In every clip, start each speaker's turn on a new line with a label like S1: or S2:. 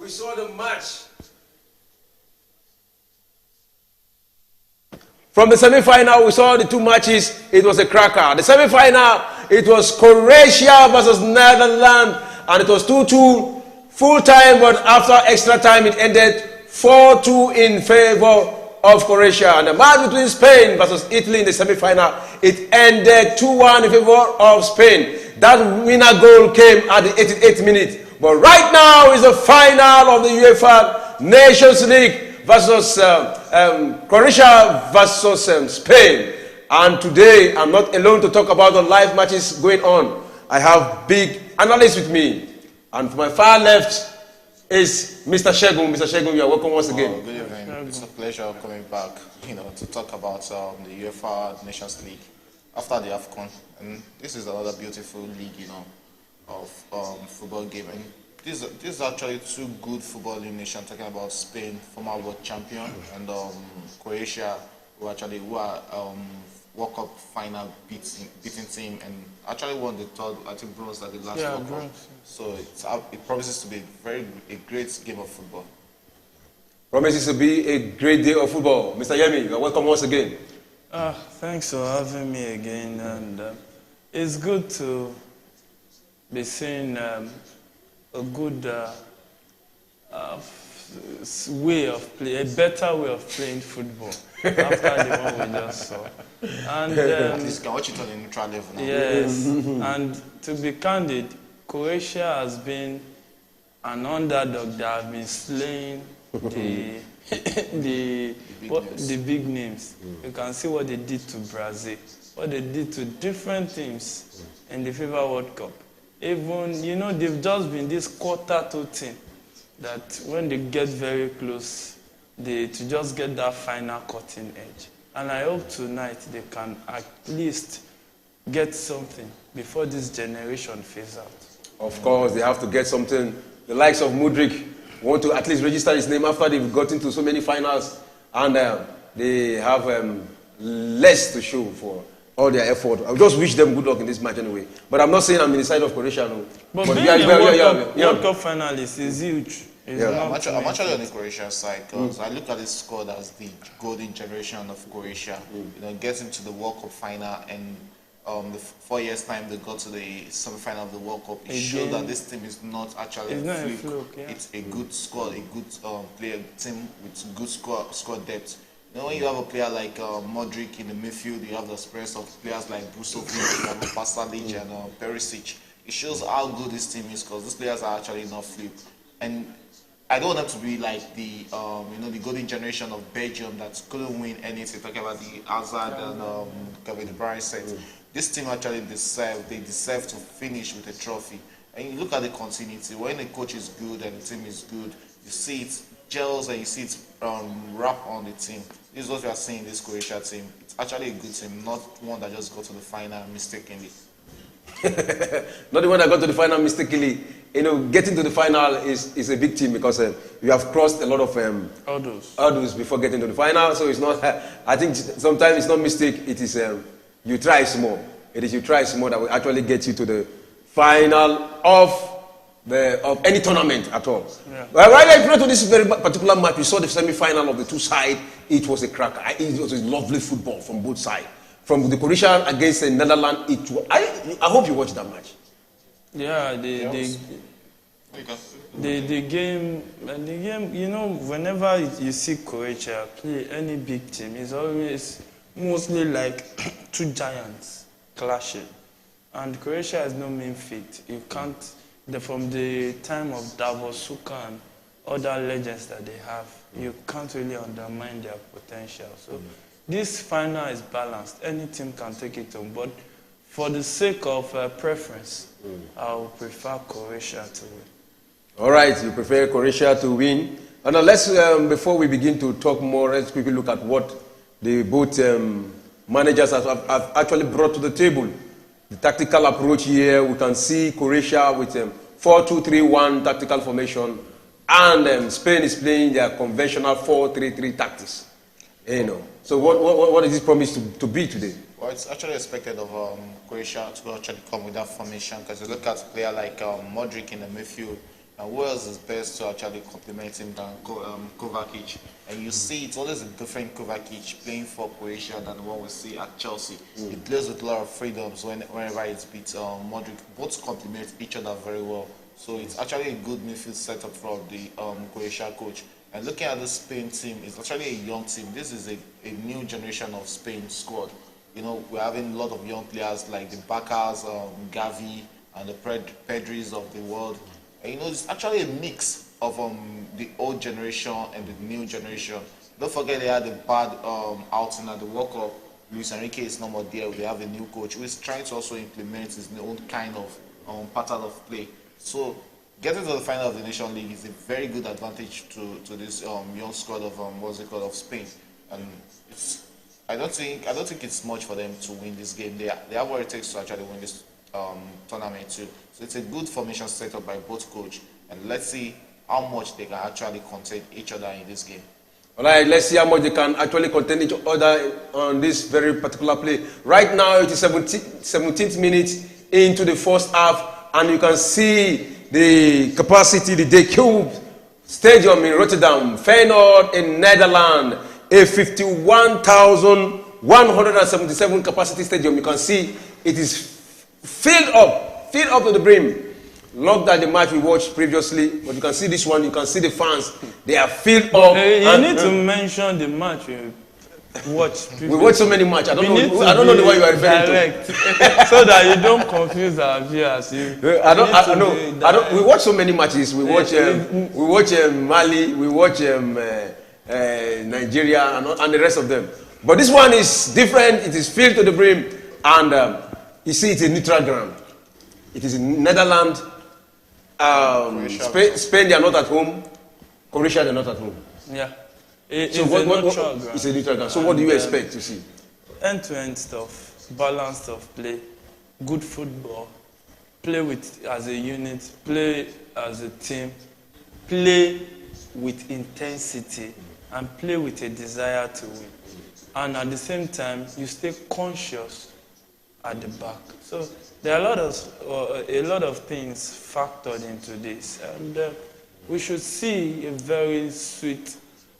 S1: we saw the match. From the semi-final, we saw the two matches. It was a cracker. The semi-final, it was Croatia versus Netherlands, and it was 2-2 full time, but after extra time, it ended 4-2 in favor of Croatia. And the match between Spain versus Italy in the semi-final, it ended 2-1 in favor of Spain. That winner goal came at the 88th minute. But right now is the final of the UEFA Nations League versus Croatia versus Spain. And today, I'm not alone to talk about the live matches going on. I have big analysts with me. And to my far left is Mr. Shegun. Mr. Shegun, you are welcome once again.
S2: Good evening. It's a pleasure coming back, to talk about the UEFA Nations League after the AFCON. And this is another beautiful league, of football game. And this is actually two good footballing nations, talking about Spain, former world champion, and Croatia, who are World Cup final beating team, and actually won the third, I think, bronze at the last World Cup. So it promises to be a great game of football.
S1: Promises to be a great day of football. Mr. Yemi, you are welcome once again.
S3: Thanks for having me again, and it's good to be seeing a good way of play, a better way of playing football after the one we just saw. And
S2: at least you can watch it on a neutral level now.
S3: Yes, and to be candid, Croatia has been an underdog that has been slaying the big names. You can see what they did to Brazil, what they did to different teams in the FIFA World Cup. Even, they've just been this quarter-to team that when they get very close, to just get that final cutting edge. And I hope tonight they can at least get something before this generation fades out.
S1: Of course, they have to get something. The likes of Mudryk want to at least register his name after they've gotten to so many finals, and they have less to show for all their effort. I just wish them good luck in this match anyway. But I'm not saying I'm in the side of Croatia, no.
S3: But being a World Cup finalist is huge.
S2: I'm actually on the Croatian side, because I look at this squad as the golden generation of Croatia. Getting to the World Cup final, and the 4 years time they got to the semi-final of the World Cup. It shows that this team is not actually a fluke. It's a good squad, a good player team with good squad depth. When you have a player like Modric in the midfield, you have the experience of players like Brozovic, you have Pasalic and Perisic. It shows how good this team is, because these players are actually not fluke. And I don't want them to be like the the golden generation of Belgium that couldn't win anything. Talking about the Hazard and Kevin De Bruyne set. This team actually deserve to finish with a trophy. And you look at the continuity. When the coach is good and the team is good, you see it gels and you see it wrap on the team. This is what we are seeing in this Croatia team. It's actually a good team, not one that just got to the final mistakenly.
S1: Not the one that got to the final mistakenly. Getting to the final is a big team, because you have crossed a lot of hurdles before getting to the final. So it's not. I think sometimes it's not mistake. It is you try small. It is you try small that will actually get you to the final of any tournament at all. Yeah. Well, right now, to this very particular match, we saw the semi-final of the two sides. It was a cracker. It was a lovely football from both sides. From the Croatia against the Netherlands, I hope you watched that match.
S3: Yeah, the game, whenever you see Croatia play any big team, it's always mostly like two giants clashing. And Croatia has no main feat. You can't, from the time of Davor Suka and other legends that they have, you can't really undermine their potential. So this final is balanced. Any team can take it on, but for the sake of preference, I would prefer Croatia to win.
S1: All right, you prefer Croatia to win. And now let's, before we begin to talk more, let's quickly look at what the both managers have actually brought to the table. The tactical approach here, we can see Croatia with 4-2-3-1 tactical formation, and Spain is playing their conventional 4-3-3 tactics. So what is this promise to be today?
S2: Well, it's actually expected of Croatia to actually come with that formation, because you look at a player like Modric in the midfield, And who else is best to actually complement him than Kovacic? And you see it's always a different Kovacic playing for Croatia than the one we see at Chelsea. He plays with a lot of freedoms whenever it's beat Modric. Both complement each other very well. So it's actually a good midfield setup from the Croatia coach. And looking at the Spain team, it's actually a young team. This is a new generation of Spain squad. You know, we're having a lot of young players like the Baccas, Gavi, and the Pedris of the world. And you know, it's actually a mix of the old generation and the new generation. Don't forget they had a bad outing at the World Cup. Luis Enrique is no more there. They have a new coach who is trying to also implement his own kind of pattern of play. So getting to the final of the Nation League is a very good advantage to this young squad of of Spain. And I don't think it's much for them to win this game. They have what it takes to actually win this tournament too. So it's a good formation set up by both coach, and let's see how much they can actually contain each other in this game.
S1: All right, let's see how much they can actually contain each other on this very particular play. Right now, it is 17th minute into the first half, and you can see the capacity, the De Cube Stadium in Rotterdam, Feyenoord in Netherlands, a 51,177 capacity stadium. You can see it is filled up to the brim. Not that the match we watched previously, but you can see this one. You can see the fans; they are filled up.
S3: You need to mention the match we watched previously.
S1: We watched so many matches. I don't know the one you are referring to.
S3: So that you don't confuse our viewers.
S1: I don't. We watch so many matches. We watch Mali. We watch Nigeria and the rest of them. But this one is different. It is filled to the brim, and you see, it's a neutral ground. It is in Netherlands. Spain, they are not at home. Croatia, they are not at home.
S3: Yeah.
S1: It's a neutral ground. So what do you expect to see?
S3: End-to-end stuff, balanced of play, good football, play with as a unit, play as a team, play with intensity, and play with a desire to win. And at the same time, you stay conscious at the back. So there are a lot of things factored into this, and we should see a very sweet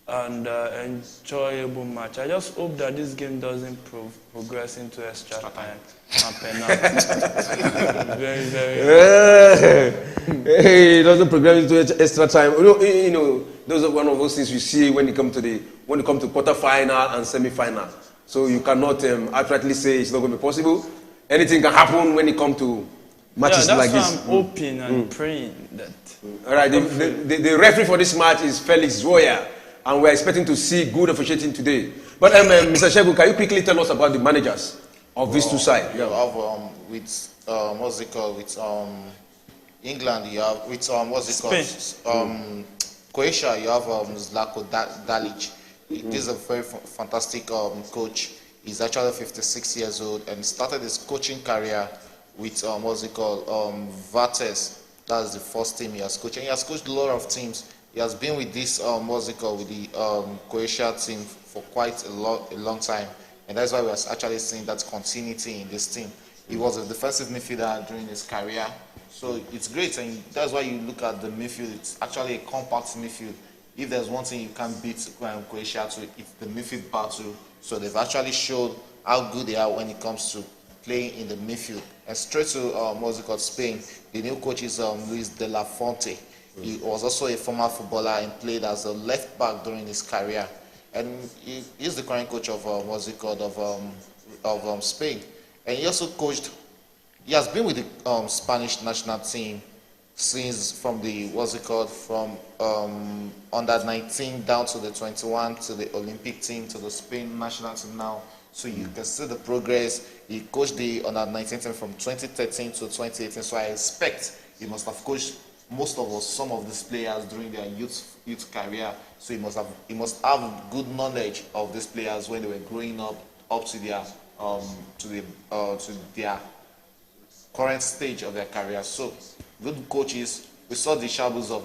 S3: and enjoyable match. I just hope that this game doesn't progress into extra time and penalty. Very, very.
S1: Hey, it doesn't progress into extra time. You know, those are one of those things you see when you come to quarter-final and semi-final. So you cannot accurately say it's not going to be possible. Anything can happen when it comes to matches like this.
S3: That's why I'm hoping and praying that.
S1: All right, the referee for this match is Felix Roya, and we're expecting to see good officiating today. But Mr. Shegu, can you quickly tell us about the managers of these two sides?
S2: You have with England, you have with Croatia, you have Zlatko Dalic. This is a very fantastic coach. He's actually 56 years old and started his coaching career with Vates. That's the first team he has coached. And he has coached a lot of teams. He has been with this with the Croatia team for quite a long time. And that's why we are actually seeing that continuity in this team. He was a defensive midfielder during his career. So it's great, and that's why you look at the midfield. It's actually a compact midfield. If there's one thing you can't beat Croatia to, it's the midfield battle. So they've actually showed how good they are when it comes to playing in the midfield. And straight to Spain, the new coach is Luis de la Fuente. He was also a former footballer and played as a left back during his career. And he's the current coach of Spain. And he also coached. He has been with the Spanish national team since from under 19 down to the 21 to the Olympic team to the Spain national team now. So you can see the progress. He coached the under 19 team from 2013 to 2018. So I expect he must have coached some of these players during their youth career. So he must have good knowledge of these players when they were growing up to their current stage of their career. So good coaches. We saw the shambles of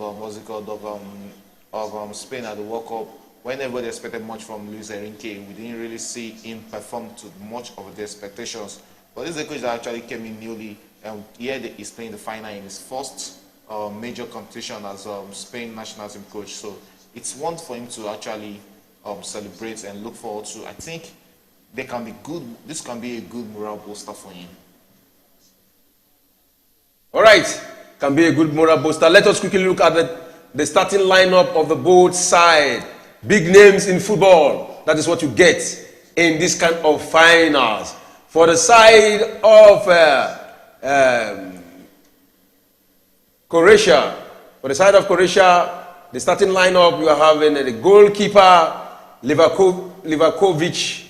S2: Spain at the World Cup. When everybody expected much from Luis Enrique, we didn't really see him perform to much of the expectations. But this is a coach that actually came in newly, and here he's playing the final in his first major competition as Spain national team coach. So it's one for him to actually celebrate and look forward to. I think they can be good. This can be a good morale booster for him.
S1: All right, can be a good morale booster. Let us quickly look at the starting lineup of the both side. Big names in football. That is what you get in this kind of finals. For the side of Croatia, the starting lineup, you are having the goalkeeper Livakovic.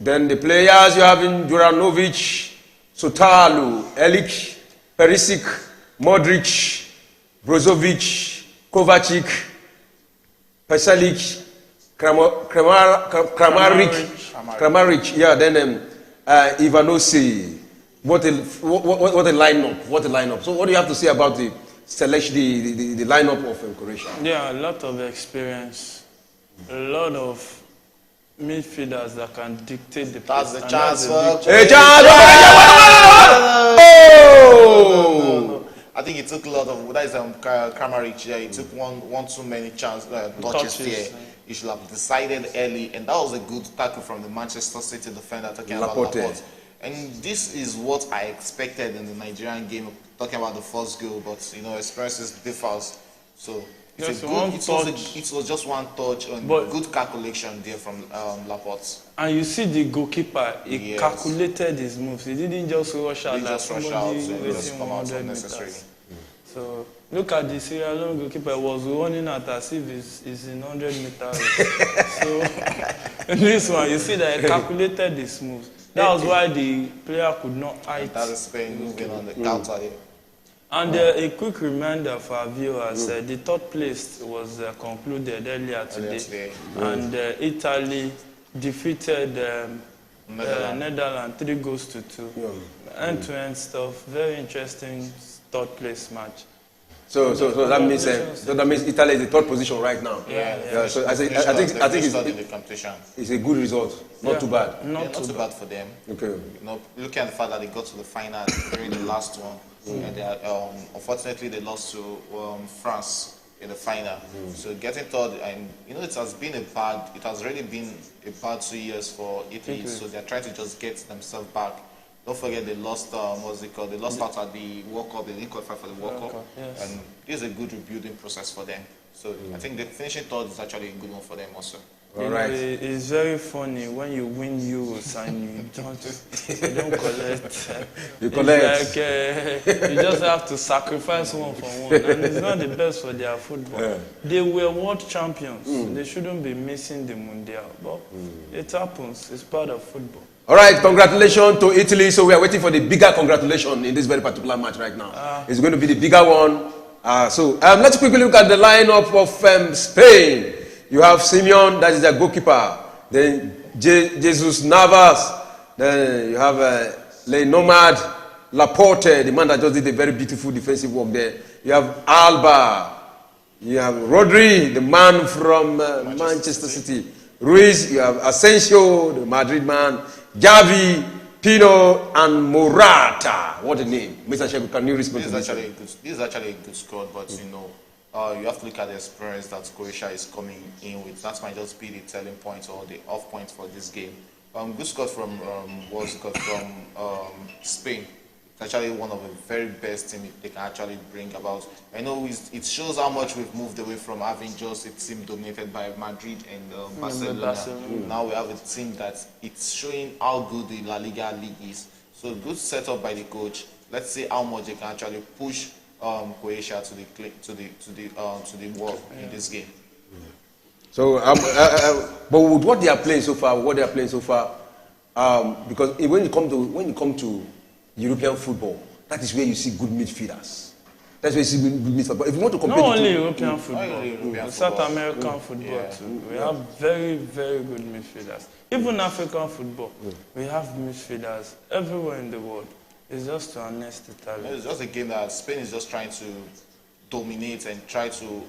S1: Then the players you have in Juranovic, Sotalu, Elic, Perisic, Modric, Brozovic, Kovacic, Pesalic, Kramaric, yeah, then Ivanosi. What a lineup! What a lineup! So, what do you have to say about the selection, the lineup of Croatia?
S3: Yeah, a lot of experience, a lot of midfielders that can dictate the pace.
S2: That's the chance for
S1: Oh!
S2: I think it took a lot of that is Kramaric. Yeah, it took one too many touches here. He should have decided early, and that was a good tackle from the Manchester City defender talking about Laporte. And this is what I expected in the Nigerian game, talking about the first goal, but experiences differs. So it's it was just one touch and good calculation there from Laporte.
S3: And you see the goalkeeper, he calculated his moves. He didn't just rush out like somebody racing 100 meters. So look at the Sierra Leone goalkeeper was running out as if he's in 100 meters. So in this one, you see that he calculated his moves. That was why the player could not hide.
S2: That is Spain moving on the counter here.
S3: And a quick reminder for our viewers, the third place was concluded earlier today. And Italy defeated Netherlands 3-2. End-to-end stuff, very interesting third place match.
S1: So that means Italy is the third position right now.
S2: Yeah.
S1: So I think it's a good result. Not too bad.
S2: Not too bad for them.
S1: Okay.
S2: Looking at the fact that they got to the final during the last one, and they unfortunately they lost to France in the final. So getting third, and it has already been a bad 2 years for Italy. So they're trying to just get themselves back. Don't forget they lost, They lost out at the World Cup. They didn't qualify for the World Cup.
S3: Yes.
S2: And this is a good rebuilding process for them. So I think the finishing third is actually a good one for them also.
S1: All right.
S3: It's very funny when you win Euros and you don't collect.
S1: You collect.
S3: It's like you just have to sacrifice one for one, and it's not the best for their football.
S1: Yeah.
S3: They were world champions. They shouldn't be missing the Mundial, but it happens. It's part of football.
S1: All right, congratulations to Italy. So we are waiting for the bigger congratulation in this very particular match right now. It's going to be the bigger one. Let's quickly look at the lineup of Spain. You have Simeon, that is their goalkeeper. Then Jesus Navas. Then you have Le Nomad Laporte, the man that just did a very beautiful defensive work there. You have Alba. You have Rodri, the man from Manchester City. Ruiz, you have Asensio, the Madrid man. Gavi, Pino, and Morata. What a name. Mr. Sheku, can you respond to this?
S2: This is actually a good squad, but you have to look at the experience that Croatia is coming in with. That might just be the telling point or the off point for this game. Good squad from Spain. It's actually one of the very best teams they can actually bring about. I know it shows how much we've moved away from having just a team dominated by Madrid and Barcelona. Now we have a team that it's showing how good the La Liga league is. So good setup by the coach. Let's see how much they can actually push Croatia to the wall in this game.
S1: So, but with what they are playing so far, because when you come to European football, that is where you see good midfielders. That's where you see good midfielders. But if you want to compare,
S3: not only European football, South American football too. We have very, very good midfielders. Even African football, we have midfielders everywhere in the world. It's just to harness the talent.
S2: It's just a game that Spain is just trying to dominate and try to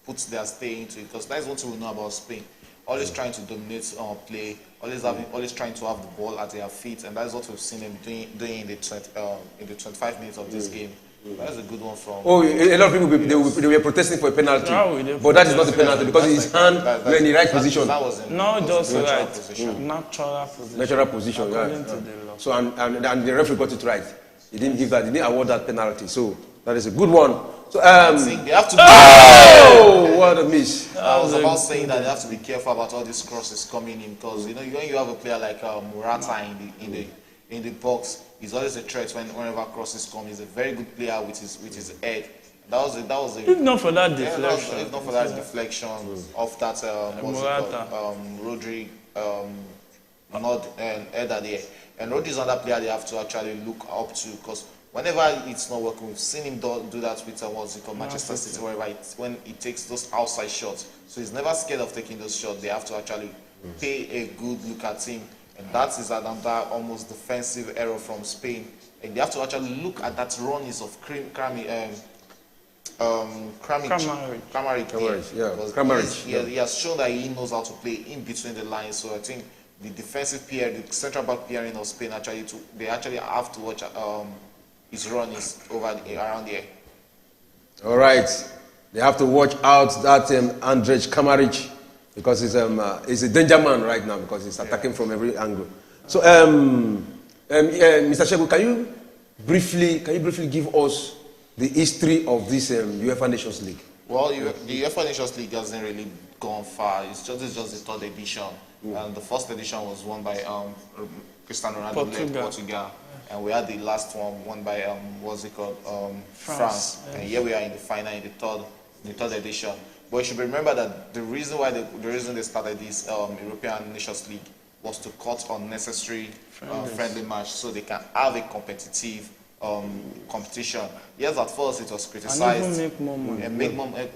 S2: put their stay into it, because that's one thing we know about Spain. Always trying to dominate play, always trying to have the ball at their feet, and that's what we've seen them doing in the 25 minutes of this game. That's a good one from.
S1: Oh, a lot of people they were protesting for a penalty, but that is not a penalty because his hand were in the right position.
S2: That was
S3: not just right
S2: position.
S3: natural position.
S1: Natural position,
S3: according to the law.
S1: So and the referee got it right. He didn't give that. He didn't award that penalty. So that is a good one. So
S2: I think they have to.
S1: Oh, what a miss!
S2: I was about saying that they have to be careful about all these crosses coming in because when you have a player like Morata in the box, he's always a threat whenever crosses come. He's a very good player with his head. That was a
S3: If not for that deflection.
S2: If not for that deflection of that Rodri header there. And Rodri is another player they have to actually look up to because whenever it's not working, we've seen him do that with Manchester City, wherever when he takes those outside shots. So he's never scared of taking those shots. They have to actually pay a good look at him. And that is another almost defensive error from Spain. And they have to actually look at that runnings of Kramaric. He has shown that he knows how to play in between the lines. So I think the defensive pair, the central back pairing of Spain they actually have to watch his runnings around here.
S1: All right, they have to watch out that Andrej Kramaric because he's a danger man right now because he's attacking from every angle. So, Mr. Shebu, can you briefly give us the history of this UEFA Nations League?
S2: Well, the UEFA Nations League hasn't really gone far. It's just the third edition, and the first edition was won by Cristiano Ronaldo, Portugal, and we had the last one won by France. And here we are in the final in the third edition. But you should remember that the reason they started this European Nations League was to cut unnecessary friendly match so they can have a competitive competition. Yes, at first it was criticized
S3: and make more money.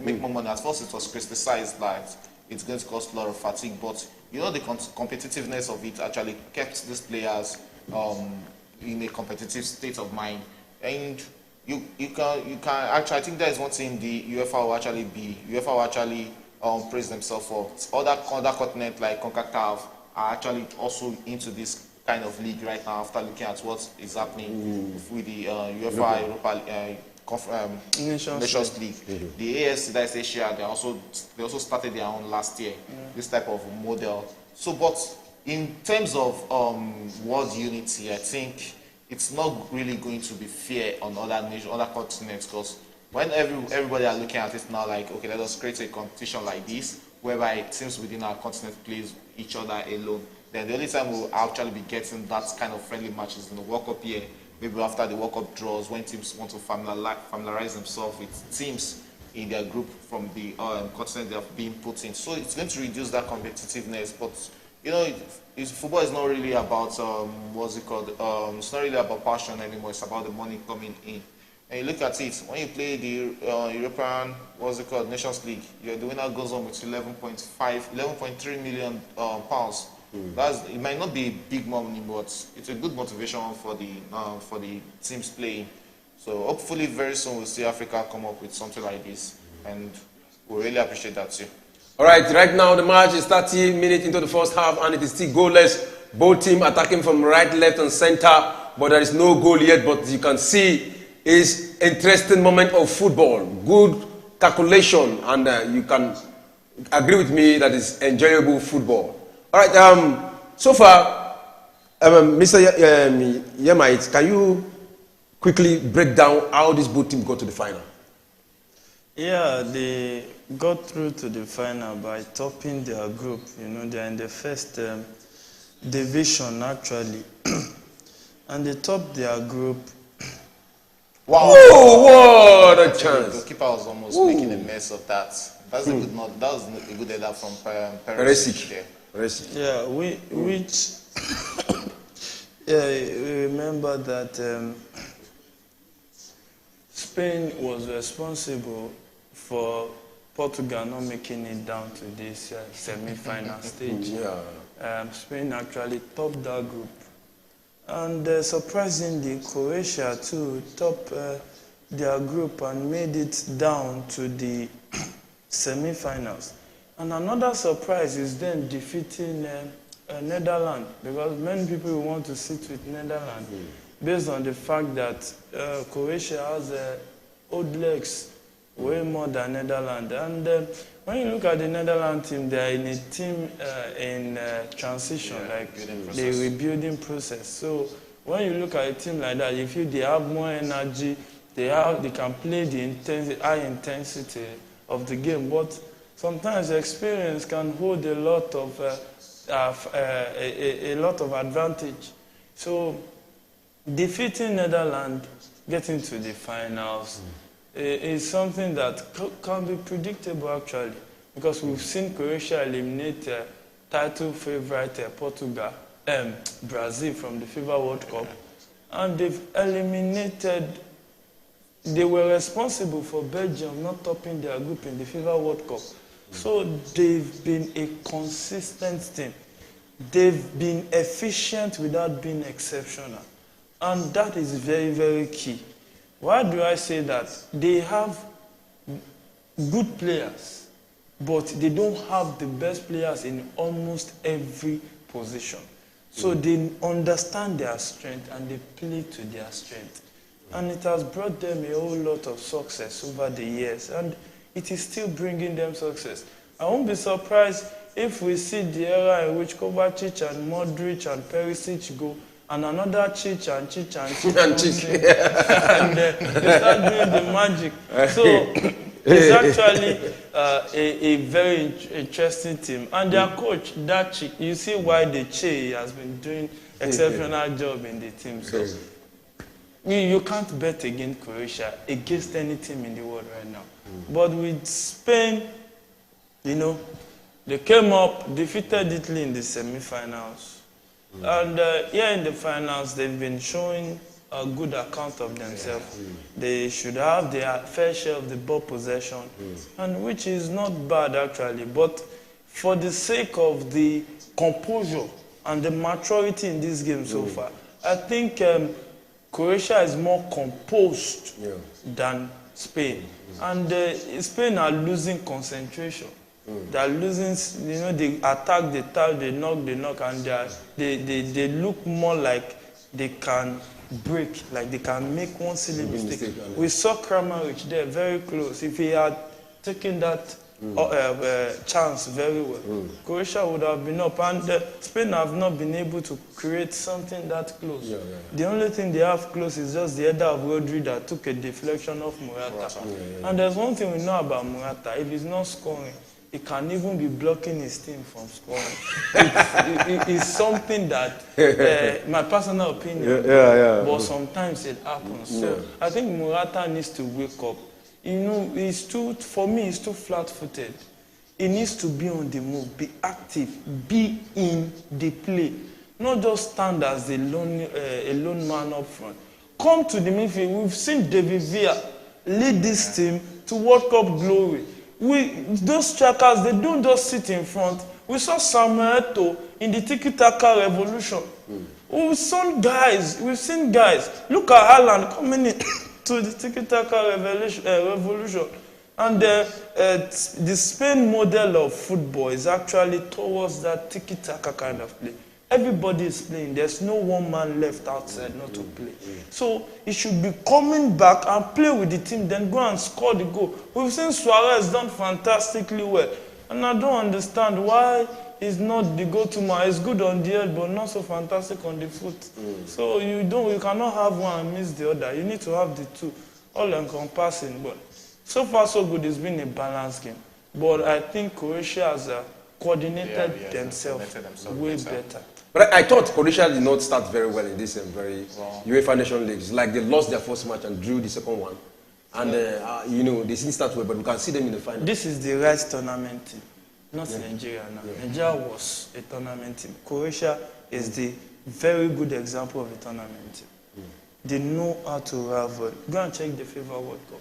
S2: Make more money. At first it was criticized that it's going to cause a lot of fatigue, but the competitiveness of it actually kept these players in a competitive state of mind. And you can actually, I think that is one thing the UEFA will actually praise themselves for. Other continents like CONCACAF are actually also into this kind of league right now after looking at what is happening with the UEFA Europa Nations League. The AFC, that is Asia, they also started their own last year. This type of model. So, but in terms of world unity, I think it's not really going to be fair on other continents because when everybody are looking at it now, like, okay, let us create a competition like this, whereby teams within our continent plays each other alone. Then the only time we'll actually be getting that kind of friendly matches in the World Cup year, maybe after the World Cup draws, when teams want to familiarize themselves with teams in their group from the continent they have been put in. So it's going to reduce that competitiveness. But football is not really about it's not really about passion anymore. It's about the money coming in. And you look at it, when you play the European Nations League, the winner goes on with 11.3 million pounds. It might not be big money, but it's a good motivation for the teams playing. So hopefully very soon we'll see Africa come up with something like this, and we really appreciate that too.
S1: All right now the match is 30 minutes into the first half and it is still goalless. Both teams attacking from right, left and center, but there is no goal yet. But you can see it's interesting moment of football, good calculation, and you can agree with me that it's enjoyable football. All right, so far, Mr. Yemait, can you quickly break down how these both teams got to the final?
S3: Yeah, they got through to the final by topping their group. They're in the first division actually, and they topped their group.
S2: Wow!
S1: Oh, what a chance!
S2: The keeper was almost making a mess of that. That was a good header from Perisic.
S3: Yeah, remember that Spain was responsible for Portugal not making it down to this semi-final stage. Spain actually topped that group. And surprisingly, Croatia too topped their group and made it down to the semi-finals. And another surprise is them defeating Netherlands, because many people want to sit with Netherlands. based on the fact that Croatia has old legs way more than Netherlands. And when you look at the Netherlands team, they are in a team in transition, like the rebuilding process. So when you look at a team like that, you feel they have more energy, they can play the high intensity of the game. But sometimes experience can hold a lot of advantage. So defeating Netherlands, getting to the finals, is something that can be predictable actually, because we've seen Croatia eliminate title favorite Brazil from the FIFA World Cup, and they were responsible for Belgium not topping their group in the FIFA World Cup. So they've been a consistent team. They've been efficient without being exceptional, and that is very, very key. Why do I say that? They have good players, but they don't have the best players in almost every position. So they understand their strength and they play to their strength. And it has brought them a whole lot of success over the years, and it is still bringing them success. I won't be surprised if we see the era in which Kovacic and Modric and Perisic go, and another Chich and they start doing the magic. So it's actually a very interesting team. And their coach, that Chich, you see why the Che has been doing exceptional job in the team. So you can't bet against Croatia, against any team in the world right now. But with Spain, they came up, defeated Italy in the semi-finals. And here in the finals, they've been showing a good account of themselves. They should have their fair share of the ball possession, and which is not bad actually. But for the sake of the composure and the maturity in this game so far, I think Croatia is more composed than Spain. And Spain are losing concentration. They are losing, they attack, they tap, they knock, and they look more like they can break, like they can make one silly mistake. We saw Kramaric there very close. If he had taken that chance very well, Croatia would have been up. And Spain have not been able to create something that close. The only thing they have close is just the header of Rodri that took a deflection off Morata. And there's one thing we know about Morata: if he's not scoring, he can even be blocking his team from scoring. It's something that, my personal opinion, but sometimes it happens. So I think Morata needs to wake up. For me, he's too flat-footed. He needs to be on the move, be active, be in the play. Not just stand as a lone man up front. Come to the midfield. We've seen David Villa lead this team to World Cup glory. Those strikers, they don't just sit in front. We saw Samuel Eto'o in the tiki-taka revolution. We've seen guys. Look at Haaland coming in to the tiki-taka revolution. And the Spain model of football is actually towards that tiki-taka kind of play. Everybody is playing. There's no one man left outside not to play. So he should be coming back and play with the team, then go and score the goal. We've seen Suarez done fantastically well. And I don't understand why he's not the go-to man. He's good on the head, but not so fantastic on the foot. So you cannot have one and miss the other. You need to have the two, all encompassing. But so far so good. It's been a balanced game. But I think Croatia has coordinated themselves way better.
S1: But I thought Croatia did not start very well in this UEFA Nation League. It's like they lost their first match and drew the second one. And, they didn't start well, but we can see them in the final.
S3: This is the right tournament team, not Nigeria now. Nigeria was a tournament team. Croatia is the very good example of a tournament team. They know how to have go and check the FIFA World Cup,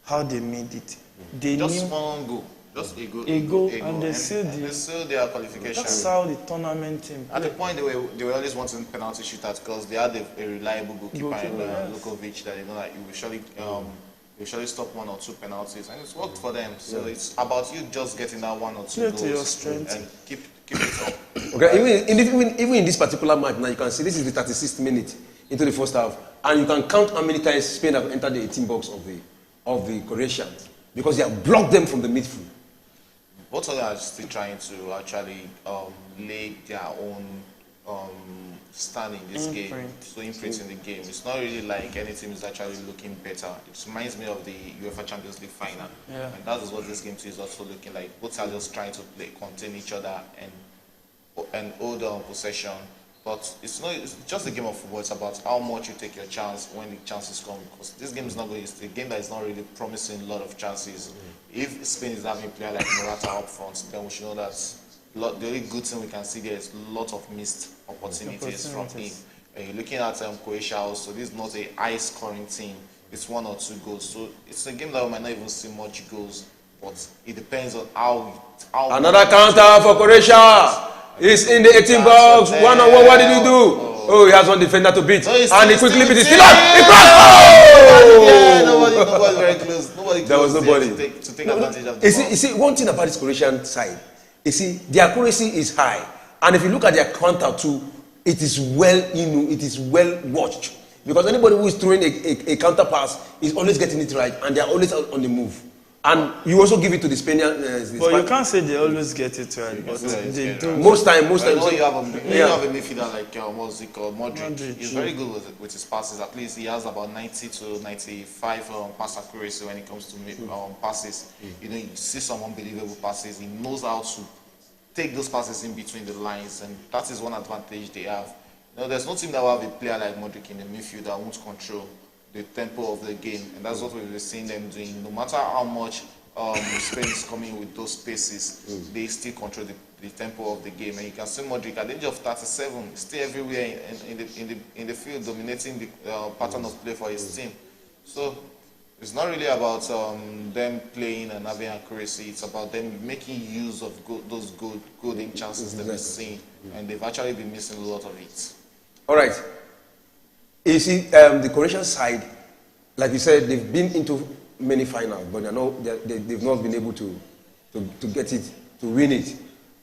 S3: how they made it. They
S2: just one goal. Just a goal,
S3: and they seal
S2: their qualification.
S3: That's how the tournament team
S2: At the point, they were always wanting penalty shootouts because they had a reliable goalkeeper in Lukovic that he will surely stop one or two penalties, and it's worked for them. So it's about you just getting that one or two goals
S3: to your strength
S2: and keep it up.
S1: Okay, even in this particular match, now you can see this is the 36th minute. into the first half, and you can count how many times Spain have entered the 18 box of the Croatians because they have blocked them from the midfield.
S2: Both of them are still trying to actually lay their own stand in this game, so imprint in the game. It's not really like any team is actually looking better. It reminds me of the UEFA Champions League final, and that is what this game too is also looking like. Both are just trying to contain each other and hold on possession. But it's just a game of football. It's about how much you take your chance when the chances come. Because this game is not going. It's a game that is not really promising a lot of chances. If Spain is having a player like Morata up front, then we should know that the only good thing we can see there is a lot of missed opportunities from him. And you're looking at Croatia also. This is not a high-scoring team. It's 1 or 2 goals. So it's a game that we might not even see much goals. But it depends on how
S1: another counter for Croatia. He's in the 18 box. 1-on-1. What did he do? Oh, he has one defender to beat. And he quickly beat it. Still up. He crossed.
S2: Nobody very close. Nobody close.
S1: There was nobody.
S2: To take advantage of the ball.
S1: You see, one thing about this Croatian side, you see, their accuracy is high. And if you look at their counter too, it is well watched. Because anybody who is throwing a counter pass is always getting it right. And they are always out on the move. And you also give it to the Spaniards.
S3: But you can't say they always get it right. But they do.
S1: Most times.
S2: So you have a midfielder like what's it called, Modric. He's very good with his passes. At least he has about 90 to 95 pass accuracy when it comes to passes. You see some unbelievable passes. He knows how to take those passes in between the lines, and that is one advantage they have. There's no team that will have a player like Modric in the midfield that won't control the tempo of the game, and that's what we've been seeing them doing. No matter how much Spain is coming with those paces, they still control the tempo of the game. And you can see Modric at the age of 37, still everywhere in the field, dominating the pattern of play for his team. So it's not really about them playing and having accuracy. It's about them making use of those golden chances that we've seen, and they've actually been missing a lot of it.
S1: All right. You see, the Croatian side, like you said, they've been into many finals, but they've not been able to get it, to win it.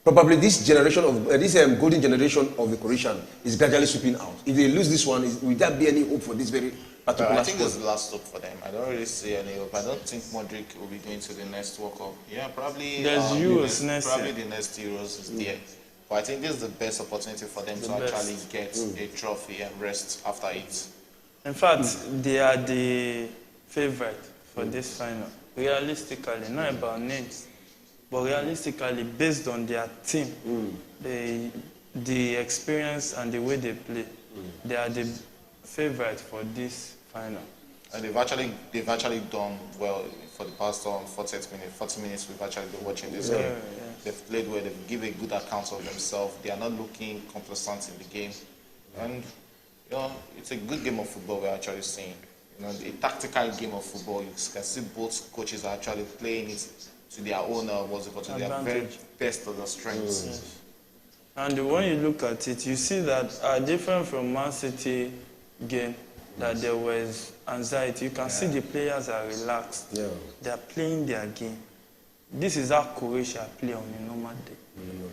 S1: Probably this generation of this golden generation of the Croatian is gradually sweeping out. If they lose this one, will there be any hope for this very particular?
S2: I think there's the last hope for them. I don't really see any hope. I don't think Modric will be going to the next World Cup. Yeah, probably.
S3: There's Euros next year.
S2: Probably the next Euros is there. But I think this is the best opportunity for them to actually get a trophy and rest after it.
S3: In fact, they are the favorite for this final. Realistically, not about names, but realistically, based on their team, the experience and the way they play, they are the favorite for this final.
S2: And they've actually done well for the past 40 minutes. We've actually been watching this game. Yeah. They've played well. They've given a good account of themselves. They are not looking complacent in the game, and it's a good game of football we're actually seeing. A tactical game of football. You can see both coaches are actually playing it to their own to their very best of their strengths.
S3: Yes. And when you look at it, you see that different from Man City game, that there was anxiety. You can see the players are relaxed. Yeah. They are playing their game. This is how Croatia play on a normal day.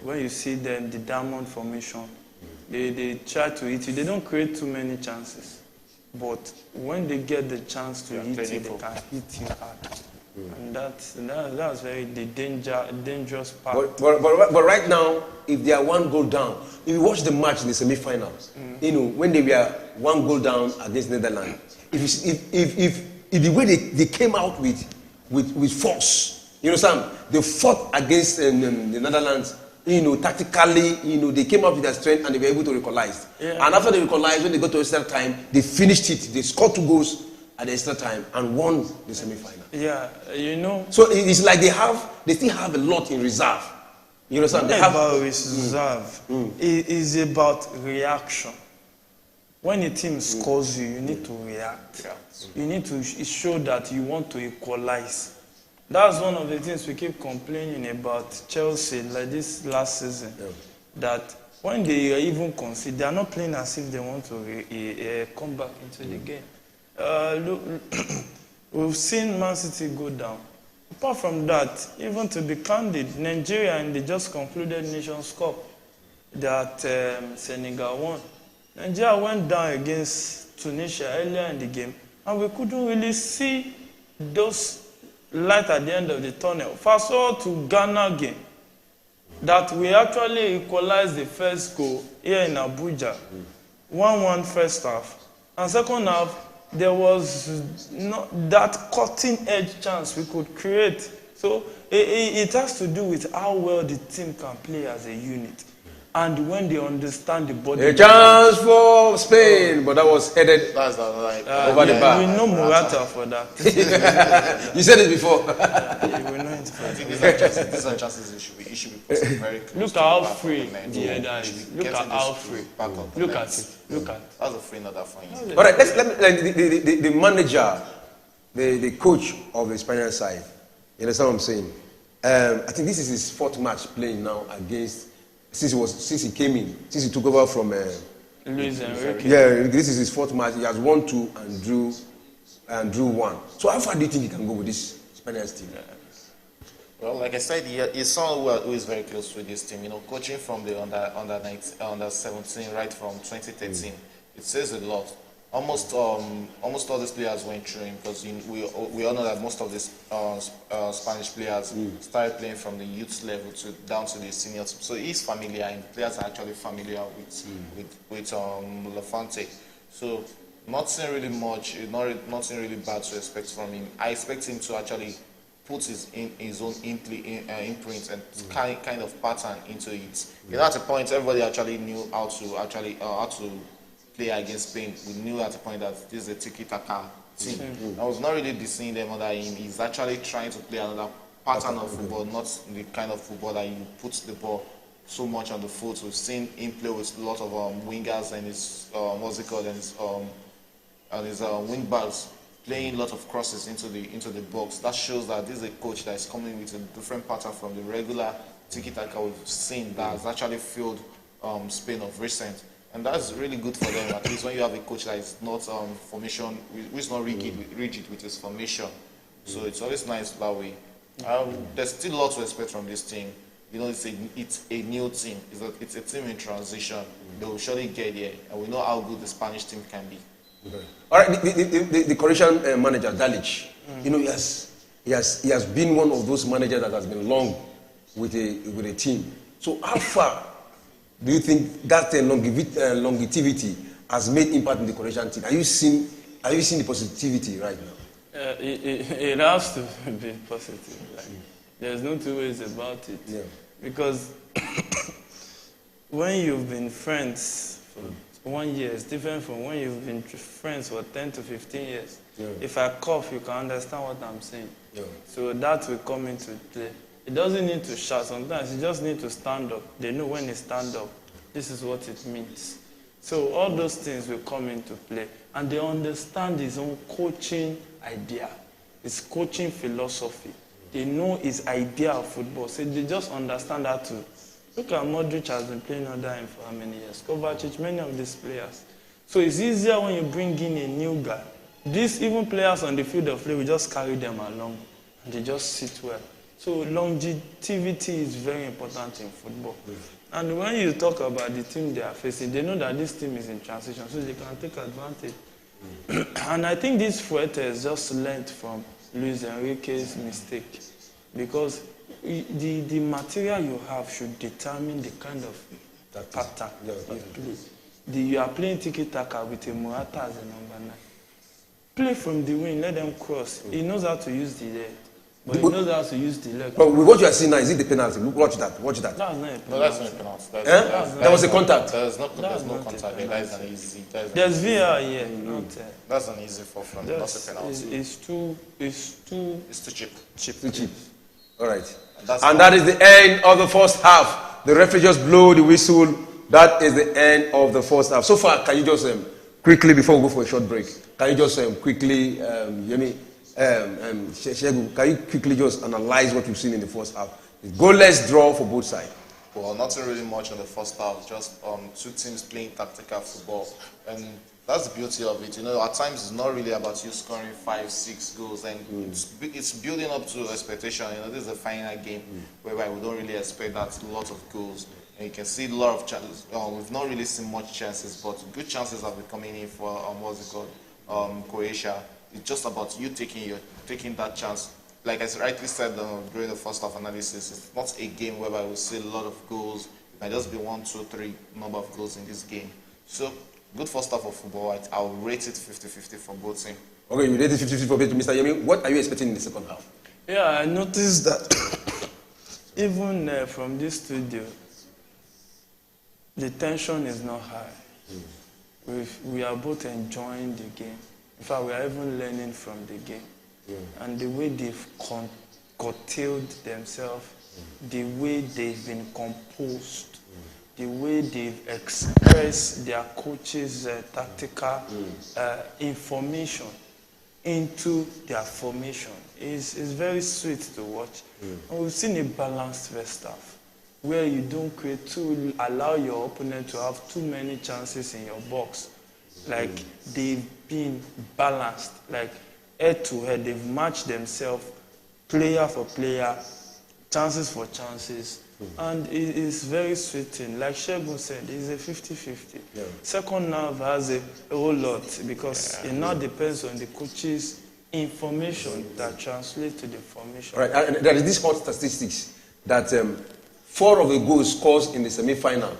S3: When you see them, the diamond formation, they try to hit you. They don't create too many chances. But when they get the chance to hit you, they can hit you hard. And that's very the dangerous part.
S1: But right now, if they are 1 goal down, if you watch the match in the semi-finals, when they were 1 goal down against Netherlands, if the way they came out with force, Sam, they fought against the Netherlands. Tactically, they came out with their strength and they were able to equalize. Yeah. And after they equalized, when they got to extra time, they finished it. They scored 2 goals at the extra time and won the semi-final.
S3: Yeah,
S1: So it's like they still have a lot in reserve. You understand?
S3: Not about reserve. It is about reaction. When a team scores you need to react. You need to show that you want to equalize. That's one of the things we keep complaining about Chelsea, like this last season. Yeah. That when they even concede, they are not playing as if they want to come back into the game. We've seen Man City go down. Apart from that, even to be candid, Nigeria, and they just concluded Nations Cup that Senegal won. Nigeria went down against Tunisia earlier in the game, and we couldn't really see those light at the end of the tunnel. Fast forward to Ghana game, that we actually equalized the first goal here in Abuja, 1-1 first half, and second half there was not that cutting-edge chance we could create. So it has to do with how well the team can play as a unit, and when they understand the body.
S1: A chance for Spain, but that was headed over the bar.
S3: We know Morata for that.
S1: You said it before.
S3: We know it for
S2: I think
S3: that.
S2: these are chances it should be posted very close.
S3: Look
S2: to
S3: at how
S2: the back of
S3: free
S2: the net.
S3: the header is. Look at how free. Look at it. Look at it.
S2: That's a free not that fine.
S1: All right, the manager, the coach of the Spanish side, you understand what I'm saying? I think this is his fourth match playing now against, since he came in, since he took over from
S3: Luis Enrique.
S1: yeah, this is his fourth match. He has won 2 and drew 1. So how far do you think he can go with this Spanish team?
S2: Well, like I said, he's someone who is very close with this team. You know, coaching from the under 17 right from 2013, it says a lot. Almost all these players went through him, because we all know that most of these Spanish players started playing from the youth level down to the senior team. So he's familiar, and players are actually familiar with Lafante. So nothing really much, nothing really bad to expect from him. I expect him to actually put his own imprint and kind of pattern into it. You know, at a point, everybody actually knew how to play against Spain. We knew at a point that this is a tiki-taka team. I was not really dissing them under him. He's actually trying to play another pattern of football, not the kind of football that you put the ball so much on the foot. We've seen him play with a lot of wingers and his wing backs, playing a lot of crosses into the box. That shows that this is a coach that is coming with a different pattern from the regular tiki-taka we've seen that has actually failed Spain of recent. And that's really good for them, at least when you have a coach that is not formation, who is not rigid with his formation. So it's always nice that way. There's still a lot to expect from this team. You know, it's a new team. It's a team in transition. They will surely get there, and we know how good the Spanish team can be.
S1: Okay. All right, the Croatian manager Dalic, you know, he has been one of those managers that has been long with a team. So how far do you think that longevity has made impact in the Croatian team? Are you seeing the positivity right now?
S3: It has to be positive. Like, there's no two ways about it.
S1: Yeah.
S3: Because when you've been friends for 1 year, it's different from when you've been friends for 10 to 15 years.
S1: Yeah.
S3: If I cough, you can understand what I'm saying.
S1: Yeah.
S3: So that will come into play. It doesn't need to shout. Sometimes you just need to stand up. They know when they stand up, this is what it means. So all those things will come into play. And they understand his own coaching idea, his coaching philosophy. They know his idea of football. So they just understand that too. Look at Modric has been playing under him for how many years? Kovacic, many of these players. So it's easier when you bring in a new guy. These even players on the field of play, we just carry them along. And they just sit well. So longevity is very important in football. And when you talk about the team they are facing, they know that this team is in transition, so they can take advantage. And I think this Fuertes just learned from Luis Enrique's mistake, because the material you have should determine the kind of pattern you play. You are playing tiki-taka with a Morata as a number 9. Play from the wing, let them cross. He knows how to use the leg. But he knows how to use the leg.
S1: But with what you are seeing now, is it the penalty? Look, watch that. Watch that.
S3: That's not a penalty.
S2: No, that's not a penalty.
S1: There was a contact.
S2: There's no contact. That is an easy.
S3: There's VR here.
S2: That's an easy forefront. Not a penalty.
S3: It's too
S2: cheap.
S1: Too cheap. All right. And that is the end of the first half. The referee just blew the whistle. That is the end of the first half. So far, can you just quickly, before we go for a short break, can you just quickly, Shegu, can you quickly just analyze what you've seen in the first half? Goalless draw for both sides.
S2: Well, nothing really much in the first half. Just two teams playing tactical football, and that's the beauty of it. You know, at times it's not really about you scoring 5-6 goals, and it's building up to expectation. You know, this is a final game whereby we don't really expect that lot of goals. And you can see a lot of chances. We've not really seen much chances, but good chances have been coming in for Croatia. It's just about you taking that chance. Like I rightly said during the first half analysis, it's not a game whereby we'll see a lot of goals. It might just be 1, 2, 3 number of goals in this game. So, good first half of football. I'll rate it 50-50 for both teams.
S1: Okay, you rate it 50-50 for both. Mr. Yemi, what are you expecting in the second half?
S3: Yeah, I noticed that even from this studio, the tension is not high. We are both enjoying the game. In fact, we are even learning from the game. And the way they've curtailed themselves, the way they've been composed, the way they've expressed their coaches' tactical information into their formation is very sweet to watch. And we've seen a balanced first half where you don't allow your opponent to have too many chances in your box. Like they've been balanced, like head to head, they've matched themselves player for player, chances for chances, and it is very sweeting. Like Shegun said, it's a 50-50. Second half has a whole lot because it now depends on the coach's information that translates to the formation.
S1: Right, and there is this hot statistics that 4 of the goals scored in the semi-final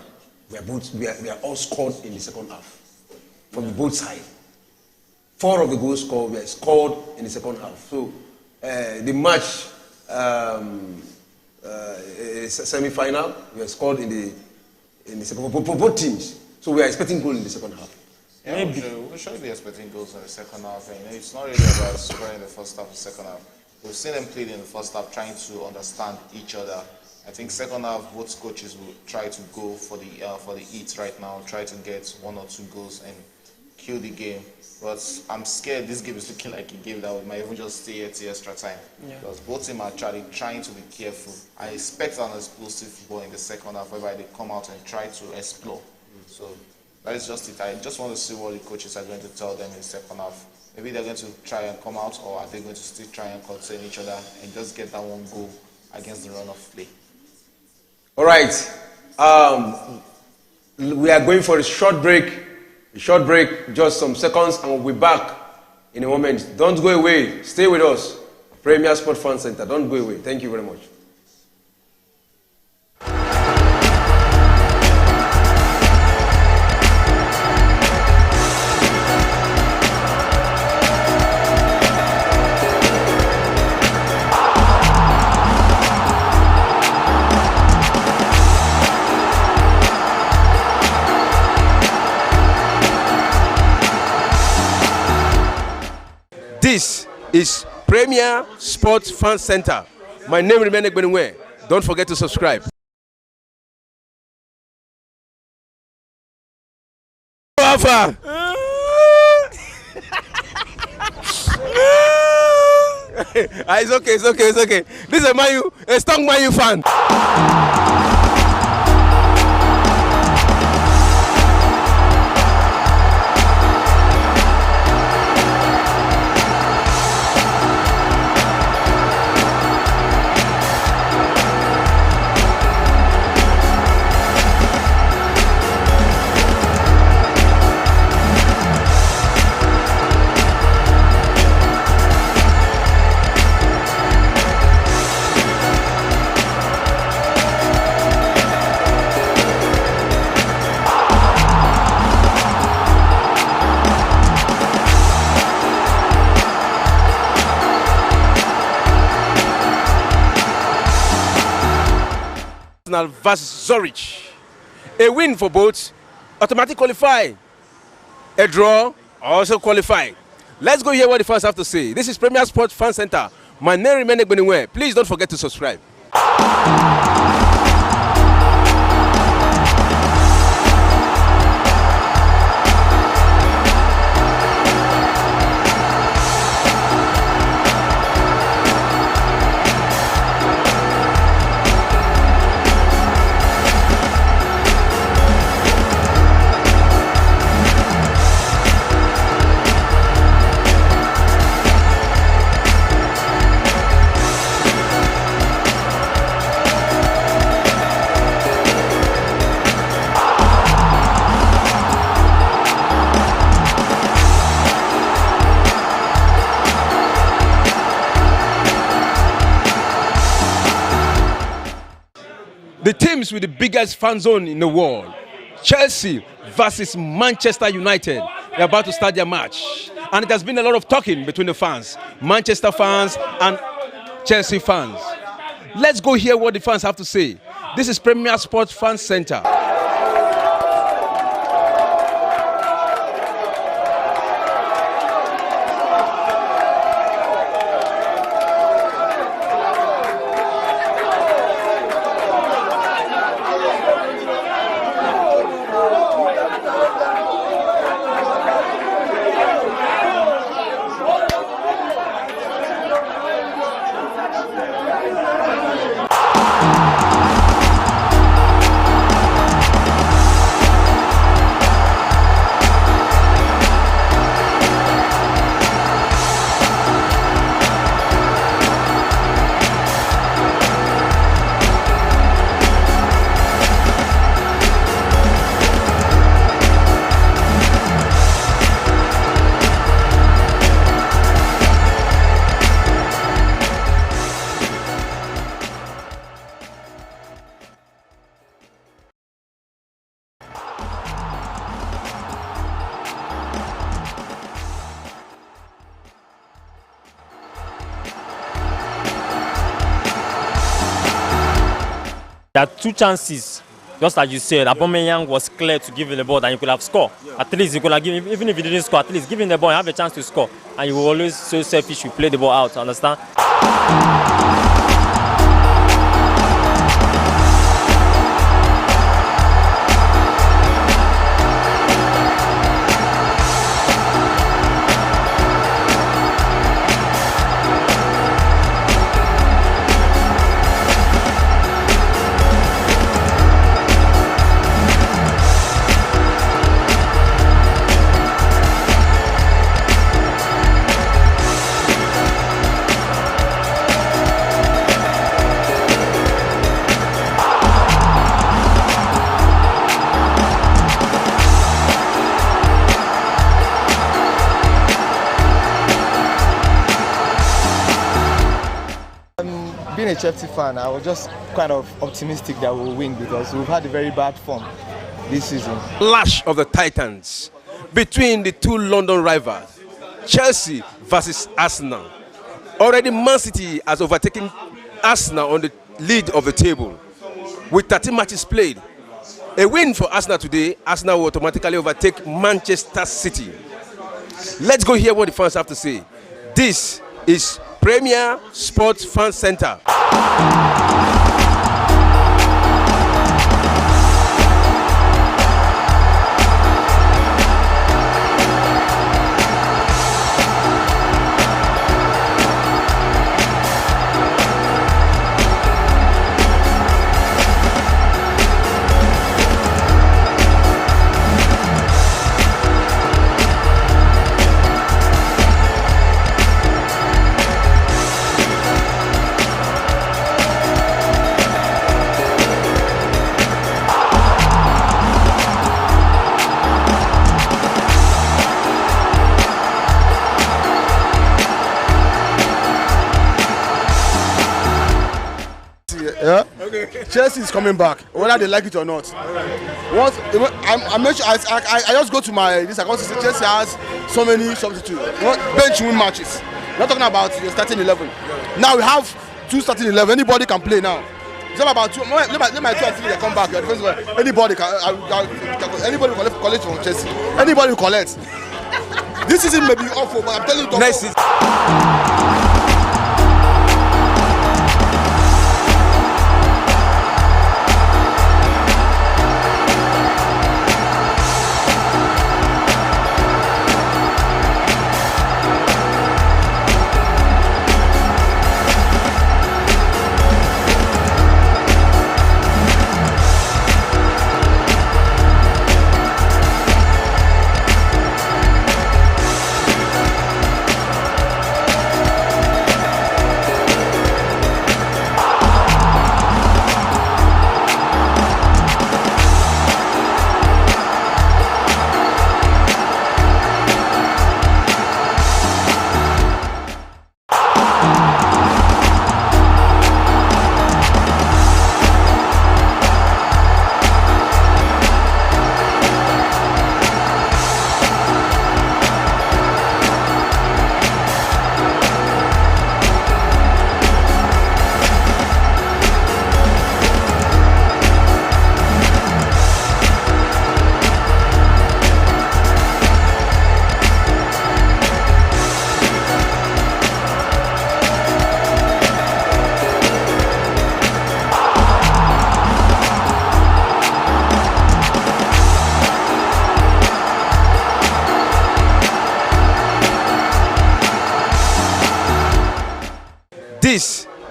S1: we are all scored in the second half from both sides. 4 of the goals scored were scored in the second half. So the match semi-final were scored in the second for both teams. So we are expecting goal in the second half.
S2: Yeah, we should be expecting goals in the second half. And it's not really about scoring in the first half or second half. We've seen them play in the first half, trying to understand each other. I think second half, both coaches will try to go for the heat right now, try to get 1 or 2 goals and kill the game. But I'm scared this game is looking like a game that we might even just stay at the extra time. Because both teams are trying to be careful. I expect an explosive football in the second half, whereby they come out and try to explore. So that is just it. I just want to see what the coaches are going to tell them in the second half. Maybe they're going to try and come out, or are they going to still try and contain each other and just get that 1 goal against the run of play?
S1: All right. We are going for a short break. Just some seconds, and we'll be back in a moment. Don't go away. Stay with us. Premier Sport Fan Center. Don't go away. Thank you very much. This is Premier Sports Fan Center. My name is Beninwe. Don't forget to subscribe. Alpha. It's okay. This is a strong Man U fan. Versus Zurich. A win for both, automatic qualify. A draw, also qualify. Let's go hear what the fans have to say. This is Premier Sports Fan Center. My name is Beninwe. Please don't forget to subscribe. teams with the biggest fan zone in the world. Chelsea versus Manchester United. They're about to start their match. And it has been a lot of talking between the fans, Manchester fans and Chelsea fans. Let's go hear what the fans have to say. This is Premier Sports Fan Center.
S4: There are two chances, just as you said. Aubameyang was clear to give him the ball and he could have scored. At least he could have given, even if he didn't score, at least give him the ball and have a chance to score. And you will always so selfish, you play the ball out, understand?
S5: Being a Chelsea fan, I was just kind of optimistic that we'll win because we've had a very bad form this season.
S1: Clash of the Titans between the two London rivals, Chelsea versus Arsenal. Already Man City has overtaken Arsenal on the lead of the table with 13 matches played. A win for Arsenal today, Arsenal will automatically overtake Manchester City. Let's go hear what the fans have to say. This is Premier Sports Fan Center.
S6: Yeah. Okay. Chelsea is coming back, whether they like it or not. Once I just go to my this. I go to say Chelsea has so many substitutes, bench win matches. We're not talking about the starting 11. Now we have two starting 11. Anybody can play now. It's all about two. Let my two and three come back. Anybody can. Anybody will collect from Chelsea. Anybody will collect. This season may be awful, but I'm telling you.
S1: Next is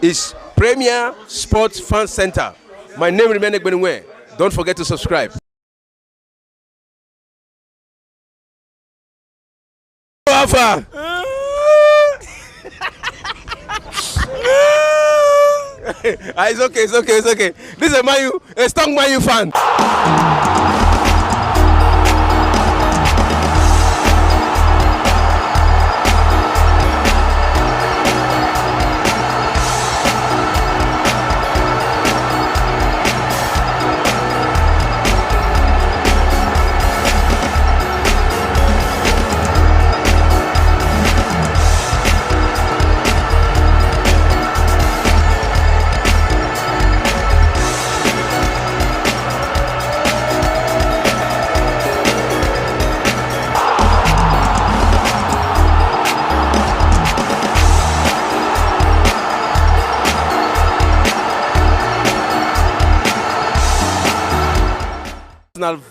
S1: is Premier Sports Fan Center. My name remains Ekbenwe. Don't forget to subscribe. Alpha. It's okay. This is a strong Man U fan.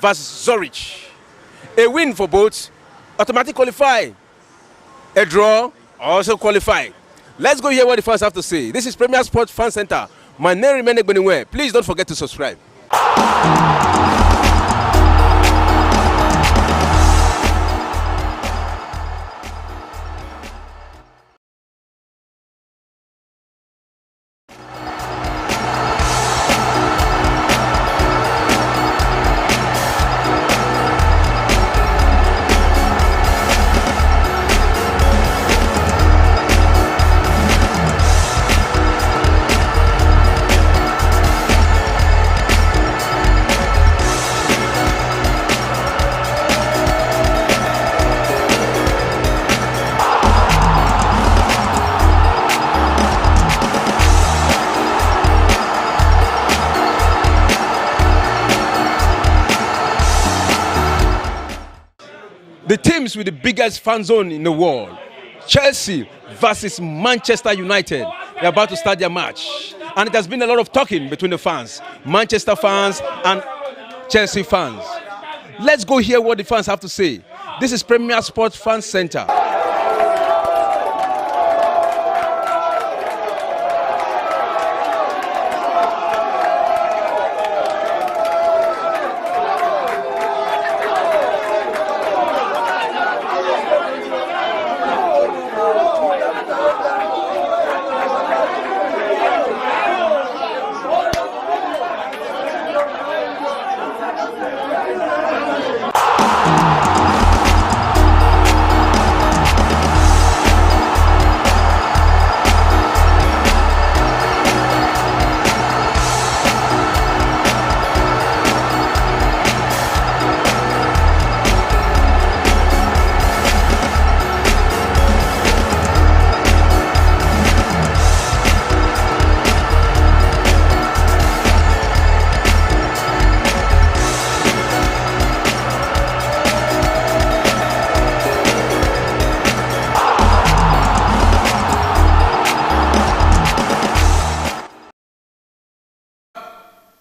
S1: Versus Zurich. A win for both, automatic qualify. A draw, also qualify. Let's go hear what the fans have to say. This is Premier Sports Fan Center. My name remains Ekbenwe. Please don't forget to subscribe. The teams with the biggest fan zone in the world, Chelsea versus Manchester United. They're about to start their match. And it has been a lot of talking between the fans, Manchester fans and Chelsea fans. Let's go hear what the fans have to say. This is Premier Sports Fan Center.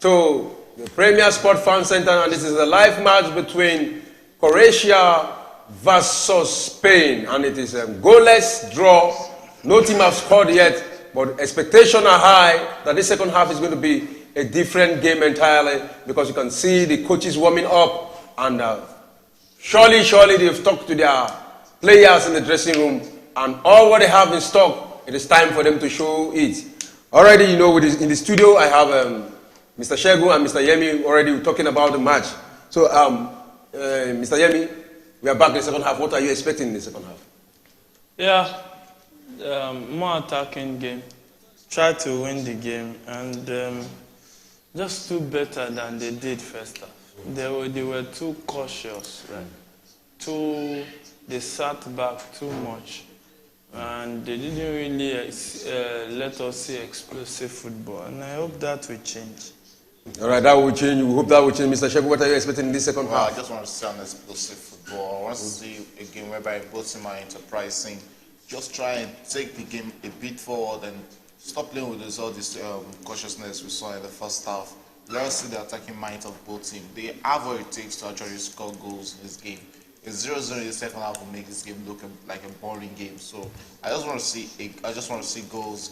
S1: To the Premier Sport Fan Center, and this is a live match between Croatia versus Spain, and it is a goalless draw. No team has scored yet, but expectations are high that this second half is going to be a different game entirely, because you can see the coaches warming up, and surely they've talked to their players in the dressing room, and all what they have in stock, it is time for them to show it. Already, you know, in the studio, I have Mr. Shegu and Mr. Yemi already talking about the match. So, Mr. Yemi, we are back in the second half. What are you expecting in the second half?
S3: Yeah, more attacking game. Try to win the game and just do better than they did first half. They were too cautious, right? They sat back too much, and they didn't really let us see explosive football. And I hope that will change.
S1: All right, that will change. We hope that will change. Mr. Shegu, what are you expecting in this second half?
S2: I just want to see an explosive football. I want to see a game whereby both teams are enterprising. Just try and take the game a bit forward and stop playing with all this cautiousness we saw in the first half. Let us see the attacking mind of both teams. They have what it takes to actually score goals in this game. A 0-0 in the second half will make this game look like a boring game. So I just want to see goals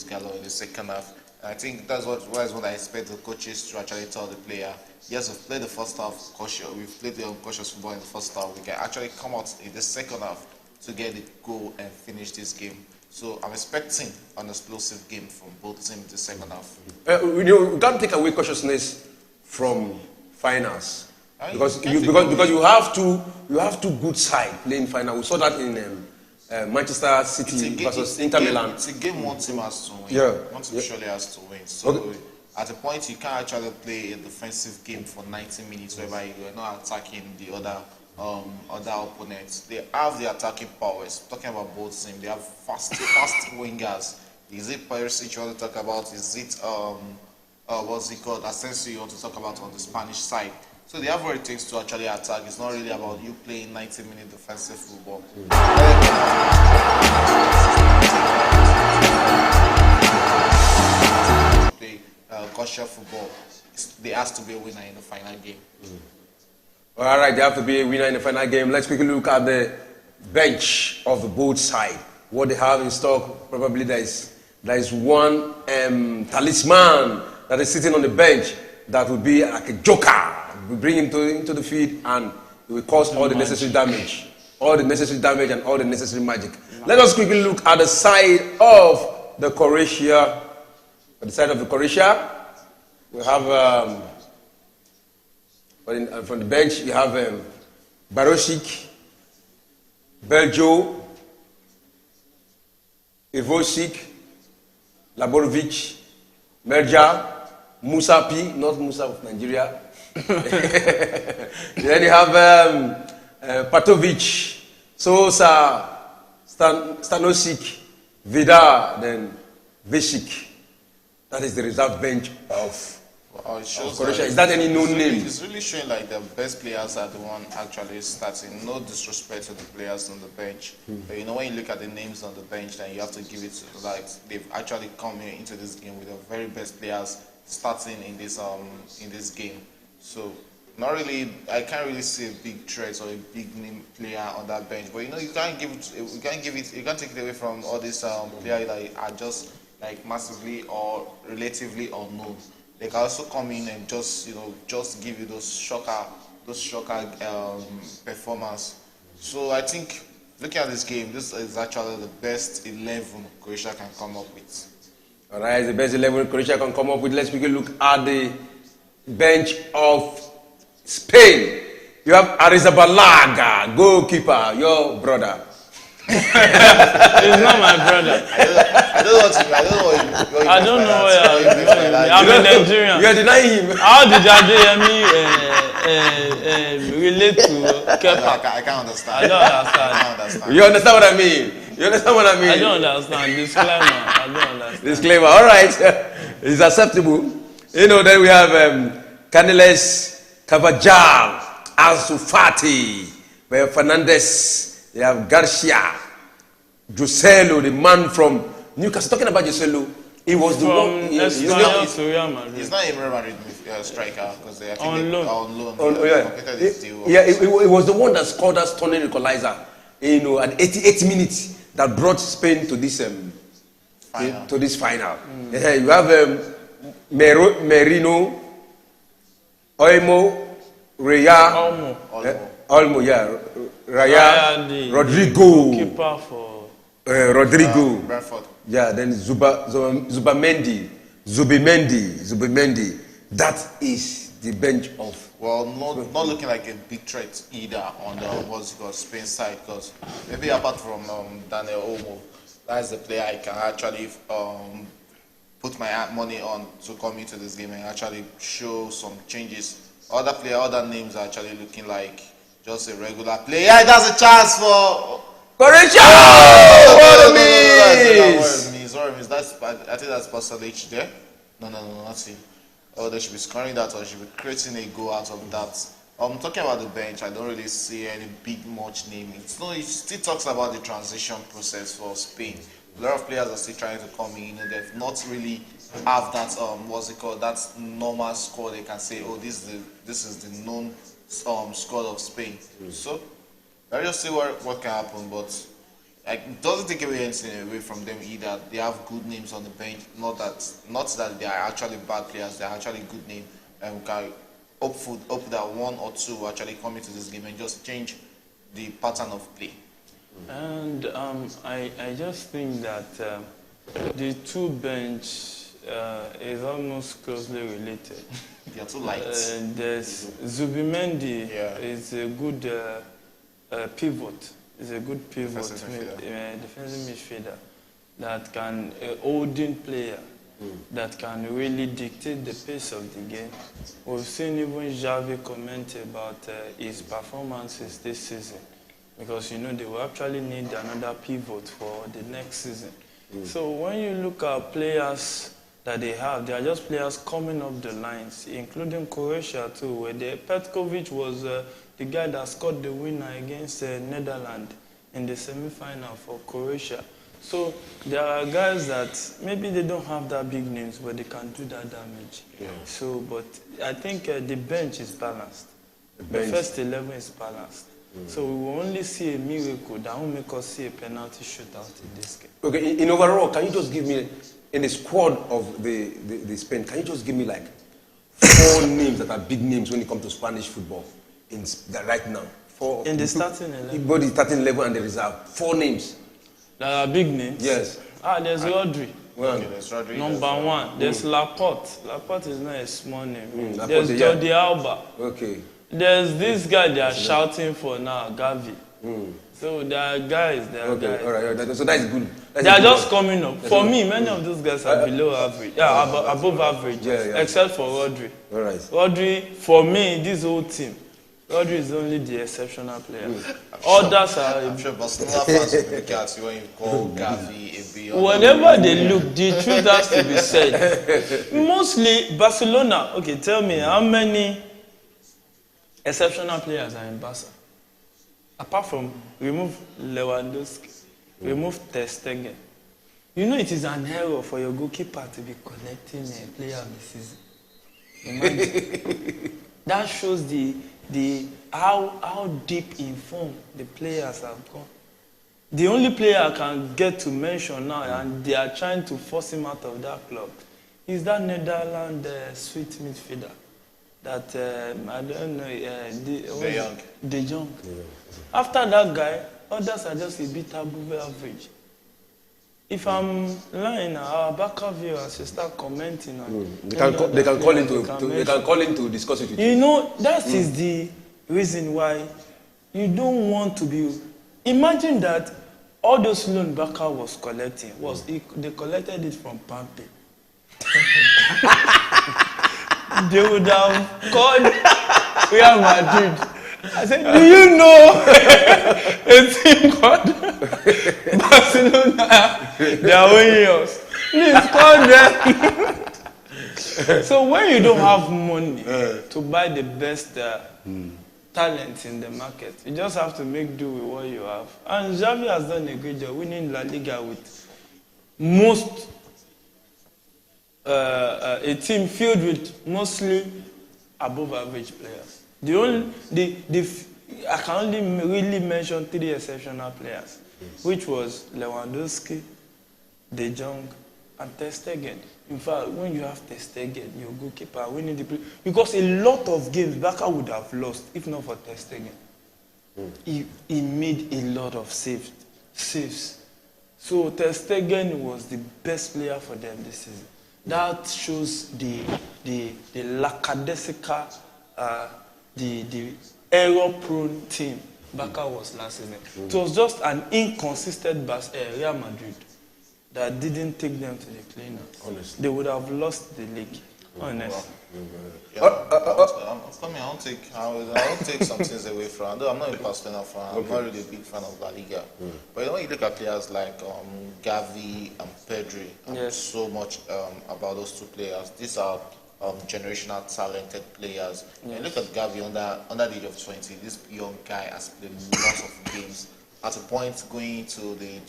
S2: galore in the second half. And I think that's what I expect the coaches to actually tell the player. Yes, we've played the first half cautious. We've played the uncautious football in the first half. We can actually come out in the second half to get the goal and finish this game. So I'm expecting an explosive game from both teams in the second half.
S1: You can't take away cautiousness from finals because you have two good sides playing final. We saw that in Manchester City versus Inter Milan.
S2: It's a game one team has to win.
S1: Yeah.
S2: One team surely has to win. So at a point you can't actually play a defensive game for 90 minutes whereby you're not attacking the other opponents. They have the attacking powers. Talking about both teams, they have fast wingers. Is it Perisic you want to talk about? Is it what's it called? Asensio you want to talk about on the Spanish side? So they have what it takes to actually attack. It's not really about you playing 90-minute defensive football. Play cautious football. There has to be a winner in the final game.
S1: All right, there have to be a winner in the final game. Let's quickly look at the bench of the both side. What they have in stock. Probably there is one talisman that is sitting on the bench that will be like a joker. We bring him into the field and it will cause all the necessary damage. All the necessary damage and all the necessary magic. Let us quickly look at the side of the Croatia. On the side of the Croatia, we have from the bench you have Barosic, Beljo, Ivosic, Laborovic, Merja, Musa P, not Musa of Nigeria. Then you have Patovic, Sosa, Stanosic, Vidar, then Visic. That is the reserve bench of Croatia. Is that any known name?
S2: It's really showing like the best players are the one actually starting. No disrespect to the players on the bench, but you know when you look at the names on the bench, then you have to give it to, like they've actually come into this game with the very best players starting in this game. So not really, I can't really see a big threat or a big name player on that bench. But you know, you can't take it away from all these players that are just like massively or relatively unknown. They can also come in and just give you those shocker performance. So I think looking at this game, this is actually the best 11 Croatia can come up with.
S1: All right, the best 11 Croatia can come up with. Let's quickly look at the bench of Spain. You have Arrizabalaga, goalkeeper, your brother.
S3: He's not my brother.
S2: I don't know where
S3: I'm a Nigerian.
S1: You are denying him.
S3: How did Adeyemi relate to Kepa?
S2: I can't understand.
S3: I don't understand.
S1: You understand what I mean? You understand what I mean?
S3: I don't understand. Disclaimer. I don't understand.
S1: Disclaimer. All right. It's acceptable. You know, then we have Caneles, Cavajal, Ansu Fati, we have Fernandez, we have Garcia, Joselu, the man from Newcastle. Talking about Joselu, he was the one.
S2: He's not a Real Madrid striker because they are on loan.
S1: It was the one that scored that stunning equalizer. You know, at 88 minutes that brought Spain to this final. You have Merino, Olmo, Raya, Raya, Rodrigo,
S3: keeper for
S1: Rodrigo,
S2: Brentford.
S1: Yeah, then Zubimendi. That is the bench of.
S2: Well, not looking like a big threat either on the Spain side, because maybe apart from Daniel Olmo, that's the player I can actually put my money on to come into this game and actually show some changes. Other names are actually looking like just a regular player. Yeah, that's a chance for
S1: Croatia!
S2: What a miss! I think that's Pasalic there. No, not him. Oh, they should be scoring that, or they should be creating a goal out of that. Talking about the bench, I don't really see any big much name. It still talks about the transition process for Spain. A lot of players are still trying to come in. They've not really have that that normal score. They can say, oh, this is the known squad of Spain. So let's just see what can happen. But like, it doesn't take away anything away from them either. They have good names on the bench. Not that they are actually bad players. They are actually good names, and we can hope that one or two will actually come into this game and just change the pattern of play.
S3: And I just think that the two bench is almost closely related.
S2: They are too light.
S3: There's Zubimendi is a good pivot. Is a good pivot, defensive midfielder that can holding player that can really dictate the pace of the game. We've seen even Xavi comment about his performances this season, because you know they will actually need another pivot for the next season. So when you look at players that they are just players coming up the lines, including Croatia too, where Petkovic was the guy that scored the winner against Netherlands in the semi-final for Croatia. So there are guys that maybe they don't have that big names, but they can do that damage. So, but I think the bench is balanced. The first 11 is balanced. So we will only see a miracle that will make us see a penalty shootout in this game.
S1: Okay, in overall, can you just give me, in the squad of the Spain, can you just give me like 4 names that are big names when it comes to Spanish football right now?
S3: In the starting 11?
S1: Both the starting 11 and the reserve. 4 names.
S3: There are big names?
S1: Yes.
S3: There's Rodri.
S2: Okay, there's Rodri.
S3: Number 1. There's Laporte. Laporte is not a small name.
S1: Laporte,
S3: There's Jordi Alba.
S1: Okay.
S3: There's this guy they are shouting for now, Gavi. So there are guys, guys.
S1: All right. So that is good.
S3: They are just coming up. For me, many of those guys are below average. Above average. Except for Rodri.
S1: All right.
S3: Rodri, for me, this whole team, Rodri is only the exceptional player. Others are...
S2: I'm sure Barcelona fans will look at you when you call Gavi a beyond.
S3: Whenever they look, the truth has to be said. Mostly, Barcelona, okay, tell me, how many exceptional players are in Barca? Apart from, remove Lewandowski, remove Ter Stegen. You know it is an error for your goalkeeper to be collecting a player of the season. Imagine. That shows how deep in form the players have gone. The only player I can get to mention now, and they are trying to force him out of that club, is that Netherlands sweet midfielder. That, I don't know, De Jong. After that guy, others are just a bit above average. If I'm lying, our backup viewers will start commenting on
S1: They can call in to discuss it with you.
S3: You know, that is the reason why you don't want to be... Imagine that all those loan Barca was collecting, they collected it from Pampe. They would have called Real Madrid. I said, do you know a team called Barcelona? They are owing us. Please call them. So when you don't have money to buy the best talent in the market, you just have to make do with what you have. And Xavi has done a great job winning La Liga with most a team filled with mostly above average players. I can only really mention 3 exceptional players, which was Lewandowski, De Jong, and Ter Stegen. In fact, when you have Ter Stegen, your goalkeeper winning the play, because a lot of games Barca would have lost if not for Ter Stegen. He made a lot of saves. So Ter Stegen was the best player for them this season. That shows the lackadaisical, the error-prone team Barca was last season. It was just an inconsistent Real Madrid that didn't take them to the cleaner. Honestly, they would have lost the league. Honestly.
S2: I won't take some things away from. I'm not a Barcelona fan. I'm not really a big fan of La Liga. But when you look at players like Gavi and Pedri, so much about those two players. These are generational talented players. And look at Gavi under the age of 20. This young guy has played lots of games. At a point going to the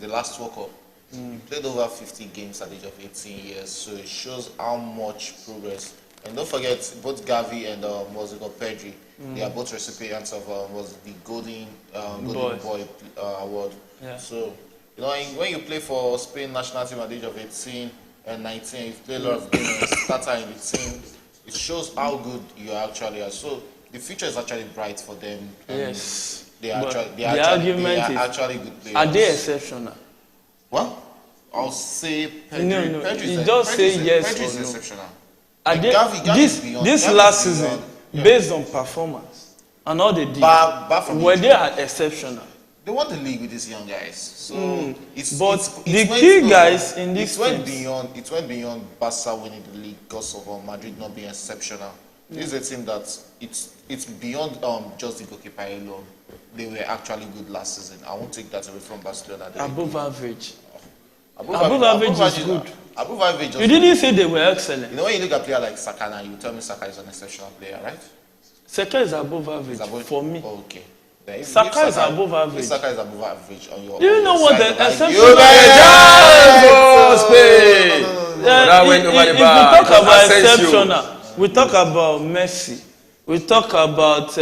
S2: last World Cup, he played over 50 games at the age of 18 years. So it shows how much progress And don't forget, both Gavi and Pedri, they are both recipients of was the Golden Boy award.
S3: Yeah.
S2: So, you know, when you play for Spain national team at the age of 18 and 19, you play a lot of games, start in the team, it shows how good you actually are. So, the future is actually bright for them.
S3: Yes.
S2: They are
S3: the
S2: actually good players.
S3: Are they exceptional?
S2: What? I'll say Pedri.
S3: No. You just say yes
S2: Pedri is
S3: or no.
S2: exceptional.
S3: Are
S2: Like
S3: they,
S2: Gavi is beyond.
S3: this
S2: Gavi
S3: last
S2: is
S3: season,
S2: beyond.
S3: based on performance and all they did, were they exceptional?
S2: They won the league with these young guys. So
S3: the key guys in this
S2: it went beyond Barca winning the league because of Madrid not being exceptional. This is a team that it's beyond just the goalkeeper alone. They were actually good last season. I won't take that away from Barcelona.
S3: Above average. Above average is good.
S2: Above average.
S3: You didn't say they were excellent.
S2: You know, when you look at a player like Saka now, you tell me Saka is an exceptional player, right?
S3: Saka is above average for me.
S2: Oh, okay.
S3: Saka is above average.
S2: Saka is above average on your.
S3: You know what the exceptional If we talk about exceptional, we talk about Messi, we talk about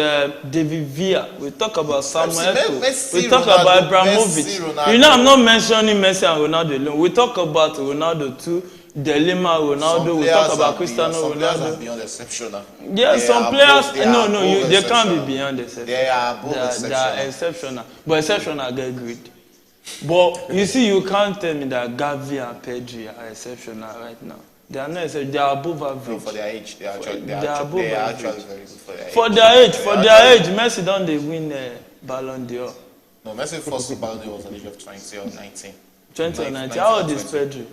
S3: David Villa, we talk about Samuel Eto'o, we talk about Abramovich. You know, I'm not mentioning Messi and Ronaldo alone. We talk about Ronaldo too, De Lima, Ronaldo. We talk about Cristiano Ronaldo.
S2: Some players are beyond exceptional.
S3: Yes, some players. They can't be beyond exceptional.
S2: They are both exceptional.
S3: They are exceptional, but exceptional get great. But you see, you can't tell me that Gavi and Pedri are exceptional right now. They are not exceptional. They are above average.
S2: No, for their age, they are actually very good
S3: for their age. For their age, Messi don't they win Ballon d'Or?
S2: No, Messi first Ballon d'Or was at the age of 20 or 19.
S3: 20 or 19. How old is Pedri?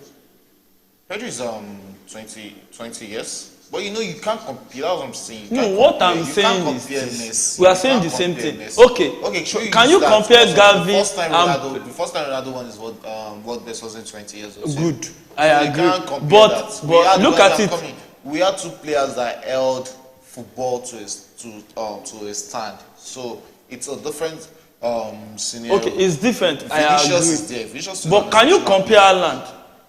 S2: Pedri is 20 years. But you know, you can't compare. That's what I'm saying.
S3: What I'm saying is this. We are saying the same thing. Okay. Can you compare Gavi
S2: and the first time Ronaldo won his world best wasn't 20 years old.
S3: Good. I agree. But look at it.
S2: We had two players that held football to a stand. So it's a different scenario.
S3: Okay, it's different. I agree.
S2: Is there.
S3: But can you compare Haaland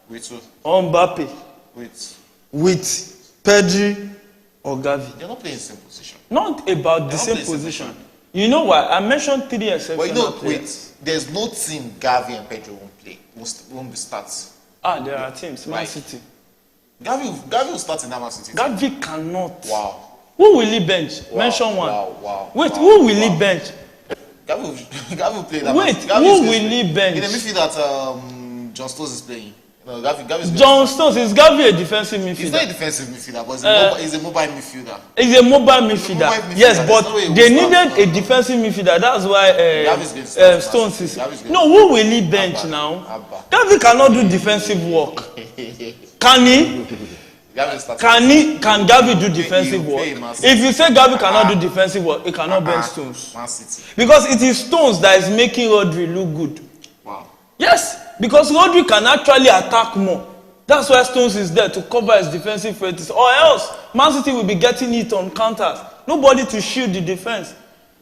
S2: with who?
S3: Mbappe with Pedri or Gavi?
S2: They're not playing the same position.
S3: Not about the same position. You know why? I mentioned 3 exceptional players.
S2: There's no team Gavi and Pedri won't play. Won't be starts.
S3: There are teams. Man City.
S2: Gavi will start in Man City.
S3: Gavi cannot.
S2: Wow.
S3: Who will he bench? Mention one. Who will he bench?
S2: Gavi will play that.
S3: Who will he bench?
S2: In the midfield that John Stones is playing. No,
S3: John Stones, is Gavi a defensive midfielder?
S2: He's not a defensive midfielder, but he's a mobile midfielder.
S3: He's a mobile midfielder. Yes, but they needed a defensive midfielder. That's why Stones is. No, who will he bench now? Gavi cannot do defensive work. Can he? Can Gavi do defensive work? If you say Gavi cannot do defensive work, he cannot bench Stones. Because it is Stones that is making Rodri look good.
S2: Wow.
S3: Yes. Because Rodri can actually attack more. That's why Stones is there to cover his defensive frailties. Or else, Man City will be getting it on counters. Nobody to shield the defense.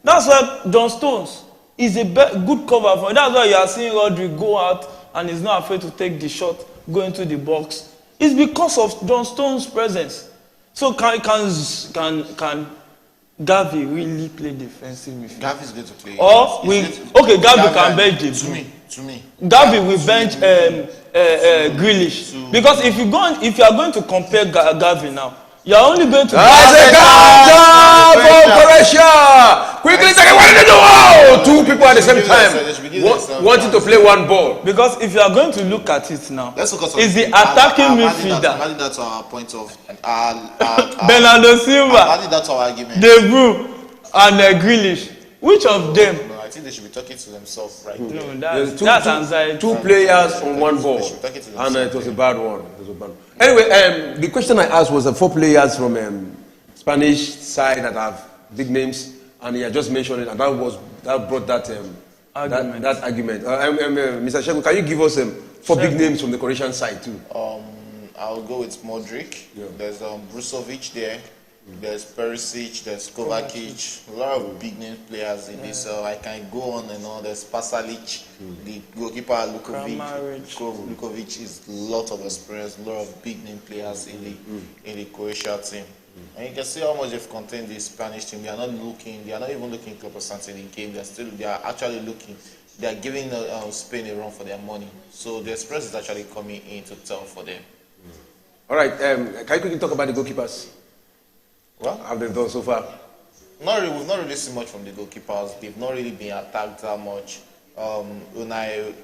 S3: That's why John Stones is a good cover for him. That's why you are seeing Rodri go out and is not afraid to take the shot, go into the box. It's because of John Stones' presence. So can Gavi really play defensive midfield?
S2: Gavi is going to play.
S3: Or Gavi can bench the
S2: to me.
S3: Gavi will bench Grealish. Because if you are going to compare Gavi now, you are only going to.
S1: That's a counter for Croatia. Quickly, second one in the wall. Two people at the same time wanting to play one ball.
S3: Because if you are going to look at it now,
S2: let's focus on
S3: is the attacking midfielder.
S2: I'm that's our point of.
S3: Bernardo Silva,
S2: that's our argument.
S3: De Bruyne and Grealish. Which of them?
S2: No, I think they should be talking to themselves right
S3: now. No,
S1: that's anxiety. Two players on one ball, and it was a bad one. Anyway, the question I asked was the 4 players from Spanish side that have big names, and he had just mentioned it, and that brought that argument. Mr. Shegun, can you give us 4 big names from the Croatian side too?
S2: I'll go with Modric. Yeah. There's Brusovic there. There's Perisic, there's Kovacic, a lot of big name players in this. I can go on and on. There's Pasalic, the goalkeeper Lukovic is a lot of experience, a lot of big name players in the Croatia team. And you can see how much they've contained the Spanish team. They are not even looking close in the game. They are actually looking. They are giving Spain a run for their money. So the experience is actually coming in to tell for them.
S1: All right, can you quickly talk about the goalkeepers?
S2: What
S1: have they done so far?
S2: We've not really seen much from the goalkeepers. They've not really been attacked that much. Unai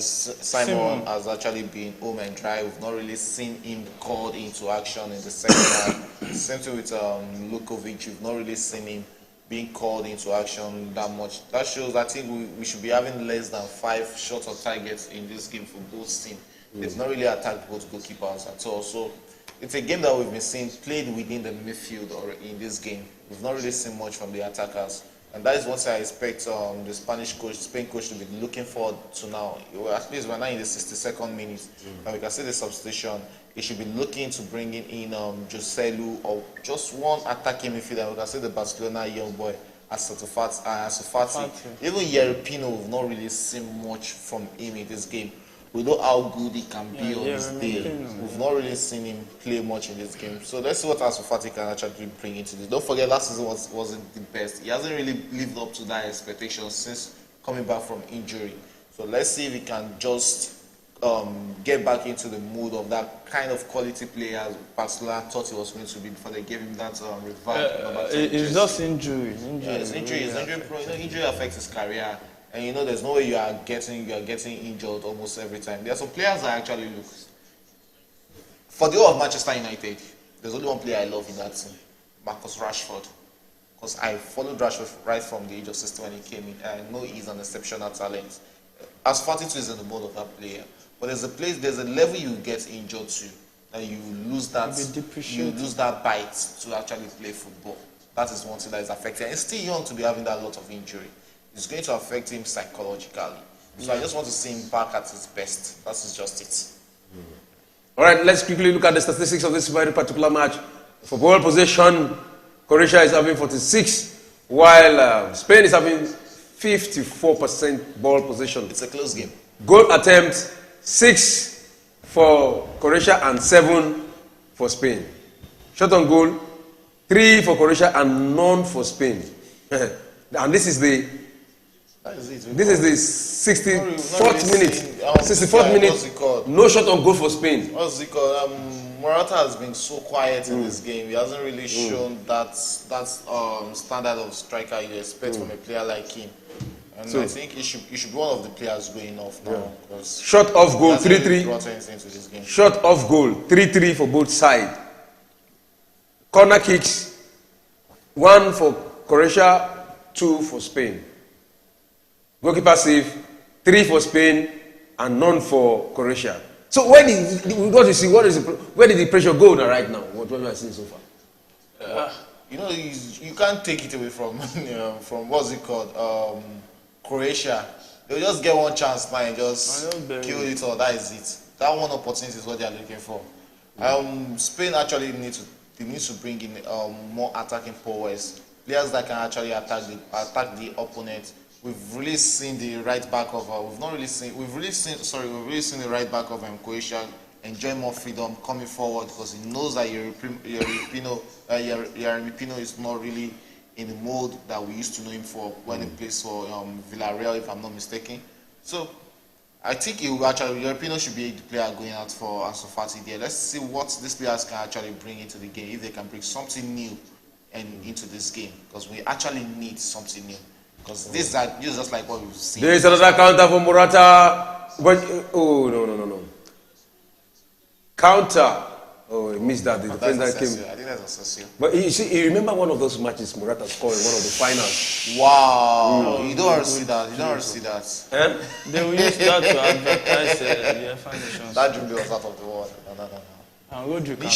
S2: Simon has actually been home and dry. We've not really seen him called into action in the second half. Same thing with Lukovic. We've not really seen him being called into action that much. That shows, I think we should be having less than 5 shots on targets in this game for both teams. They've not really attacked both goalkeepers at all. So it's a game that we've been seeing played within the midfield or in this game. We've not really seen much from the attackers. And that is what I expect the Spain coach to be looking forward to now. At least we're now in the 62nd minute. And we can see the substitution. He should be looking to bringing in Joselu or just one attacking midfielder. We can see the Barcelona young boy, Ansu Fati. Even Yerepino, we've not really seen much from him in this game. We know how good he can be on his day. We've not really seen him play much in this game. So let's see what Ansu Fati can actually bring into this. Don't forget, last season wasn't the best. He hasn't really lived up to that expectation since coming back from injury. So let's see if he can just get back into the mood of that kind of quality player Barcelona thought he was going to be before they gave him that revived.
S3: It's just injury.
S2: It's injury. Injury affects his career. And you know, there's no way you are getting injured almost every time. There are some players that actually look. For the whole of Manchester United, there's only one player I love in that team, Marcus Rashford. Because I followed Rashford right from the age of 60 when he came in. And I know he's an exceptional talent. As 42 is in the mode of that player. But there's a level you get injured to, and you lose that bite to actually play football. That is one thing that is affecting. And he's still young to be having that lot of injury. It's going to affect him psychologically. So I just want to see him back at his best. That's just it.
S1: All right, let's quickly look at the statistics of this very particular match. For ball possession, Croatia is having 46, while Spain is having 54% ball possession.
S2: It's a close game.
S1: Goal attempts, 6 for Croatia and 7 for Spain. Shot on goal, 3 for Croatia and none for Spain. And this is the 64th minute. 64th minute. No shot on goal for Spain.
S2: What's it called? Morata has been so quiet in this game. He hasn't really shown that standard of striker you expect from a player like him. And so I think he should be one of the players going off now.
S1: Shot off goal 3-3. Shot off goal 3-3 for both sides. Corner kicks, 1 for Croatia, 2 for Spain. Goalkeeper save, 3 for Spain and none for Croatia. So where did the pressure go now right now? What we are seeing so far?
S2: You can't take it away from from what's it called? Croatia. They'll just get one chance now and just kill it all. That is it. That one opportunity is what they are looking for. Spain actually needs to bring in more attacking powers. Players that can actually attack the opponent. We've really seen the right back of we've really seen the right back of Croatia enjoy more freedom coming forward because he knows that Yerepino is not really in the mode that we used to know him for when he plays for Villarreal, if I'm not mistaken. So I think Yerepino should be the player going out for Ansu Fati there. Let's see what these players can actually bring into the game, if they can bring something new into this game, because we actually need something new. Because this is just like what we've seen.
S1: There is another counter for Morata. But, no. Counter. Oh, he missed that. The defender came.
S2: I think that's Asensio.
S1: But you remember one of those matches Morata scored in one of the finals?
S2: Wow. You don't want to see that.
S1: Eh?
S3: They will use that to advertise the UEFA Nations.
S2: That dribble was out of the world. No.
S3: And Rodri can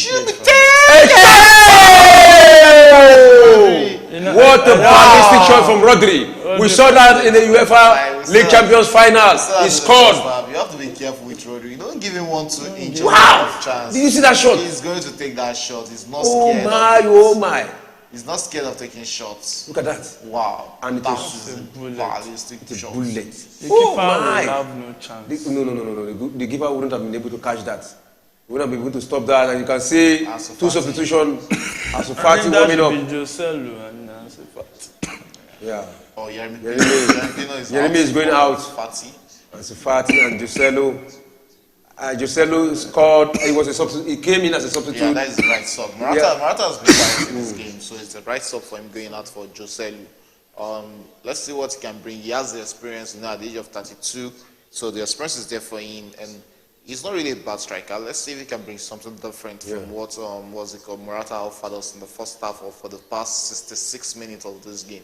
S1: What a ballistic shot from Rodri. We saw that in the UEFA League Champions final. He scored.
S2: You have to be careful with Rodri. You don't give him 1-2 inches
S1: Wow!
S2: of chance.
S1: Did you see that shot?
S2: He's going to take that shot. He's not
S1: Oh
S2: scared.
S1: my, oh my.
S2: He's not scared of taking shots.
S1: Look at that.
S2: Wow.
S1: And it
S2: That's
S1: was
S2: a
S1: ballistic
S2: shot.
S1: bullet.
S3: The
S1: Oh
S3: keeper
S1: my.
S3: will have no chance.
S1: No. The keeper wouldn't have been able to catch that. He wouldn't have been able to stop that. And you can see
S2: Ansu
S1: two
S2: Fati.
S1: substitutions. Ansu
S3: I
S1: Fati
S3: think that
S1: warming
S3: should
S1: up.
S3: be Joselu and Ansu Fati.
S1: Yeah.
S2: Oh, Yeremi
S1: Yeremi is going out.
S2: Fati.
S1: Ansu Fati and Joselu. Joselu scored. He was a substitute. He came in as a substitute.
S2: Yeah, that is the right sub. Morata has been quiet in this game, so it's the right sub for him going out for Joselu. Let's see what he can bring. He has the experience now at the age of 32, so the experience is there for him, and he's not really a bad striker. Let's see if he can bring something different from what Morata offered us in the first half or for the past 66 minutes of this game.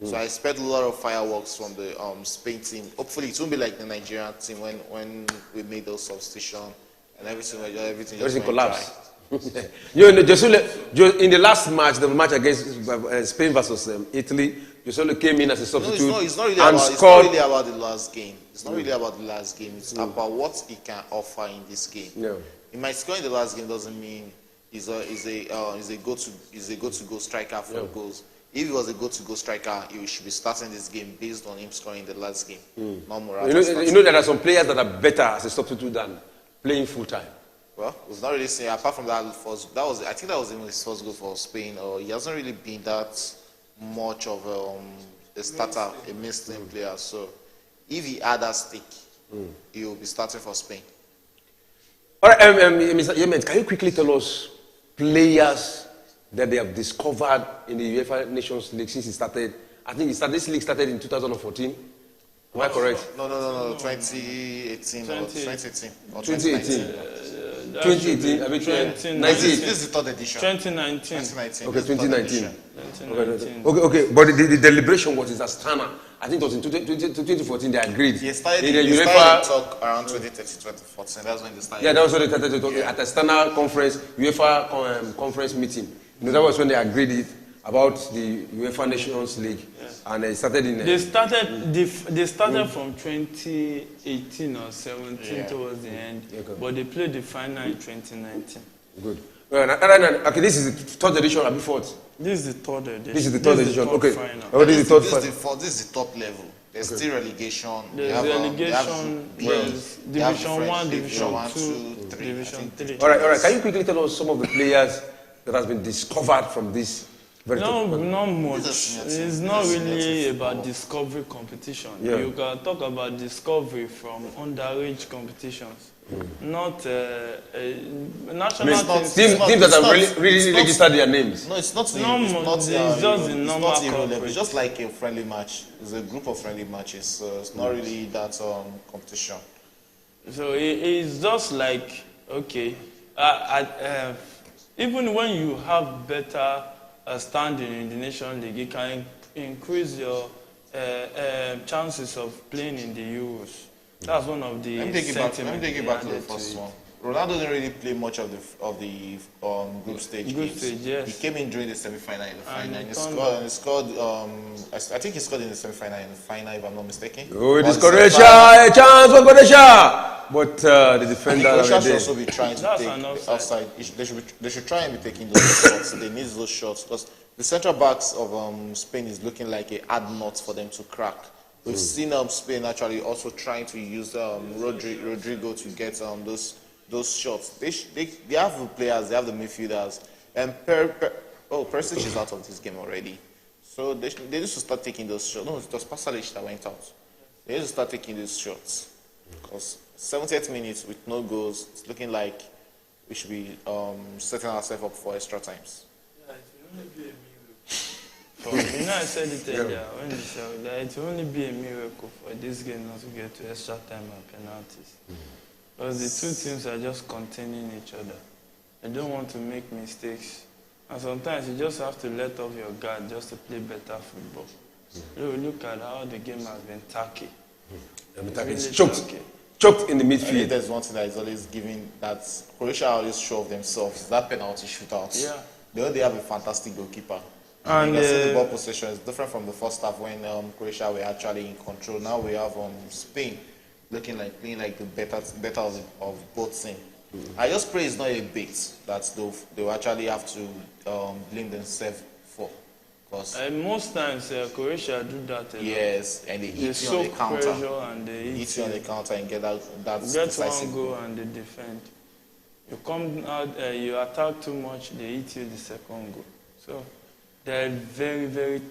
S2: So I expect a lot of fireworks from the Spain team. Hopefully it won't be like the Nigerian team when we made those substitutions and everything just
S1: collapsed. In the last match, the match against Spain versus Italy, Joselu came in as a substitute
S2: it's not really about the last game. It's not really about the last game. It's about what he can offer in this game.
S1: Yeah.
S2: He might score in the last game doesn't mean he's a go-to-go striker for goals. If he was a go-to-go striker, he should be starting this game based on him scoring the last game. Not Morata.
S1: You know there are some players that are better as a substitute than playing full time.
S2: Well, it's not really saying. Apart from that, I think that was even his first goal for Spain. He hasn't really been that much of a starter, a mainstream player. So, if he had that stick, he will be starting for Spain.
S1: All right, Mr. Yemen, can you quickly tell us players that they have discovered in the UEFA Nations League since it started? I think this league started in 2014. Am I correct?
S2: No. 2018 or 2018 or
S1: 2018. 2018. I mean 2019.
S2: This is the third edition.
S3: 2019.
S1: Okay, 2019. Okay. But the deliberation was in Astana. I think it was in 2014 they agreed.
S2: They started
S1: UEFA
S2: to talk around 2013, 2014. That's when they started.
S1: Yeah, that was when they started to talk at Astana conference, UEFA conference meeting. That was when they agreed it about the UEFA Nations League, and they started in.
S3: They started from 2018 or 17 towards the end, but they played the final in 2019.
S1: Good. Okay, this is the third edition or fourth?
S3: This is the third edition.
S1: This is the third edition. Okay.
S3: Final.
S1: Oh, this is the third.
S2: This is the top level. There's still relegation.
S3: There's relegation. There's Division 1, Division 2, Division 3.
S1: All right. Can you quickly tell us some of the players that has been discovered from this?
S3: Not much. It's not really about discovery competition.
S1: Yeah.
S3: You can talk about discovery from underage competitions. Not national
S1: teams that have really registered their names.
S2: No, it's not.
S3: It's just the normal corporate.
S2: It's just like a friendly match. It's a group of friendly matches. So it's not really that competition.
S3: So it's just like, okay, even when you have better standing in the Nation League, it can increase your chances of playing in the Euros. That's one of the
S2: Let me take it back to the first one. Ronaldo didn't really play much of the group stage games.
S3: Yes.
S2: He came in during the semi-final and the final. And he scored. I think he scored in the semi-final and the final, if I'm not mistaken.
S1: Oh, it is Croatia, a chance for Croatia. But the defender
S2: Croatia should also be trying to take outside. They should try and be taking those shots. They need those shots because the central backs of Spain is looking like a hard nut for them to crack. We've seen Spain actually also trying to use Rodrigo to get those shots. They have the players, they have the midfielders, and Perisic is out of this game already. So they need to start taking those shots. No, it was Pasalic that went out. They need to start taking these shots because 78 minutes with no goals, it's looking like we should be setting ourselves up for extra times.
S3: Yeah, it will only be a miracle. I said it earlier when you said that it will only be a miracle for this game not to get to extra time and penalties. Because the two teams are just containing each other. They don't want to make mistakes. And sometimes you just have to let off your guard just to play better football. Look at how the game has been tacky.
S1: It's choked in the midfield.
S2: There's one thing that is always giving that Croatia always show of themselves, that penalty shootout.
S3: Yeah.
S2: They have a fantastic goalkeeper. And you see the ball possession is different from the first half when Croatia were actually in control. Now we have Spain looking like playing like the better of both teams. I just pray it's not a bait that they'll actually have to blame themselves for. Because
S3: most times Croatia do that.
S2: Yes, and they eat you on the counter.
S3: And they
S2: eat you on the counter and get that
S3: get one goal and they defend. You come out, you attack too much, they eat you the second goal. So they're a very, very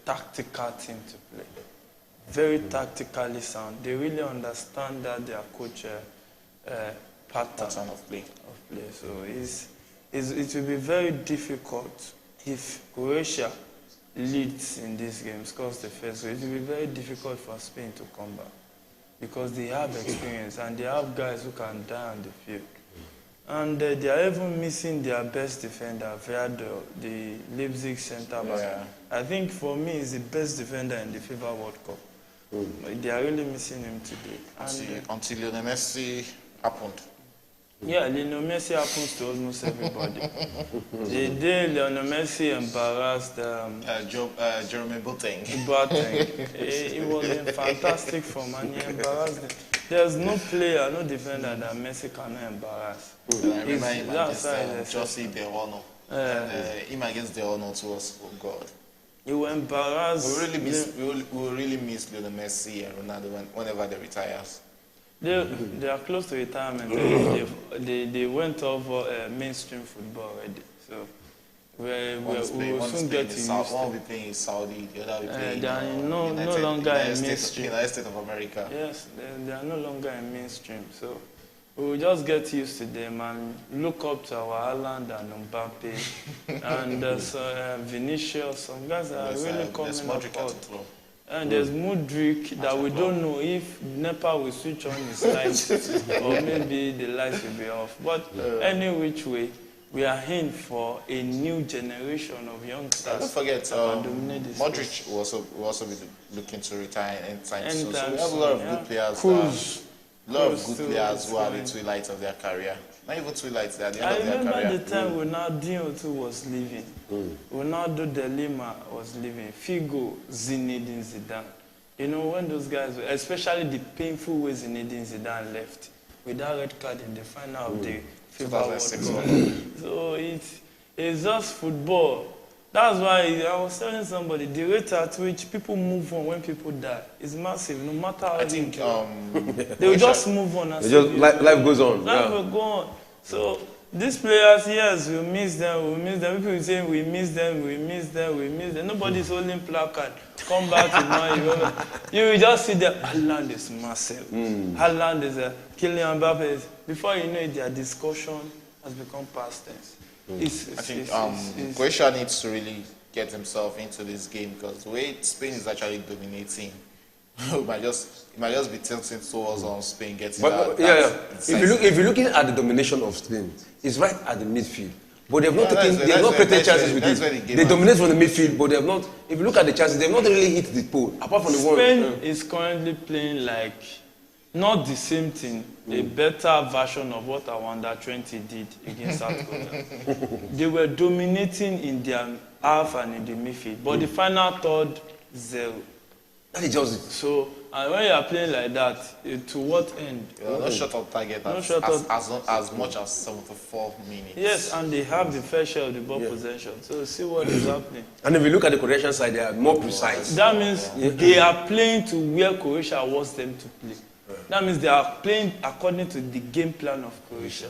S3: tactical team to play. Very tactically sound. They really understand that their coach pattern of play. So it will be very difficult if Croatia leads in these games, scores the first. So it will be very difficult for Spain to come back because they have experience and they have guys who can die on the field. And they are even missing their best defender, Verdo, the Leipzig centre back. Yeah. I think for me, he's the best defender in the FIFA World Cup. They are really missing him today.
S2: Until Lionel Messi happened.
S3: Yeah, Lionel Messi happens to almost everybody. The day Lionel Messi embarrassed
S2: Jeremy Boateng.
S3: It was in fantastic form and he embarrassed them. There's no player, no defender that Messi cannot embarrass.
S2: I remember him against Chelsea, De Ono. Him against De Ono too was, oh God.
S3: He will embarrass.
S2: We will really miss Lionel Messi and Ronaldo whenever they retire.
S3: They are close to retirement. They went over mainstream football already. So we will soon get to use them.
S2: One will be playing in Saudi, the other will be playing
S3: they are no longer in mainstream.
S2: United States of America.
S3: Yes, they are no longer in mainstream. So we will just get used to them and look up to our Haaland and Mbappe and Vinicius. Some guys are really coming up. And there's Mudryk that we don't know if NEPA will switch on his lights or maybe the lights will be off. But any which way, we are in for a new generation of youngsters.
S2: Don't forget, Modric will also be looking to retire anytime soon. So we have a lot of good players. A lot of good players who are the twilight of their career. Not even twilight, they are the end of their career.
S3: I remember the time Ronaldinho too was leaving. Ronaldo de Lima was leaving. Figo, Zinedine Zidane. You know, when those guys, especially the painful way Zinedine Zidane left, with that red card in the final of the FIFA World Cup. So it's just football. That's why I was telling somebody, the rate at which people move on when people die is massive, no matter how they will just move on.
S1: Life goes on.
S3: Life will go on. So these players, yes, we miss them. People will say we miss them. Nobody's holding placard. Come back to Man. You will just see that Haaland is massive. Haaland is Kylian Mbappe. Before you know it, their discussion has become past tense.
S2: I think Croatia needs to really get himself into this game because the way Spain is actually dominating, it might just be tilting towards Spain getting
S1: If you're looking at the domination of Spain, it's right at the midfield. But they have not created chances with it. They dominate from the midfield, but they have not. If you look at the chances, they have not really hit the pole. Apart from the one.
S3: Spain is currently playing like not the same thing, a better version of what our under-20 did against South Korea. They were dominating in their half and in the midfield, but the final third, 0.
S1: That is just it.
S3: So, and when you are playing like that, to what end?
S2: No shot on target as much as 74 minutes.
S3: Yes, and they have the fair share of the ball possession. So see what is happening.
S1: And if you look at the Croatian side, they are more precise.
S3: That means they are playing to where Croatia wants them to play. That means they are playing according to the game plan of Croatia.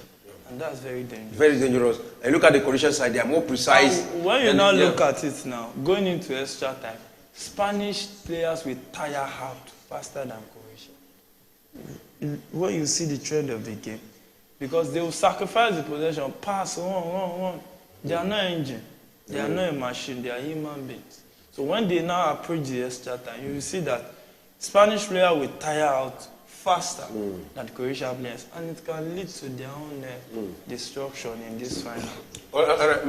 S3: And that's very dangerous.
S1: Very dangerous. And look at the Croatian side, they are more precise.
S3: When you now look at it now, going into extra time, Spanish players will tire out faster than Croatia. When you see the trend of the game, because they will sacrifice the possession, pass, run. They are not engine. They are not a machine. They are human beings. So when they now approach the extra time, you will see that Spanish players will tire out faster than Croatian players, and it can lead to their own destruction in this final.
S1: All right,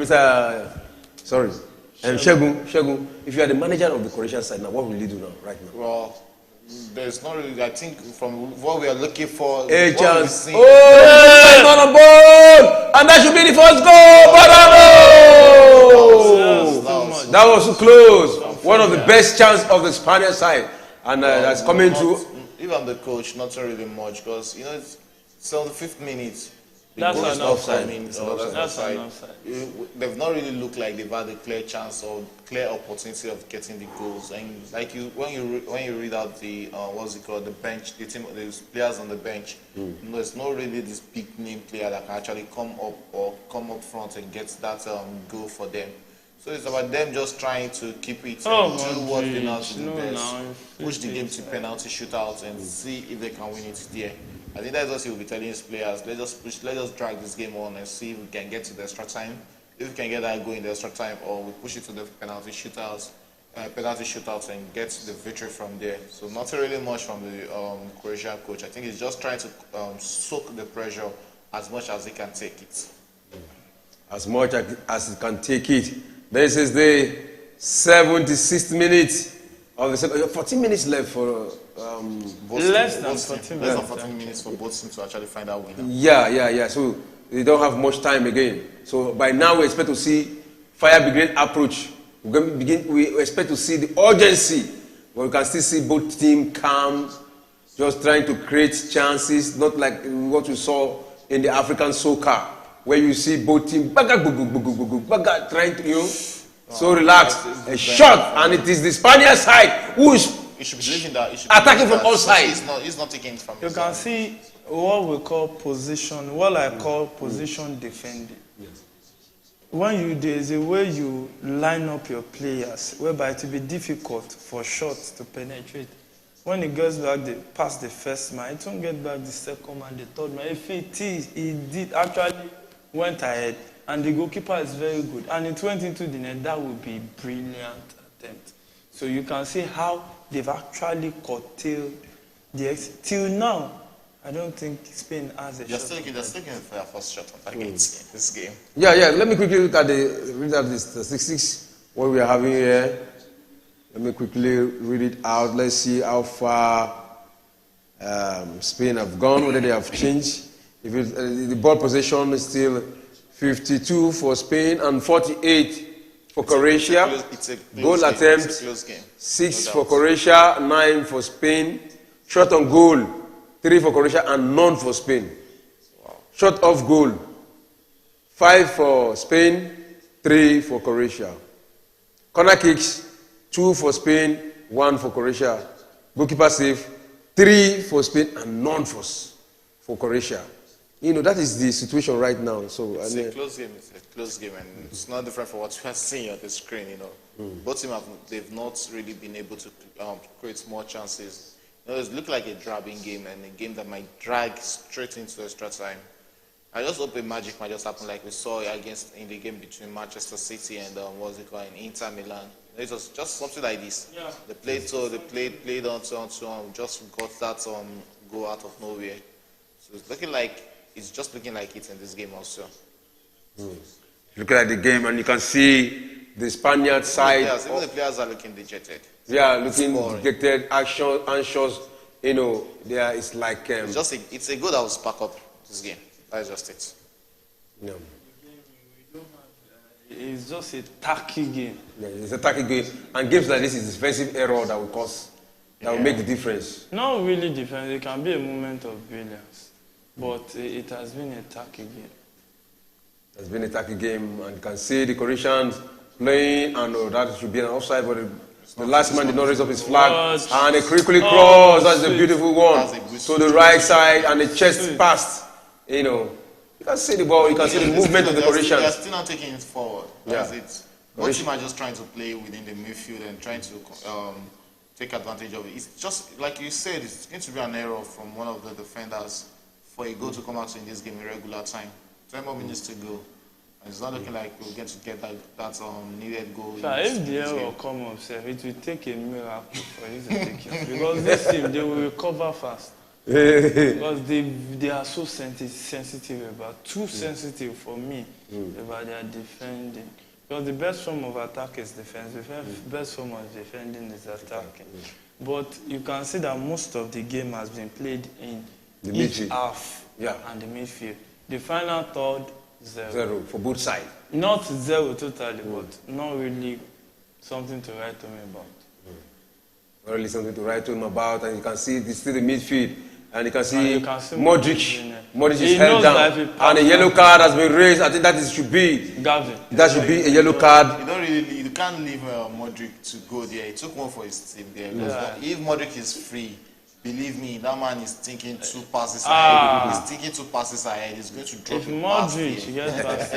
S1: Shegun, if you are the manager of the Croatian side now, what will you do now, right now?
S2: Well, there's not really, I think from what we are looking for,
S1: a chance. Not on board! And that should be the first goal! Bravo! That was close. One of the best chance of the Spaniard side. And that's coming through.
S2: If I'm the coach, not really much, because, you know, it's on the 5th minute.
S3: That's an offside.
S2: That's an offside. They've not really looked like they've had a clear chance or clear opportunity of getting the goals. And like when you read out the what's it called, the bench, the players on the bench, there's not really this big name player that can actually come up front and get that goal for them. So it's about them just trying to keep it and do what they know to do best, push the game to penalty shootout and see if they can win it there. I think that's what he will be telling his players. Let us drag this game on and see if we can get to the extra time. If we can get that goal in the extra time, or we push it to the penalty shootouts and get the victory from there. So not really much from the Croatian coach. I think he's just trying to soak the pressure as much as he can take it.
S1: As much as he can take it. This is the 76th minute of the second. 14 minutes left for
S3: less than 14
S2: minutes for both teams to actually find out winner.
S1: Yeah. So they don't have much time again. So by now we expect to see fire brigade approach. We expect to see the urgency, but we can still see both teams calm, just trying to create chances, not like what we saw in the African soccer, where you see both teams trying to, so relaxed. A shot, and it is the Spaniard side who is attacking from all sides.
S2: He's not taking it from.
S3: You can see what we call position, what I call position defending.
S1: Yes.
S3: When there's a way you line up your players, whereby it will be difficult for shots to penetrate. When it goes back past the first man, it won't get back the second man, the third man. If it is, it did actually went ahead, and the goalkeeper is very good, and it went into the net, that would be a brilliant attempt. So you can see how they've actually curtailed till now. I don't think Spain has a shot.
S2: They're still going for their first shot on target in this game.
S1: Yeah. Let me quickly look at the statistics, what we are having here. Let me quickly read it out. Let's see how far Spain have gone, whether they have changed. If the ball possession is still 52 for Spain and 48 for Croatia. Goal attempt 6 for Croatia, 9 for Spain. Shot on goal 3 for Croatia and none for Spain. Shot off goal 5 for Spain, 3 for Croatia. Corner kicks 2 for Spain, 1 for Croatia. Goalkeeper save 3 for Spain and none for Croatia. That is the situation right now. So
S2: it's a close game. It's a close game, and it's not different from what we are seeing on the screen. Both teams they've not really been able to create more chances. It looks like a drabbing game, and a game that might drag straight into extra time. I just hope a magic might just happen like we saw in the game between Manchester City and Inter Milan. It was just something like this. Yeah. They played on, just got that goal out of nowhere. So it's just looking like it in this game also.
S1: Look at the game, and you can see the Spaniard side.
S2: Even the players are looking dejected.
S1: Yeah, looking dejected, anxious. It's like
S2: it's a goal that will spark up this game. That's just it.
S1: Yeah.
S3: It's just a tacky game.
S1: Yeah, it's a tacky game, and games like this is defensive error that will cause, that will make the difference.
S3: Not really defense. It can be a moment of brilliance, but it has been a tacky game.
S1: It has been a tacky game, and you can see the Croatians playing, and that should be an offside, but the last man did not raise up his flag, and a quickly cross. That's a beautiful one to the right side, and the chest passed. You can see the ball, you can see the movement of the Croatians.
S2: They're still not taking it forward. That's it. Both teams are just trying to play within the midfield and trying to take advantage of it. It's just, like you said, it's going to be an error from one of the defenders for a goal to come out in this game in regular time. 10 more minutes to go. And it's not looking like we're going to get that needed goal.
S3: If the error comes up, it will take a miracle for you to take it. Because this team, they will recover fast. Because they are so sensitive too sensitive for me about their defending. Because the best form of attack is defense. The best form of defending is attacking. But you can see that most of the game has been played in each half and the midfield. The final third, 0.
S1: 0 for both sides.
S3: Not 0 totally, but not really something to write home about.
S1: Really something to write home about, and you can see it's still the midfield, and you can see,
S3: Modric.
S1: Modric is held down, and a yellow card has been raised. I think that should be that should be a yellow card.
S2: You can't leave Modric to go there. He took one for his team there. If Modric is free, believe me, that man is thinking 2 passes ahead. He's thinking 2 passes ahead. He's going to drop
S3: if Modric gets past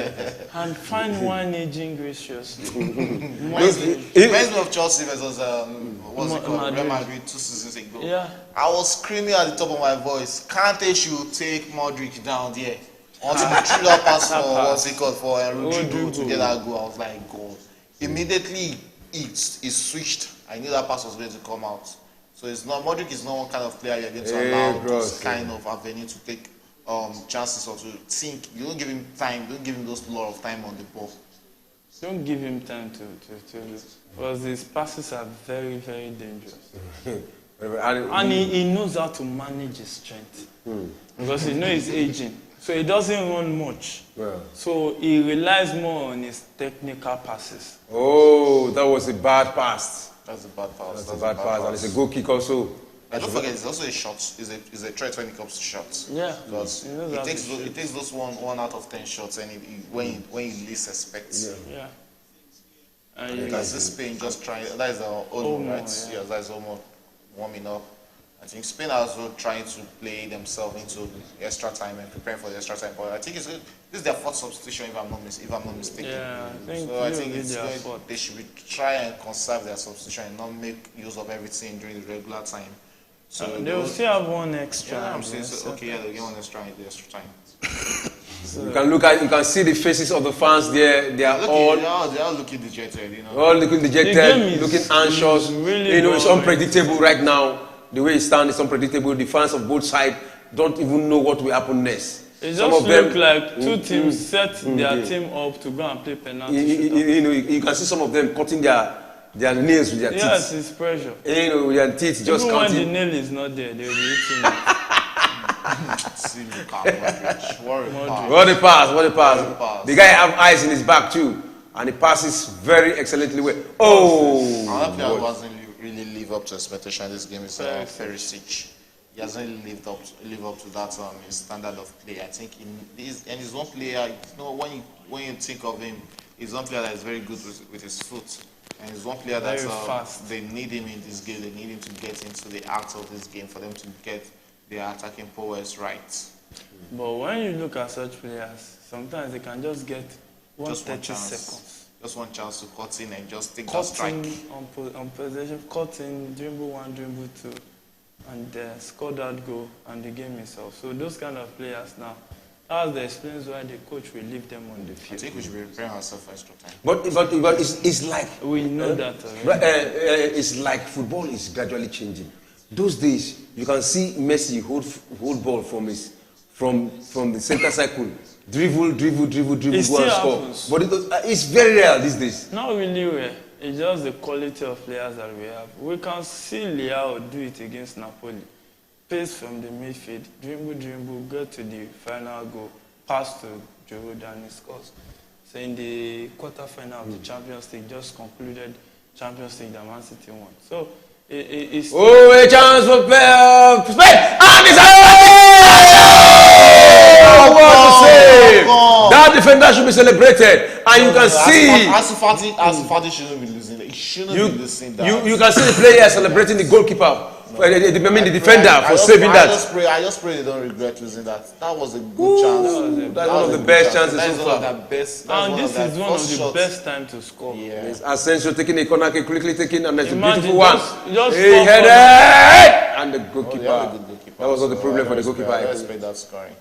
S3: and find one aging graciously. Reminds
S2: me of Chelsea versus what's it called? Real Madrid 2 seasons ago.
S3: Yeah.
S2: I was screaming at the top of my voice, Kante should take Modric down there. Until he threw that pass for what's it called for Rodrigo to get that goal. I was like, God. Immediately it switched. I knew that pass was going to come out. So it's not Modric is not one kind of player you're going to allow this kind of avenue to take chances or to think. You don't give him time. Don't give him those lot of time on the ball.
S3: Don't give him time to because his passes are very, very dangerous. And he knows how to manage his strength because he knows he's aging. So he doesn't run much. Yeah. So he relies more on his technical passes.
S1: Oh, that was a bad pass.
S2: That's a bad pass.
S1: That's a bad pass. And it's a goal kick also.
S2: And don't forget, it's also a shot. It's a threat when it comes to shots.
S3: Yeah.
S2: Because it takes those 1 out of 10 shots and when you least expect.
S3: Yeah.
S2: Because this Spain just trying. That is our own, right? Yeah, that is almost warming up. I think Spain are also trying to play themselves into the extra time and preparing for the extra time. But I think this is their 4th substitution, if I'm not mistaken.
S3: Yeah,
S2: I think they should try and conserve their substitution and not make use of everything during the regular time.
S3: So they will still have 1 extra.
S2: Yeah, I'm saying so. Okay, they'll get 1 extra in the extra time.
S1: So you can see the faces of the fans there. They are
S2: all looking dejected, you know.
S1: All looking dejected, looking anxious.
S3: Really
S1: it's unpredictable right now. The way it stands is unpredictable. The fans of both sides don't even know what will happen next.
S3: It just looks like 2 teams set their team up to go and play penalty.
S1: You can see some of them cutting their nails with their teeth.
S3: Yes, it's pressure.
S1: With their teeth just
S3: even
S1: counting.
S3: when the nail is not there, they will be eating it.
S1: What a pass. The guy have eyes in his back too. And he passes very excellently well.
S2: Another player who hasn't really lived up to expectation in this game is Perisic. He hasn't lived up to that his standard of play. I think he's one player. You know, when you think of him, he's one player that is very good with his foot, and he's one player that they need him in this game. They need him to get into the act of this game for them to get their attacking powers right.
S3: But when you look at such players, sometimes they can just get 30 seconds.
S2: Just one chance to cut in and just take that strike.
S3: On possession, cut in, dribble 1, dribble 2, and score that goal, and the game itself. So those kind of players now, that's the explains why the coach will leave them on the field.
S2: I think we should be preparing ourselves for extra time.
S1: But it's like
S3: we know that.
S1: It's like football is gradually changing. Those days, you can see Messi hold ball from the center circle. Dribble, go and score.
S3: Happens.
S1: But it's very rare these days.
S3: Not really rare. It's just the quality of players that we have. We can see Leao do it against Napoli. Pace from the midfield, dribble, get to the final goal, pass to Giroud and he scores. So in the quarterfinal of the Champions League, just concluded Champions League that Man City won. So it's
S1: a chance for Spain! And it's that defender should be celebrated, and you can see.
S2: As Fati shouldn't be losing. He shouldn't be losing that.
S1: You can see the player celebrating the goalkeeper. The defender for saving that.
S2: I just pray they don't regret losing that. That was a good chance.
S1: That's one of the best chances so far.
S3: And this is one of the best time to score.
S1: Yes. Asensio taking a corner kick, quickly taking, and it's a beautiful one.
S3: Just
S1: he headed, and the goalkeeper. That was not the problem for the goalkeeper.
S2: I respect that scoring.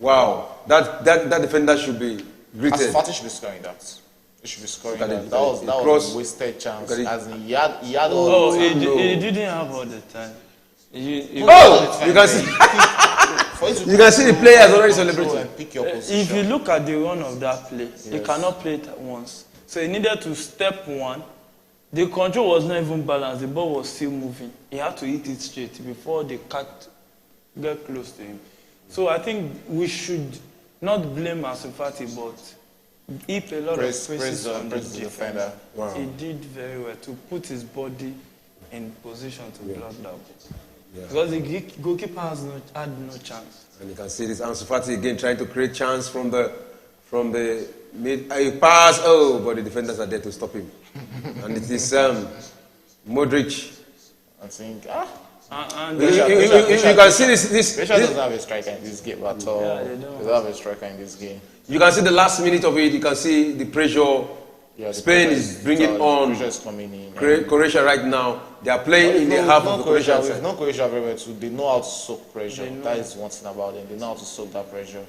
S1: Wow, that defender should be greeted.
S2: Fati should be scoring that. He should be scoring that. That was a wasted chance. As in, he had all the time.
S3: He didn't have all the time.
S1: You can see. You can see the players already celebrating.
S3: If you look at the run of that play, he cannot play it at once. So he needed to step one. The control was not even balanced. The ball was still moving. He had to hit it straight before the cat get close to him. So I think we should not blame Ansu Fati, but heap a lot of praises on the
S2: the defender.
S1: Wow.
S3: He did very well to put his body in position to block that ball.
S1: Yeah.
S3: Because the goalkeeper had no chance.
S1: And you can see this Ansu Fati again trying to create chance from the mid. He pass, but the defenders are there to stop him. And it is Modric.
S2: I think,
S3: And
S1: You can see this.
S2: Croatia doesn't have a striker in this game at all.
S3: Yeah,
S2: they
S3: they don't.
S2: don't have a striker in this game.
S1: You can see the last minute of it. You can see the pressure.
S2: Yeah,
S1: Spain is bringing on
S2: Croatia is coming in.
S1: Croatia right now. They are playing in the half of the Croatian
S2: We've
S1: side.
S2: known Croatia very well too. They know how to soak pressure. That is one thing about them. They know how to soak that pressure.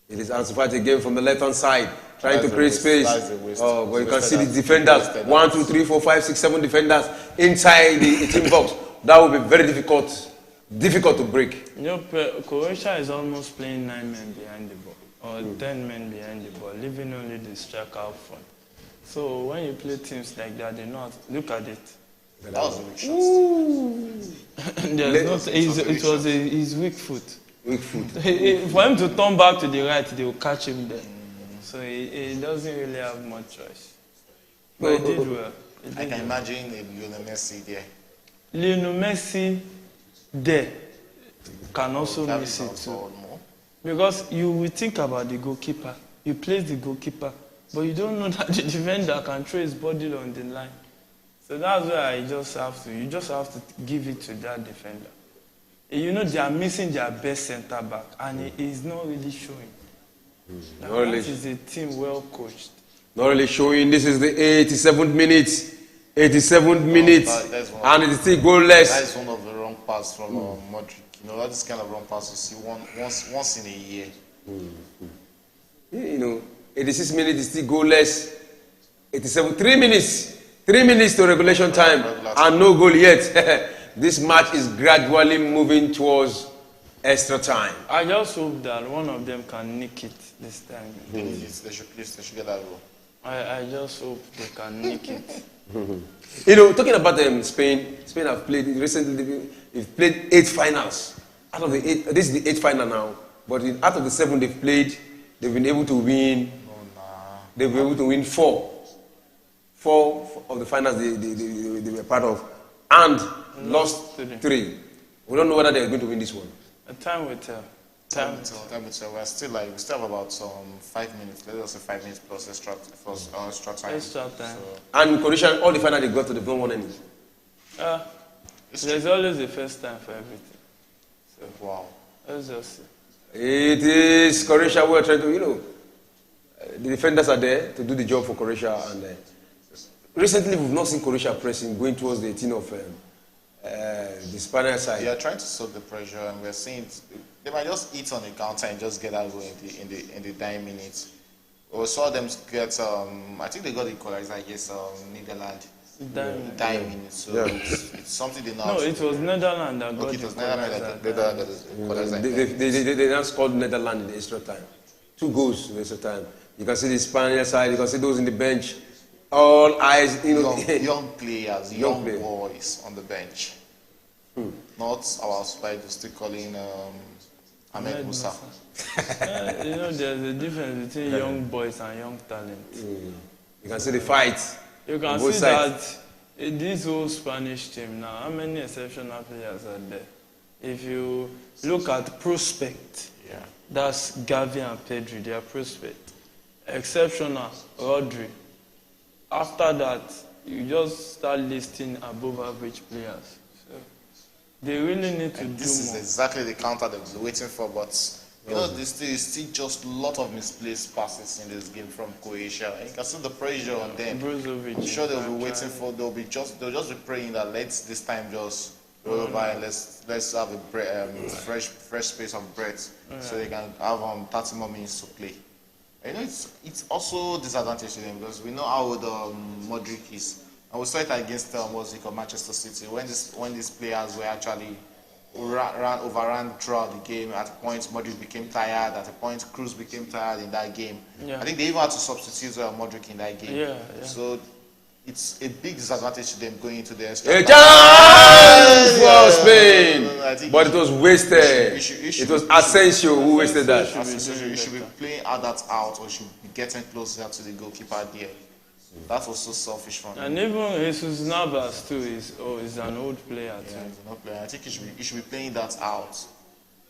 S1: It is Ansu Fati again from the left-hand side, trying
S2: That's
S1: to
S2: the
S1: create
S2: waste.
S1: space.
S2: That's the waste.
S1: Oh, but you can see the
S2: Wasted
S1: defenders.
S2: that.
S1: 1, 2, 3, 4, 5, 6, 7 defenders inside the 18 box. That will be very difficult to break.
S3: You know, Croatia is almost playing 9 men behind the ball, or 10 men behind the ball, leaving only the striker out front. So when you play teams like that, they know how to, look at it.
S2: That was a weak shot.
S3: It was his weak foot.
S1: Weak foot.
S3: For him to turn back to the right, they will catch him there. So he doesn't really have much choice. But he did well.
S2: I can imagine a Lionel Messi there.
S3: Lionel Messi there can also
S2: That
S3: miss
S2: is
S3: it
S2: also
S3: too.
S2: more.
S3: Because you will think about the goalkeeper. You place the goalkeeper, but you don't know that the defender can throw his body on the line. So that's why you just have to give it to that defender. You know they are missing their best centre back, and he is not really showing. That is a team well coached.
S1: Not really showing. This is the 87th minute. 87th minute. And it is still goalless.
S2: That is one of the wrong passes from Modric. You know, that is kind of wrong pass you see once in a year.
S1: You know, 86 minutes is still goalless. 87, 3 minutes. 3 minutes to regulation time. And no goal yet. This match is gradually moving towards extra time.
S3: I just hope that one of them can nick it this time.
S2: They should get that goal.
S3: I just hope they can nick it.
S1: You know, talking about Spain have played recently. They've played 8 finals. Out of the 8, this is the 8th final now. But out of the 7 they've played, they've been able to win. They've been able to win 4 of the finals they were part of, and lost 3. We don't know whether they're going to win this one.
S3: Time will tell.
S2: Time will tell. We still have about 5 minutes. Let us say 5 minutes plus extra time.
S3: Extra time.
S1: And Croatia, all the final they got to, they've not won any.
S3: There's always a first time for everything. So,
S2: wow.
S3: Let's just see.
S1: It is Croatia. We're trying to, the defenders are there to do the job for Croatia. And recently, we've not seen Croatia pressing, going towards the 18 of the Spanish side.
S2: They are trying to soak the pressure, and we're seeing they might just eat on the counter and just get that goal in the dying minutes. We saw them get. I think they got the equalizer against Netherlands. Dying minutes. So
S1: yeah.
S2: it's something they know.
S3: No, it was Netherlands that got
S2: it was Netherlands.
S1: They now scored Netherlands in the extra time. 2 goals in the extra time. You can see the Spanish side. You can see those in the bench. All eyes,
S2: young players, young boys on the bench. Not our spiders still calling Ahmed Musa.
S3: There's a difference between young boys and young talent.
S1: You can see the fight.
S3: You can see that this whole Spanish team now, how many exceptional players are there? If you look at prospect, that's Gavi and Pedri, they are prospect. Exceptional, Rodri. After that, you just start listing above average players. So they really need to do more.
S2: This is exactly the counter they were waiting for, but this is still just a lot of misplaced passes in this game from Croatia. And you can see the pressure on them. I'm sure they'll be waiting for. They'll just be praying that let's this time just roll over and let's have a fresh space of breath so they can have 30 more minutes to play. It's also disadvantage to them because we know how old Modric is, and we saw it against Manchester City when these players were actually overran throughout the game. At a point, Modric became tired. At a point, Kroos became tired in that game. I think they even had to substitute Modric in that game. So it's a big disadvantage to them going into the extra
S1: A
S2: time.
S1: chance for Spain,
S2: I think
S1: but it was wasted. It was Asensio who wasted that.
S2: You should be playing that out, or you should be getting closer to the goalkeeper there. That was so selfish from him.
S3: And even Jesus Navas too is an old player too.
S2: Yeah, he's an old player. I think you should be playing that out.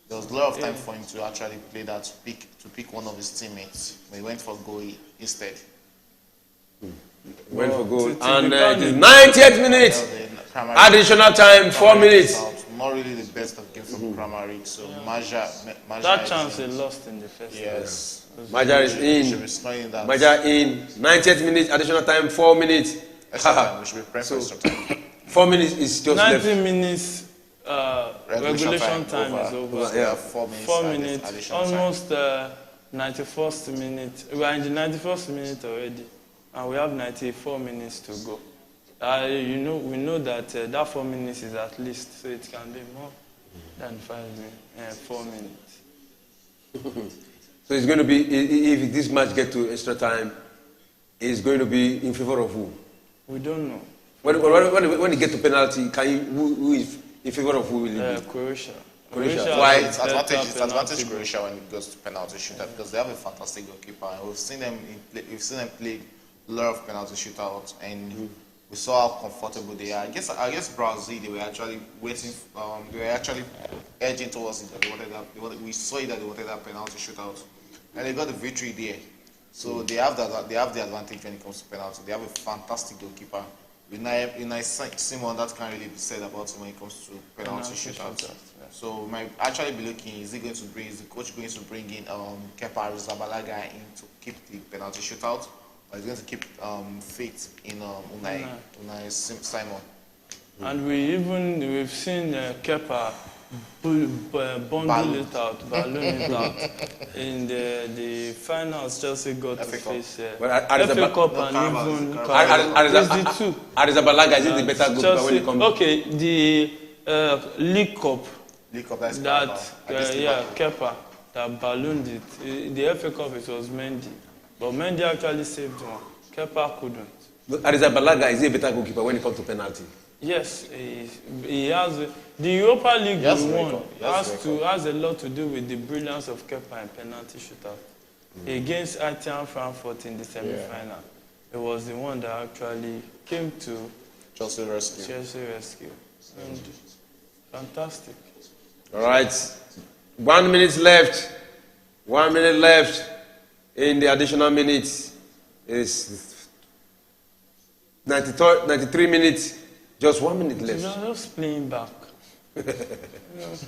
S2: There was a lot of time for him to actually play that to pick one of his teammates. But he went for goal instead.
S1: Went for goal. And it is 90th minute. Additional time, 4 minutes.
S2: Not really the best of games from Premier League. So Maja
S3: That chance they lost in the first.
S2: Yes.
S1: Maja is in. Maja in. 90th minute, additional time, 4 minutes.
S2: Extra time. We should be praying for extra time.
S1: 4 minutes is just
S3: 90
S1: left.
S3: minutes regulation time is over.
S2: So
S1: Yeah.
S2: 4 minutes.
S3: 4 minutes,
S2: additional time.
S3: almost 91st minute. We are in the 91st minute already, and we have 94 minutes to go. We know that that 4 minutes is at least, so it can be more than 4 minutes.
S1: So it's going to be, if this match gets to extra time, it's going to be in favor of who?
S3: We don't know.
S1: When you get to penalty, who is in favor of who will it be?
S3: Croatia.
S1: Why?
S2: It's advantage Croatia when it goes to penalty shootout because they have a fantastic goalkeeper. And we've seen them play a lot of penalty shootouts, and we saw how comfortable they are. I guess Brazil, they were actually waiting. They were actually edging towards it. We saw it that they wanted that penalty shootout, and they got the victory there. So they have the advantage when it comes to penalty. They have a fantastic goalkeeper. Unai Simon, that can't really be said about him when it comes to penalty shootouts. Yeah. So might actually be looking, is the coach going to bring in Kepa Arrizabalaga in to keep the penalty shootout, or is going to keep faith in Unai Simon?
S3: And we've seen Kepa balloon it out in the finals. Chelsea got to face FA Cup and even
S1: Arrizabalaga is the better goalkeeper when it comes.
S3: Okay, the League Cup. Kepa that ballooned it. The FA Cup it was Mendy, but Mendy actually saved one. Kepa couldn't.
S1: Arrizabalaga is a better goalkeeper when it comes to penalty.
S3: Yes, he has. The Europa League he won has a lot to do with the brilliance of Kepa in penalty shootout. Against Eintracht Frankfurt in the semi-final. It was the one that actually came to
S2: Chelsea
S3: rescue. And fantastic.
S1: All right, 1 minute left. 1 minute left in the additional minutes. It's 93 minutes. Just 1 minute left.
S3: Just playing back.
S1: It's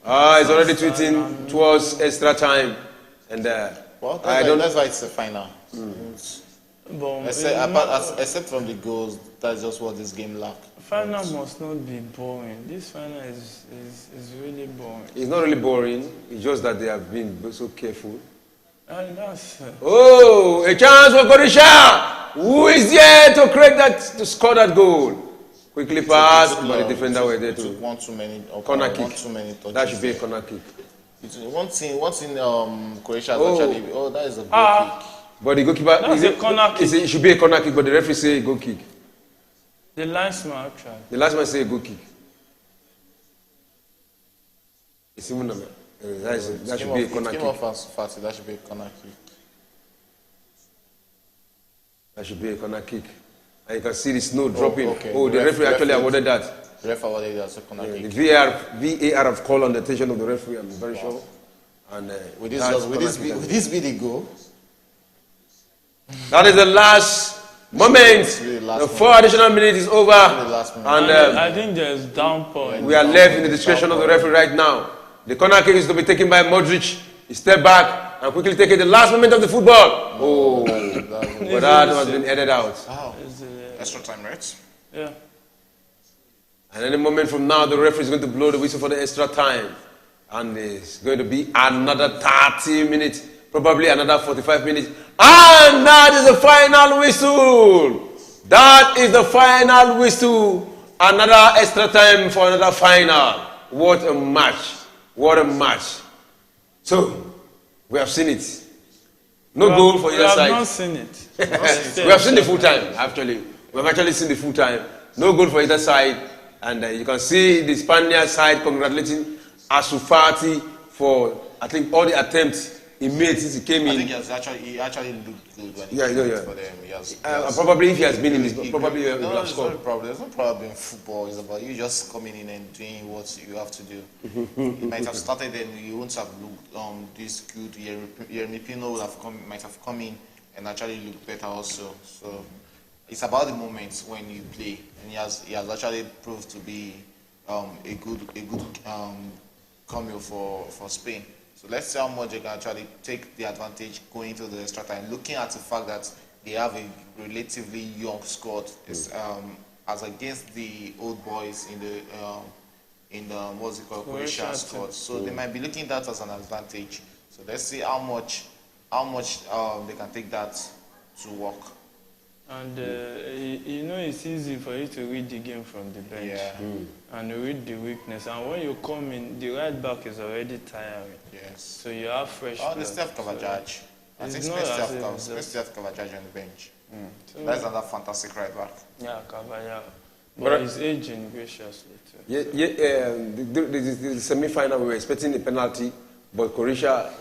S1: already tweeting towards extra time, and
S2: that's why it's the final. Except from the goals, that's just what this game lacks.
S3: Final must not be boring. This final is really boring.
S1: It's not really boring. It's just that they have been so careful.
S3: And that's
S1: a chance for Croatia. Who is there to score that goal? Quickly pass, but the defender were there too.
S2: One too many.
S1: Corner kick. That should be a
S2: there.
S1: corner kick.
S2: One thing Croatia actually. That is a goal kick.
S1: But the goalkeeper.
S3: That's a corner kick.
S1: It should be a corner kick, but the referee say a goal kick.
S3: The linesman actually.
S1: The last man say a goal kick. It's even that should be a corner kick.
S2: That should be a corner kick.
S1: That should be a corner kick. And you can see the snow dropping.
S2: Okay.
S1: The referee actually awarded that.
S2: The referee awarded that as a corner kick.
S1: The VAR have called on the attention of the referee, I'm very sure. And
S2: Will this be the goal?
S1: That is the last moment. The 4 additional minutes is over. And
S3: I think there's downpour.
S1: We are left in the discretion of the referee right now. The corner kick is to be taken by Modric. He stepped back and quickly take it. The last moment of the football. But that has been edited out.
S2: Extra time, right?
S3: Yeah.
S1: And any moment from now, the referee is going to blow the whistle for the extra time. And it's going to be another 30 minutes, probably another 45 minutes. And that is the final whistle. That is the final whistle. Another extra time for another final. What a match. What a match. So, we have seen it. No goal for either side.
S3: We have not seen it.
S1: We have seen the full time, actually. We've actually seen the full time. No goal for either side. And you can see the Spaniard side congratulating Ansu Fati for, I think, all the attempts he made since he came in.
S2: I think he actually looked good when he came for them.
S1: Probably if he has been in this, probably he will have scored.
S2: No problem. There's no problem in football. It's about you just coming in and doing what you have to do. He might have started and you wouldn't have looked this good. Yeremy Pino might have come in and actually looked better also. So it's about the moments when you play, and he has actually proved to be a good cameo for Spain. So let's see how much they can actually take the advantage going into the extra time. Looking at the fact that they have a relatively young squad, as against the old boys in the what's it called, Croatia squad. So they might be looking at that as an advantage. So let's see how much they can take that to work.
S3: And it's easy for you to read the game from the bench and read the weakness. And when you come in, the right back is already tiring.
S2: Yes.
S3: So you have fresh.
S2: Oh, they still have Kovacic. I think Spain still have Kovacic on the bench. So that's another fantastic right back.
S3: Yeah, Kovacic. But he's aging graciously too.
S1: The semi-final, we were expecting a penalty, but Croatia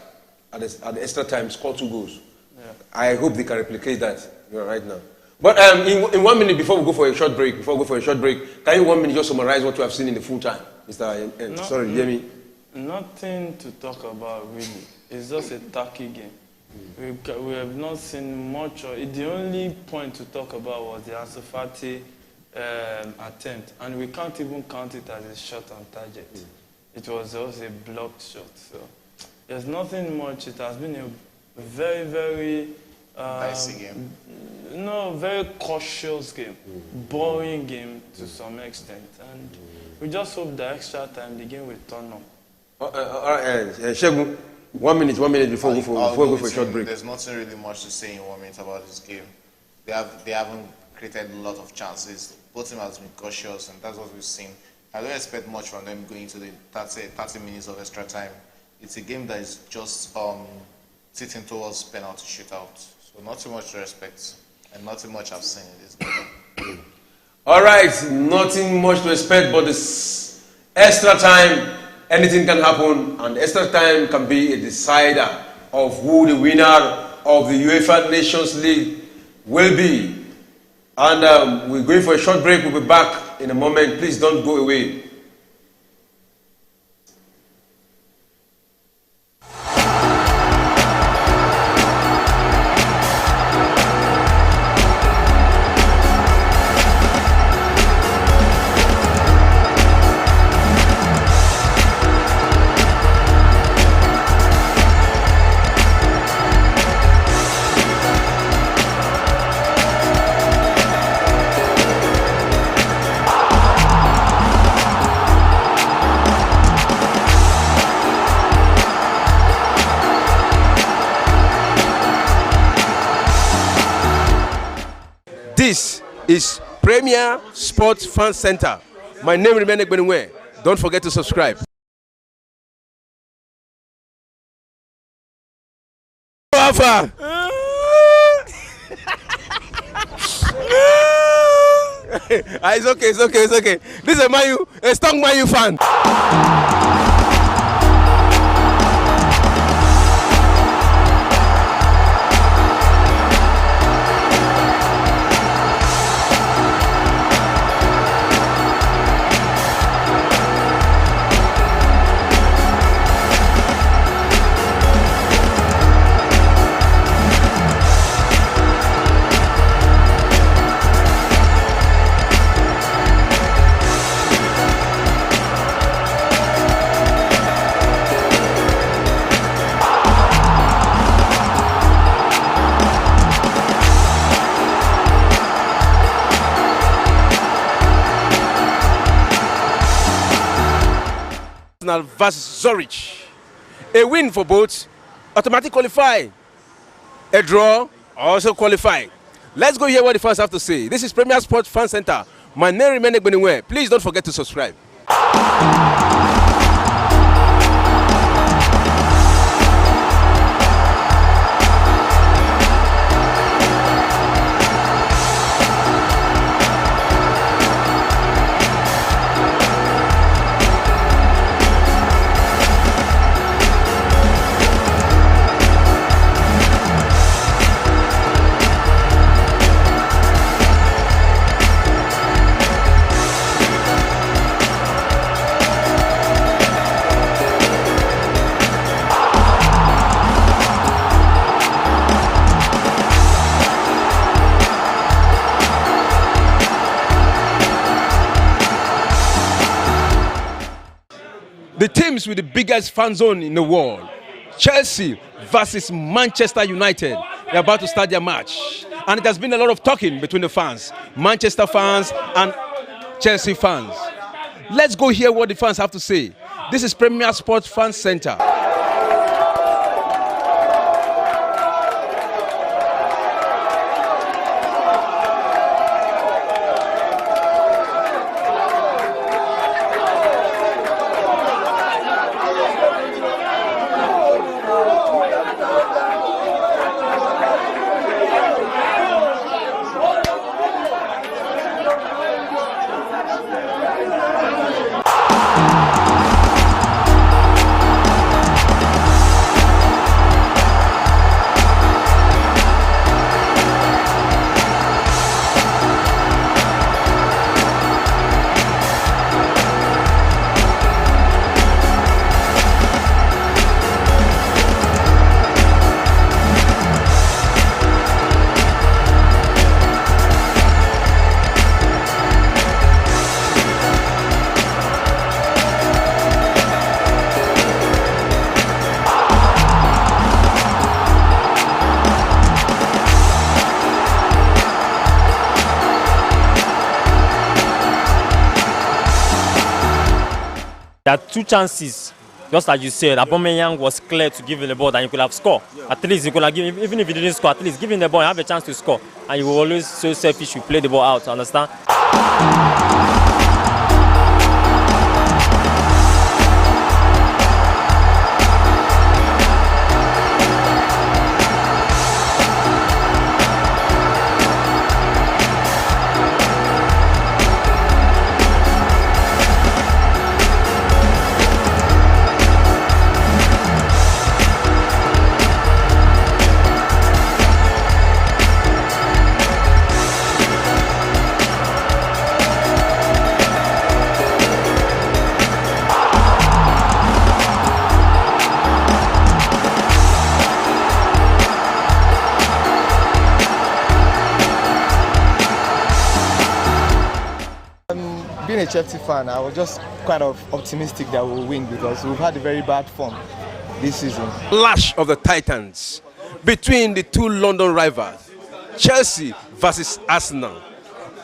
S1: at the extra time scored 2 goals.
S3: Yeah.
S1: I hope they can replicate that right now. But in 1 minute before we go for a short break, can you 1 minute just summarize what you have seen in the full time, Mr. Yemi?
S3: Nothing to talk about really. It's just a tacky game. We have not seen much. The only point to talk about was the Ansu Fati attempt, and we can't even count it as a shot on target. It was just a blocked shot. So there's nothing much. It has been a very, very
S2: dicey game.
S3: No, very cautious game, boring game to some extent, and we just hope the extra time the game will turn up.
S1: All right, Shegun, 1 minute before we go for a short break.
S2: There's nothing really much to say in 1 minute about this game. They haven't created a lot of chances. Both teams have been cautious, and that's what we've seen. I don't expect much from them going to the 30 minutes of extra time. It's a game that is just sitting towards penalty shootout. So not too much to expect, and not too much I've seen in this game.
S1: All right, nothing much to expect, but this extra time, anything can happen, and extra time can be a decider of who the winner of the UEFA Nations League will be. And we're going for a short break. We'll be back in a moment. Please don't go away. This is Premier Sports Fan Center. My name is Remenek Benue. Don't forget to subscribe. Alpha. It's okay. This is a strong Man U fan. Versus Zurich. A win for both, automatic qualify. A draw, also qualify. Let's go hear what the fans have to say. This is Premier Sports Fan Center. My name is Remenek Benue. Please don't forget to subscribe. teams with the biggest fan zone in the world. Chelsea versus Manchester United. They're about to start their match. And it has been a lot of talking between the fans, Manchester fans and Chelsea fans. Let's go hear what the fans have to say. This is Premier Sports Fan Center.
S4: There are two chances, just as you said. Aubameyang was clear to give him the ball that you could have scored. At least you could have given, even if you didn't score, at least give him the ball and have a chance to score. And you will always so selfish, you play the ball out, understand?
S5: Being a Chelsea fan, I was just kind of optimistic that we'll win because we've had a very bad form this season.
S1: Clash of the Titans between the two London rivals, Chelsea versus Arsenal.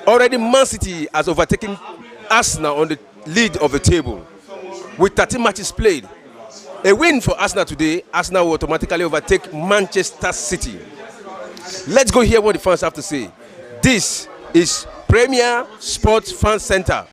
S1: Already Man City has overtaken Arsenal on the lead of the table with 13 matches played. A win for Arsenal today, Arsenal will automatically overtake Manchester City. Let's go hear what the fans have to say. This is Premier Sports Fan Center.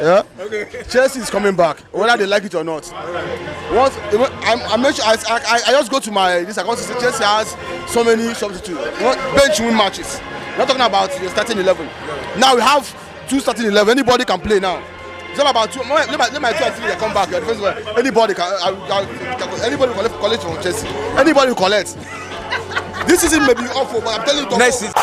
S6: Yeah. Okay. Chelsea is coming back, whether they like it or not. Once I mentioned, I just go to my this account to say Chelsea has so many substitutes, bench win matches. We're not talking about the starting 11. Now we have two starting 11. Anybody can play now. It's not about two. Let my two and three they come back. Anybody can. Anybody will collect from Chelsea. Anybody will collect. This season may be awful, but I'm telling you.
S1: Next season.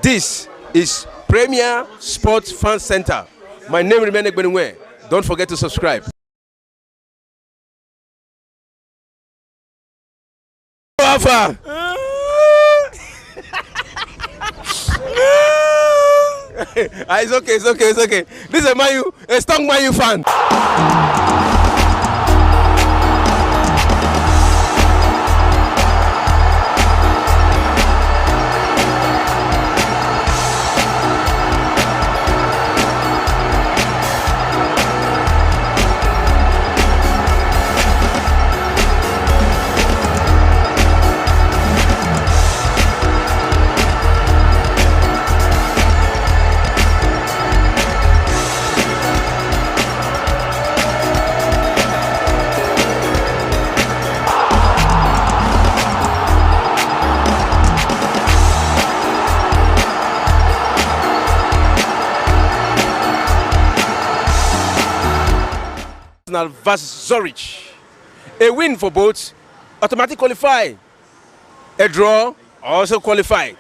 S1: This is Premier Sports Fan Center. My name is Remenek Benue. Don't forget to subscribe. Alpha. It's okay. This is a strong Man U fan. Versus Zurich. A win for both, automatic qualify. A draw, also qualify.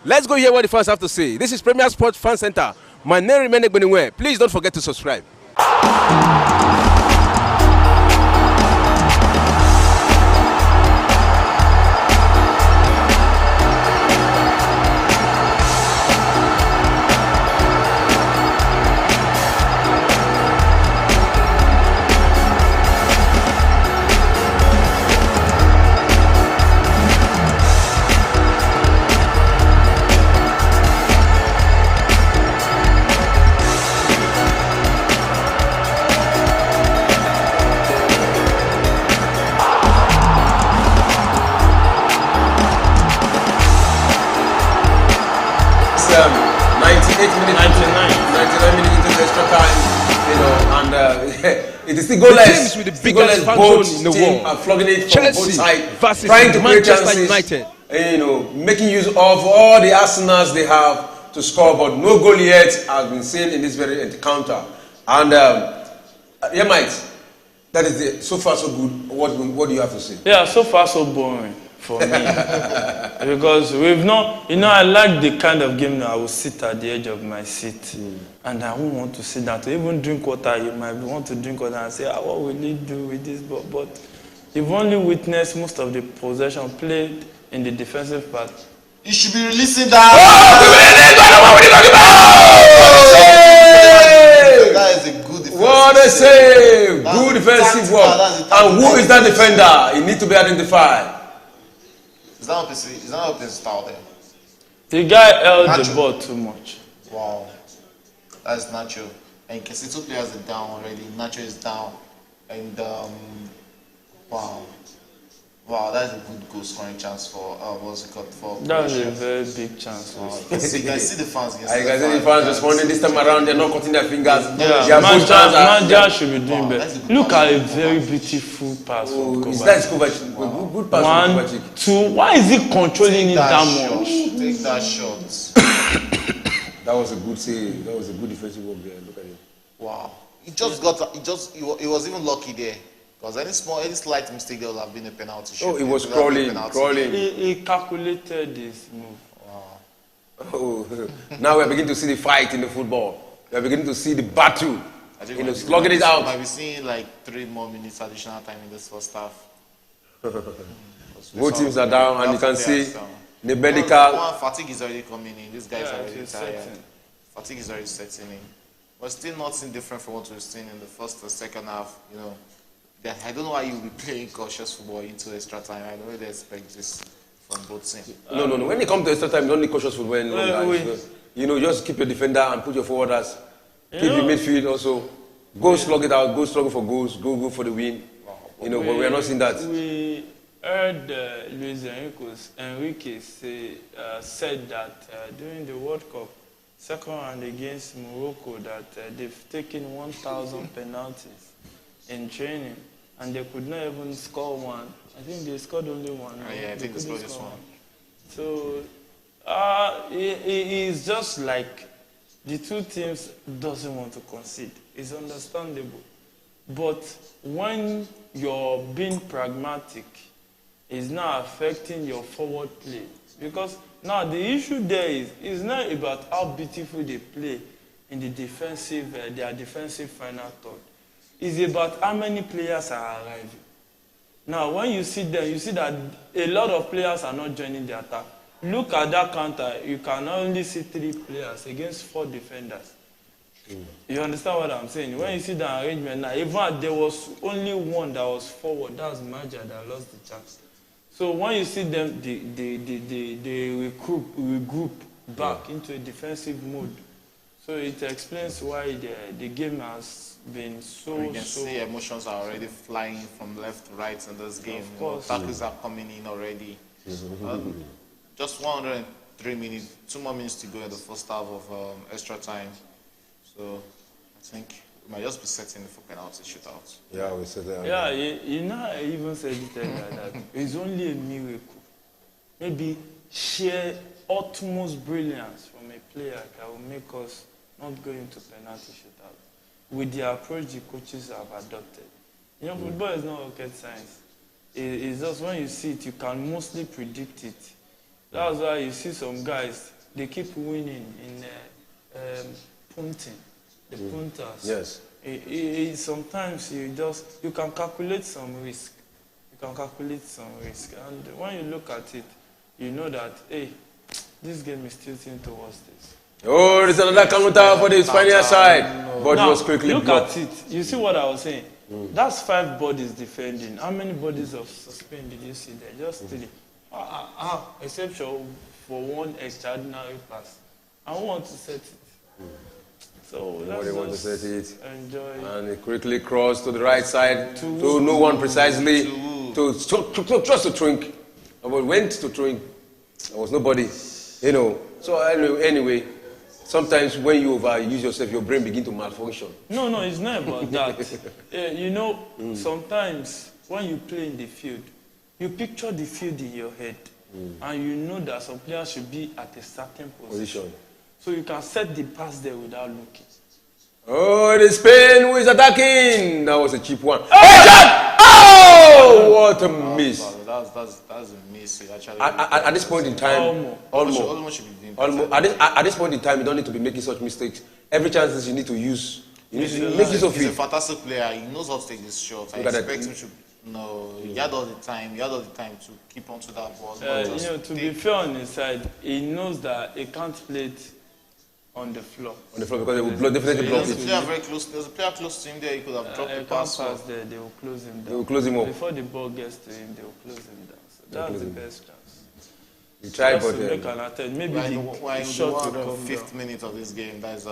S1: Let's go hear what the fans have to say. This is Premier Sports Fan Center. My name is Remenek Benue. Please don't forget to subscribe. It is still goalless. The teams with the biggest fan zone in the world are flogging it from Chelsea both sides, versus trying to create chances, United. Making use of all the arsenals they have to score, but no goal yet has been seen in this very encounter. And Mike, that is so far so good. What do you have to say?
S3: Yeah, so far so boring for me because we've not. I like the kind of game that I will sit at the edge of my seat. And I won't want to sit down to even drink water. You might want to drink water and say, what will he do with this? But you've only witnessed most of the possession played in the defensive part.
S2: You should be releasing that. That is a good defensive.
S1: What a save! Good defensive work. And who is that defender? He needs to be identified.
S2: Is that not his style there?
S3: The guy held the ball too much.
S2: Wow. That's Nacho. And you can see two players are down already. Nacho is down. And wow, that's a good goal scoring chance for what's it called for?
S3: That's a very big chance.
S2: You can see the fans.
S1: You can see the fans responding this time around. They're not cutting their fingers.
S3: Yeah, Manja should be doing better. Look at a very beautiful pass from Kovacic.
S1: That's Kovacic. Good pass from Kovacic.
S3: 1, 2. Why is he controlling it that much?
S2: Take that shot.
S1: That was a good save. That was a good defensive work there. Look at it.
S2: Wow. He was even lucky there. Because any slight mistake there would have been a penalty shot.
S1: Oh, it was crawling.
S3: He calculated this move.
S1: Wow. Oh, now we're beginning to see the fight in the football. We're beginning to see the battle. Slugging it out.
S2: Might be seeing like 3 more minutes additional time in this first half.
S1: Both teams are down, and you can see the medical.
S2: Fatigue is already coming in. This guy is already tired. Fatigue is already setting in. But still nothing different from what we've seen in the first and second half. I don't know why you'll be playing cautious football into extra time. I don't really expect this from both teams.
S1: No. When it comes to extra time, you don't need cautious football any longer. Just keep your defender and put your forwarders. Keep the midfield also. Go slug it out. Go slug for goals. Go for the win. But we are not seeing that.
S3: We heard Luis Enrique said that during the World Cup, second round against Morocco, that they've taken 1,000 penalties in training, and they could not even score one. I think they scored only one.
S2: I think they scored this one.
S3: So it's just like the two teams doesn't want to concede. It's understandable. But when you're being pragmatic is now affecting your forward play. Because now the issue there is it's not about how beautiful they play in the defensive, their defensive final third. It's about how many players are arriving. Now, when you see them, you see that a lot of players are not joining the attack. Look at that counter. You can only see 3 players against 4 defenders. You understand what I'm saying? When you see the arrangement now, even there was only one that was forward. That was Maja that lost the chance. So when you see them, they regroup back into a defensive mode. So it explains why the game has been so.
S2: You can see emotions are already flying from left to right in this game.
S3: Of course.
S2: Tackles are coming in already. Just 103 minutes, 2 more minutes to go in the first half of extra time. So I think we might just be setting for penalty shootouts.
S1: Yeah, we said that.
S3: Yeah, you know, I even said it like that. It's only a miracle. Maybe sheer utmost brilliance from a player that will make us not go into penalty shootout with the approach the coaches have adopted. You know, football is not rocket science. It's just when you see it, you can mostly predict it. That's why you see some guys, they keep winning in punting, the punters.
S1: Yes.
S3: Sometimes you can calculate some risk. You can calculate some risk. And when you look at it, you know that, hey, this game is tilting towards this.
S1: Oh, there's another counter for the Spaniard side. But
S3: now,
S1: it was quickly
S3: look
S1: blocked.
S3: at it. You see what I was saying? That's 5 bodies defending. How many bodies of Spain did you see there? Just 3. Except for one extraordinary pass. I want to set it. So
S1: Nobody want to
S3: let's
S1: set
S3: just
S1: it.
S3: enjoy.
S1: And it quickly crossed to the right side to no one precisely. To just to Trink. But went to Trink. There was nobody. You know. So anyway, sometimes when you overuse yourself, your brain begins to malfunction.
S3: No, it's not about that. You know, sometimes when you play in the field, you picture the field in your head. And you know that some players should be at a certain position. So you can set the pass there without looking.
S1: Oh, it is Spain who is attacking. That was a cheap one. Oh, what a miss.
S2: That's a miss. Actually,
S1: At this point in time,
S2: almost should be doing
S1: at this point in time, you don't need to be making such mistakes. Every chance you need to use, you need to make use of
S2: He's a
S1: it.
S2: fantastic player. He knows how to take this shot. I expect him to. No, he had all the time. He had all the time to keep on to that ball.
S3: You know, to be fair on his side, he knows that he can't play it on the floor.
S1: On the floor because they will definitely block
S2: There's a
S1: it.
S2: player very close. There's a player close to him there. He could have dropped the pass.
S3: There, they will close him down.
S1: They will close him up.
S3: Before the ball gets to him, they will close him down. So that's the best chance.
S1: You try,
S3: Just
S1: but
S3: to make an attempt. Maybe the shot will come
S2: 5th
S3: down.
S2: minute of this game. That is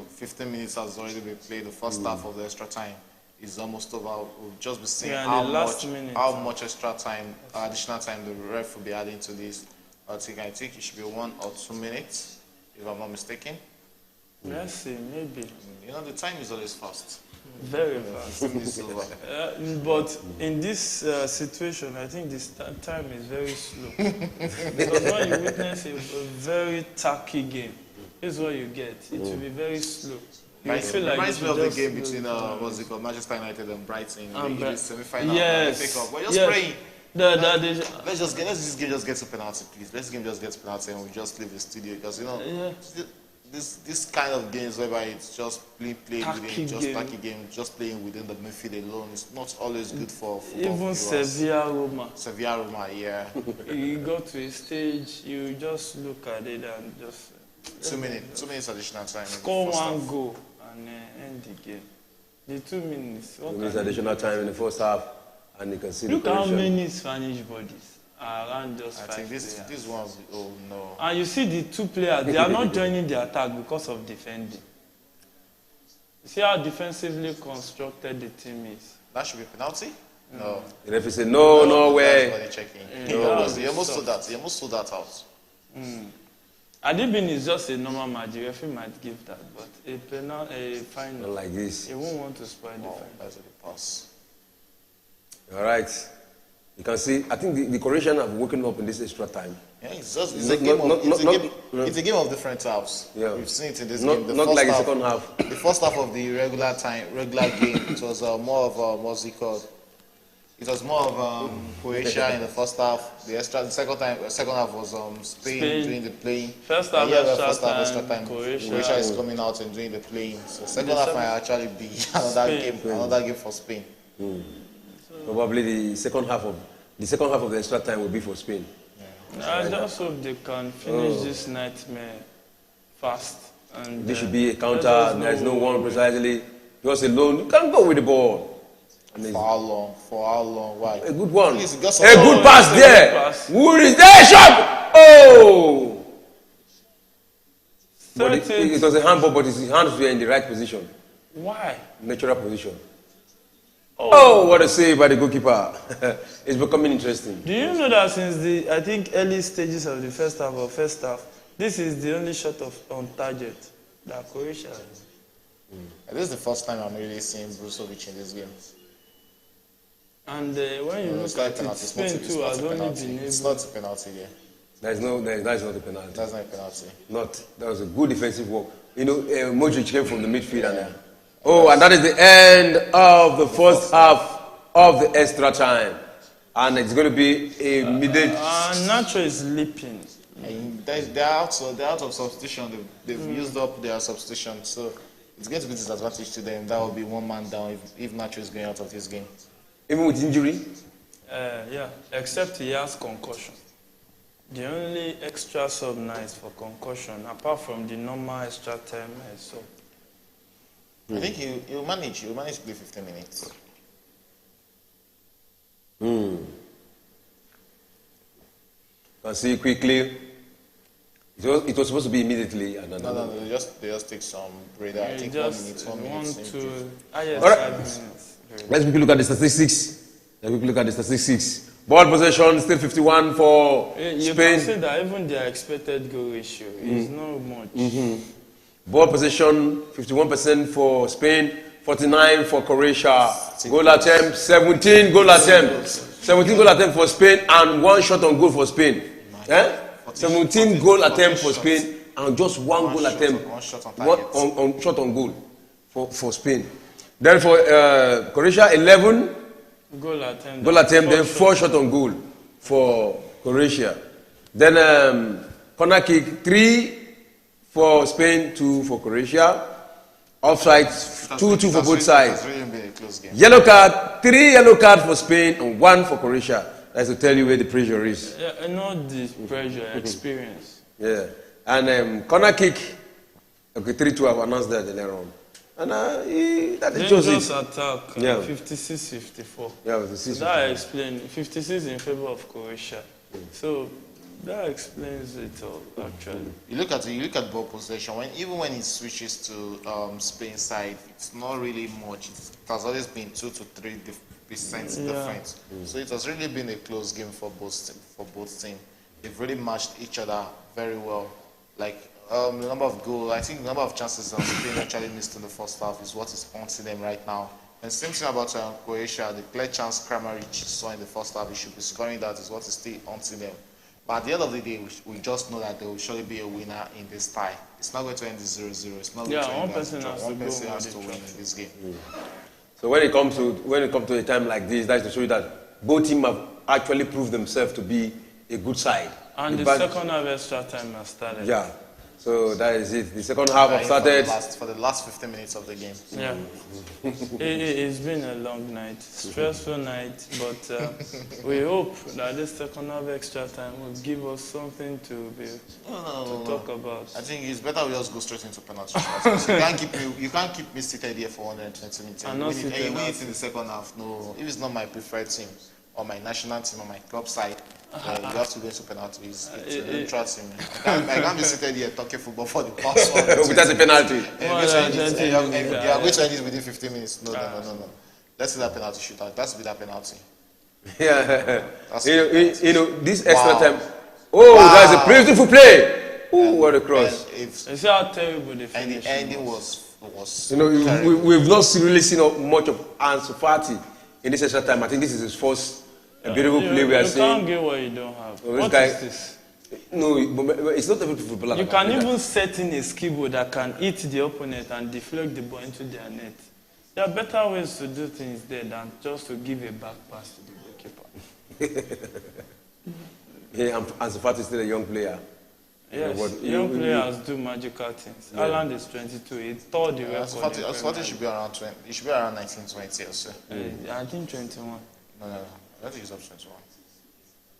S2: 15 minutes has already been played. The first half of the extra time is almost over. We'll just be seeing how much extra time, additional time the ref will be adding to this. I think it should be 1 or 2 minutes, if I'm not mistaken.
S3: Let's see, maybe.
S2: You know, the time is always fast.
S3: Very fast.
S2: It's over.
S3: But in this situation, I think this time is very slow. Because when you witness a very tacky game, this is what you get. It will be very slow. You feel like
S2: reminds me of the game between Manchester United and Brighton in the semi-final.
S3: Yes.
S2: We're just praying.
S3: Let's
S2: this game just get to penalty, please. Let's game just get to penalty and we just leave the studio because this kind of games whereby it's just playing within tacky game, just playing within the midfield alone. It's not always good for football.
S3: Even Sevilla
S2: Roma, yeah.
S3: You go to a stage, you just look at it and just
S2: 2 minutes additional time.
S3: Score one goal and end the game. The 2 minutes.
S1: 2 minutes additional time in the first half, and you can see
S3: look
S1: the
S3: how many Spanish bodies are around just 5
S2: think
S3: players.
S2: this one's no.
S3: And you see the 2 players, they are not joining the attack because of defending. You see how defensively constructed the team is.
S2: That should be penalty? No.
S1: The referee said, no way.
S2: He almost sold that out.
S3: Adibin is just a normal match. The referee might give that, but a final,
S1: Not like this.
S3: he won't want to spoil the final.
S2: That's a pass.
S1: All right. You can see, I think the Croatian have woken up in this extra time.
S2: Yeah, it's a game of different halves.
S1: Yeah.
S2: We've seen it in this
S1: Not
S2: game.
S1: like the second half.
S2: The first half of the regular game, it was more of what's it called? It was more of Croatia in the first half. The second half was Spain doing the playing.
S3: First half,
S2: extra time. Croatia is coming out and doing the playing. So second half might actually be another game for Spain.
S1: Probably the second half of the extra time will be for Spain.
S3: I just hope they can finish this nightmare fast. And
S1: there should be a counter. There is no one precisely. Just alone. You can't go with the ball.
S2: For how long? Why?
S1: A good one.
S2: Please,
S1: a good pass there. Who is there? Shot! Oh! But it was a handball, but his hands were in the right position.
S3: Why?
S1: Natural position. Oh, what a save by the goalkeeper. It's becoming interesting.
S3: Do you know that since the, I think, early stages of the first half, this is the only shot on target that Croatia has?
S2: This is the first time I'm really seeing Brozovic in this game.
S3: And when you look at it, Spain too has only been able...
S2: It's not a penalty here.
S1: That is not a penalty.
S2: That's not a penalty.
S1: That was a good defensive work. You know, Modric came from the midfield and and that is the end of the first half of the extra time. And it's going to be a immediate...
S3: Nacho is leaping.
S2: They're out of substitution. They've used up their substitution. So it's going to be disadvantage to them. That will be one man down if Nacho is going out of this game.
S1: Even with injury?
S3: Yeah, except he has concussion. The only extra sub now is for concussion, apart from the normal extra time sub.
S2: I think he'll manage to play 15 minutes.
S1: Can see quickly. It was supposed to be immediately.
S2: No, they just take some breather. I think 1 minute, 2 minutes.
S3: Yes, 5 minutes.
S1: Let's quickly look at the statistics. Ball possession still 51 for Spain.
S3: You can see that even their expected goal ratio is not much.
S1: Ball possession 51% for Spain, 49 for Croatia. Goal attempt 17 goal attempts. 17 goal attempt for Spain and 1 shot on goal for Spain. 17 goal attempt for Spain and just 1 goal attempt. One shot on goal for Spain. Then for Croatia, 11 goal attempt, then 4 shot on goal for Croatia. Then corner kick, 3 for Spain, 2 for Croatia. Offside, 2-2 for both sides. Yellow card, 3 yellow cards for Spain and 1 for Croatia. That's to tell you where the pressure is.
S3: Yeah, not the pressure, experience.
S1: Yeah. And corner kick, okay, 3-2 I've announced that earlier on. And that shows it.
S3: Attack, 56-54.
S1: Yeah, 56.
S3: So that explains 56 in favor of Croatia. So that explains it all, actually.
S2: You look at ball possession. Even when it switches to Spain side, it's not really much. It has always been 2 to 3% difference. So it has really been a close game for both teams. They've really matched each other very well. Like the number of goals, I think the number of chances that Spain actually missed in the first half is what is haunting them right now. And same thing about Croatia, the clear chance Kramaric saw in the first half, he should be scoring that is what is still haunting them. But at the end of the day, we just know that there will surely be a winner in this tie. It's not going to end 0-0. It's not going to end
S3: one person has
S2: to win in this game.
S1: So when it comes to a time like this, that's to show you that both teams have actually proved themselves to be a good side.
S3: And the second half extra time has started.
S1: Yeah. So that is it. The second half has started.
S2: For the last 15 minutes of the game.
S3: Yeah. It's been a long night, stressful night, but we hope that this second half extra time will give us something to talk about.
S2: I think it's better we just go straight into penalty. You can't keep me seated here for 120 minutes. And win it in the second half. No, if it's not my preferred team or my national team or my club side, you have to go into penalties. It's a neutral team. I can't be seated here talking football for the past 1
S1: without a penalty.
S2: You are going to end it within 15 minutes. No. Let's see that penalty shootout. That's be that penalty.
S1: Yeah. You know, this extra time. Oh, that's a beautiful play. Oh, what a cross.
S3: See how terrible the finish.
S2: And the ending was
S1: you know, we've not really seen much of Ansu Fati in this extra time. I think this is his first beautiful play we are seeing.
S3: You can't get what you don't have. What is this?
S1: No, it's not every footballer.
S3: You can even set in a skill that can hit the opponent and deflect the ball into their net. There are better ways to do things there than just to give a back pass to the goalkeeper.
S1: Yeah, and Ansu Fati is still a young player.
S3: Yes, young players do magical things.
S1: Yeah.
S3: Haaland is 22. He tore the record.
S2: Ansu Fati should be around 20. He should be around 19, 20 or so.
S3: I think 21.
S2: No. I don't think he's up to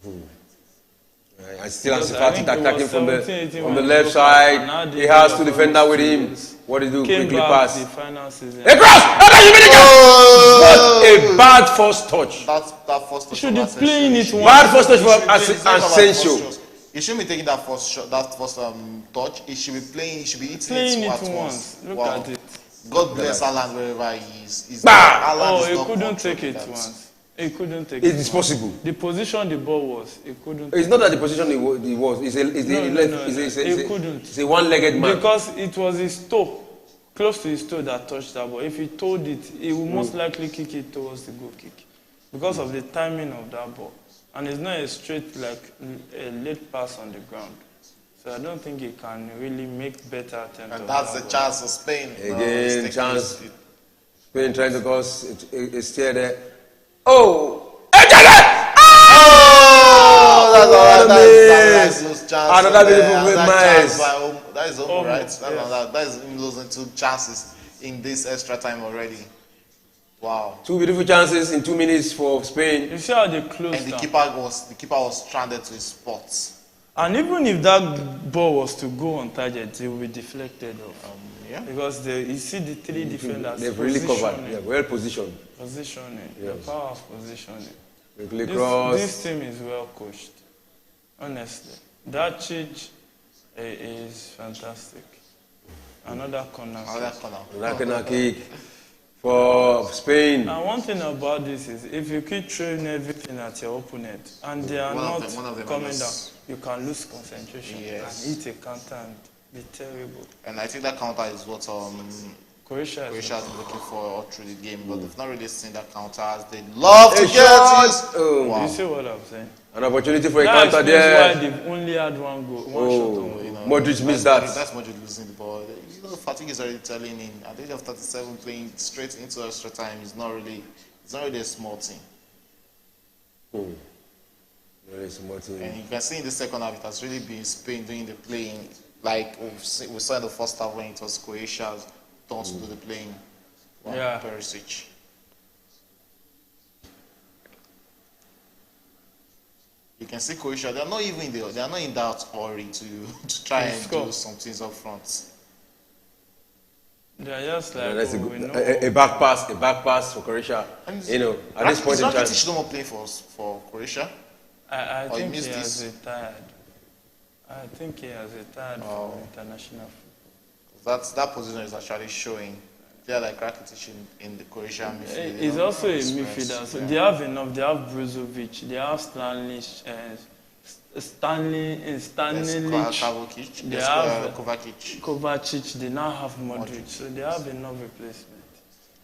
S2: 21.
S1: I still
S3: Because
S1: Ansu
S3: I
S1: Fati
S3: think it
S1: attacking
S3: was
S1: from
S3: 17, 18
S1: the
S3: when
S1: left
S3: he
S1: side. He has two defender with him. What do you do?
S3: Came
S1: Quickly
S3: back
S1: pass.
S3: the final season.
S1: A cross! What a bad first touch.
S2: That first touch.
S3: Should be playing it once.
S1: Bad first touch for Asensio.
S2: He shouldn't be taking that first shot, that first touch. He should be playing. He should be hitting
S3: Playing
S2: it
S3: it
S2: at once.
S3: once. Look
S2: Wow.
S3: at it.
S2: God bless Haaland wherever he is.
S3: Oh, he couldn't take it once. He couldn't take it.
S1: It's possible.
S3: The position the ball was, he couldn't.
S1: It's not that the position he was. It's a one-legged man.
S3: Because it was his toe, close to his toe that touched that ball. If he toed it, he would most likely kick it towards the goal kick. Because of the timing of that ball. And it's not a straight, like a late pass on the ground. So I don't think he can really make better attempts.
S2: And that's the chance for Spain.
S1: Again, chance. Spain trying to cause a steer there. Oh! Another beautiful miss.
S2: That is over, right? That is him losing 2 chances in this extra time already. Wow. 2
S1: beautiful chances in 2 minutes for Spain.
S3: You see how they closed
S2: and the
S3: down.
S2: keeper was stranded to his spot.
S3: And even if that ball was to go on target, it will be deflected off.
S2: Yeah.
S3: Because you see the 3 defenders.
S1: They've really covered. Yeah, well positioned.
S3: Positioning.
S1: Yes.
S3: The power of positioning.
S1: This
S3: team is well coached. Honestly. That Chich is fantastic. Another corner.
S1: Another kick for Spain.
S3: And one thing about this is if you keep throwing everything at your opponent and they are not coming down, you can lose concentration and hit a counter and be terrible.
S2: And I think that counter is what
S3: Croatia
S2: has been looking for all through the game, but they've not really seen that counter as they love to get it.
S3: You see what I'm saying?
S1: An opportunity for a counter there.
S3: That's why they've only had one goal, one shot on goal.
S1: Modric missed that.
S2: That's Modric losing the ball. Fatigue is already telling in. At the age of 37, playing straight into extra time is not really a small thing.
S1: Very small thing.
S2: And you can see in the second half, it has really been Spain doing the playing. Like we saw in the first half when it was Croatia's turn to do the playing. Wow,
S3: yeah.
S2: Perisic. You can see Croatia. They are not in that hurry to try and do some things up front.
S3: They're just like
S1: a back pass for Croatia. At this point in time.
S2: Rakitic no more playing for Croatia.
S3: I think he has retired. I think he has retired from international football.
S2: That position is actually showing. They are like Rakitic in the Croatian midfield.
S3: He's also a midfielder. So they have enough. They have Brozovic. They have Stanley. They have Kovacic. They now have Modric. So they have enough replacement.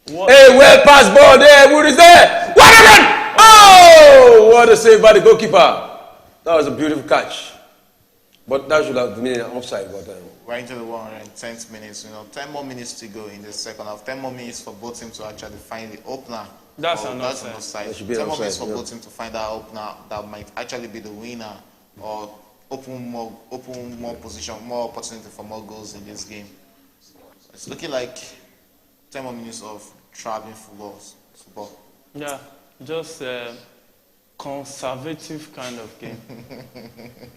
S1: Hey, well passed ball there. Who is there? What happened? Oh, what a save by the goalkeeper. That was a beautiful catch. But that should have been an offside. But
S2: we're into the 110th minutes. 10 more minutes to go in the second half. 10 more minutes for both teams to actually find the opener.
S3: That's an offside.
S2: 10 more minutes for both teams to find that opener that might actually be the winner or open more position, more opportunity for more goals in this game. It's looking like 10 more minutes of traveling football.
S3: Yeah, just conservative kind of game.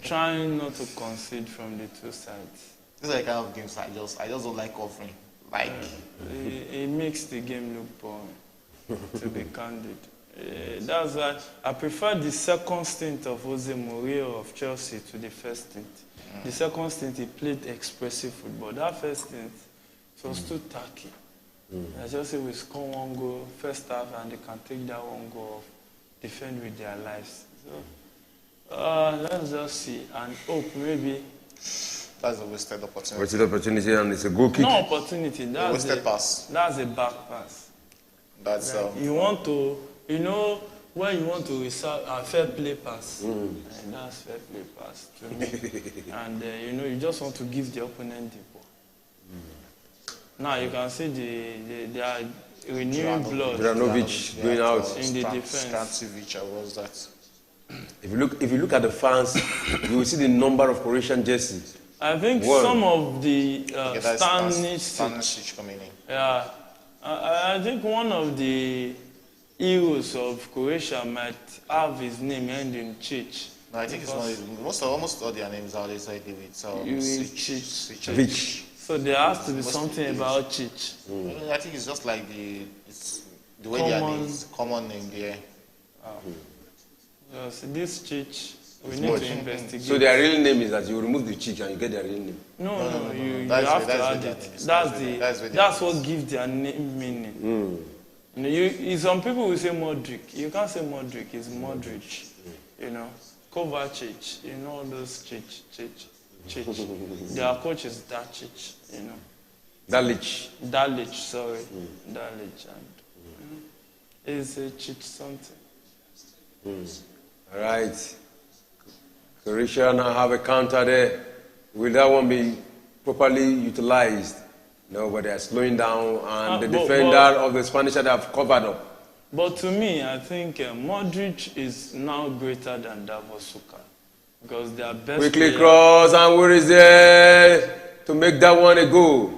S3: Trying not to concede from the 2 sides.
S2: These are the kind of games I just don't like offering.
S3: It makes the game look boring, to be candid. That's why I prefer the second stint of Jose Mourinho of Chelsea to the first stint. The second stint he played expressive football. That first stint it was too tacky. Chelsea will score 1 goal first half and they can take that 1 goal off. Defend with their lives. So, let's just see and hope maybe.
S2: That's a wasted opportunity.
S1: Wasted opportunity and it's a goal kick.
S3: No opportunity. That's
S2: a wasted pass.
S3: That's a back pass.
S2: That's
S3: you want to, when you want to reserve a fair play pass. And that's fair play pass to me. And you just want to give the opponent the ball. Now you can see renewing blood
S1: Juranovic going out
S3: in the defense.
S2: Stancevic, was that?
S1: If you look at the fans, you will see the number of Croatian jerseys.
S3: I think some of the Stanisic
S2: coming in.
S3: Yeah, I think one of the heroes of Croatia might have his name ending in Chich.
S2: No, I think it's not. Almost all their names are always like with
S3: Chich. So there has to be something about Chich.
S2: I think it's just like the way their names common name there.
S3: Yes, this Chich, we need to investigate.
S1: So their real name is that you remove the Chich and you get their real name.
S3: No, you have to add it. That's what gives their name meaning. You know, some people will say Modric. You can't say Modric. It's Modric. You know, Kovacic. You know those Chich. Their coach is Dacic. You know. Dalic. Sorry, Dalic. And it's a Chich something.
S1: All right. Croatia now have a counter there. Will that one be properly utilized? No, but they are slowing down, and the defender of the Spanish side have covered up.
S3: But to me, I think Modric is now greater than Davosuka because they are best.
S1: Quickly cross, and where is there to make that one a goal?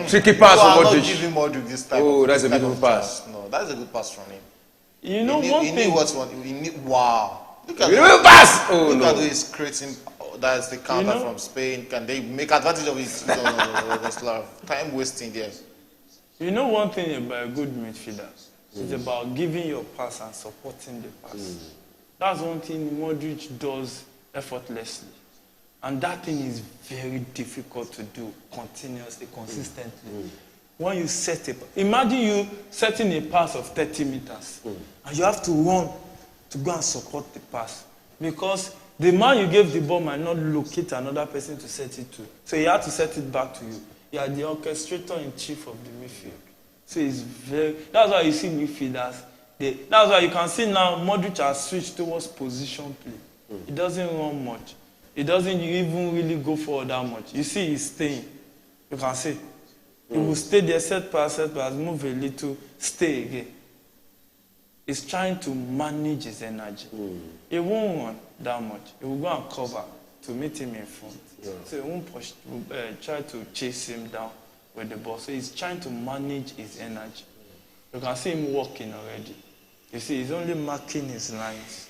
S1: Tricky pass for Modric.
S2: Not giving Modric this time.
S1: Oh, that's a beautiful pass.
S2: No, that's a good pass from him.
S3: You know one thing.
S2: Wow. Look at
S1: pass. Oh,
S2: look at who is creating. That's the counter from Spain. Can they make advantage of it? No. Time wasting there.
S3: You know one thing about a good midfielder? It's about giving your pass and supporting the pass. That's one thing Modric does effortlessly. And that thing is very difficult to do continuously, consistently. When you imagine you setting a pass of 30 meters, and you have to run to go and support the pass. Because the man you gave the ball might not locate another person to set it to. So he had to set it back to you. You are the orchestrator-in-chief of the midfield. So it's that's why you see midfielders. That's why you can see now Modric has switched towards position play. He doesn't run much. He doesn't even really go forward that much. You see he's staying. You can see. He will stay there, set pass, move a little, stay again. He's trying to manage his energy. He won't run that much. He will go and cover to meet him in front. So he won't try to chase him down with the ball. So he's trying to manage his energy. You can see him walking already. You see, he's only marking his lines.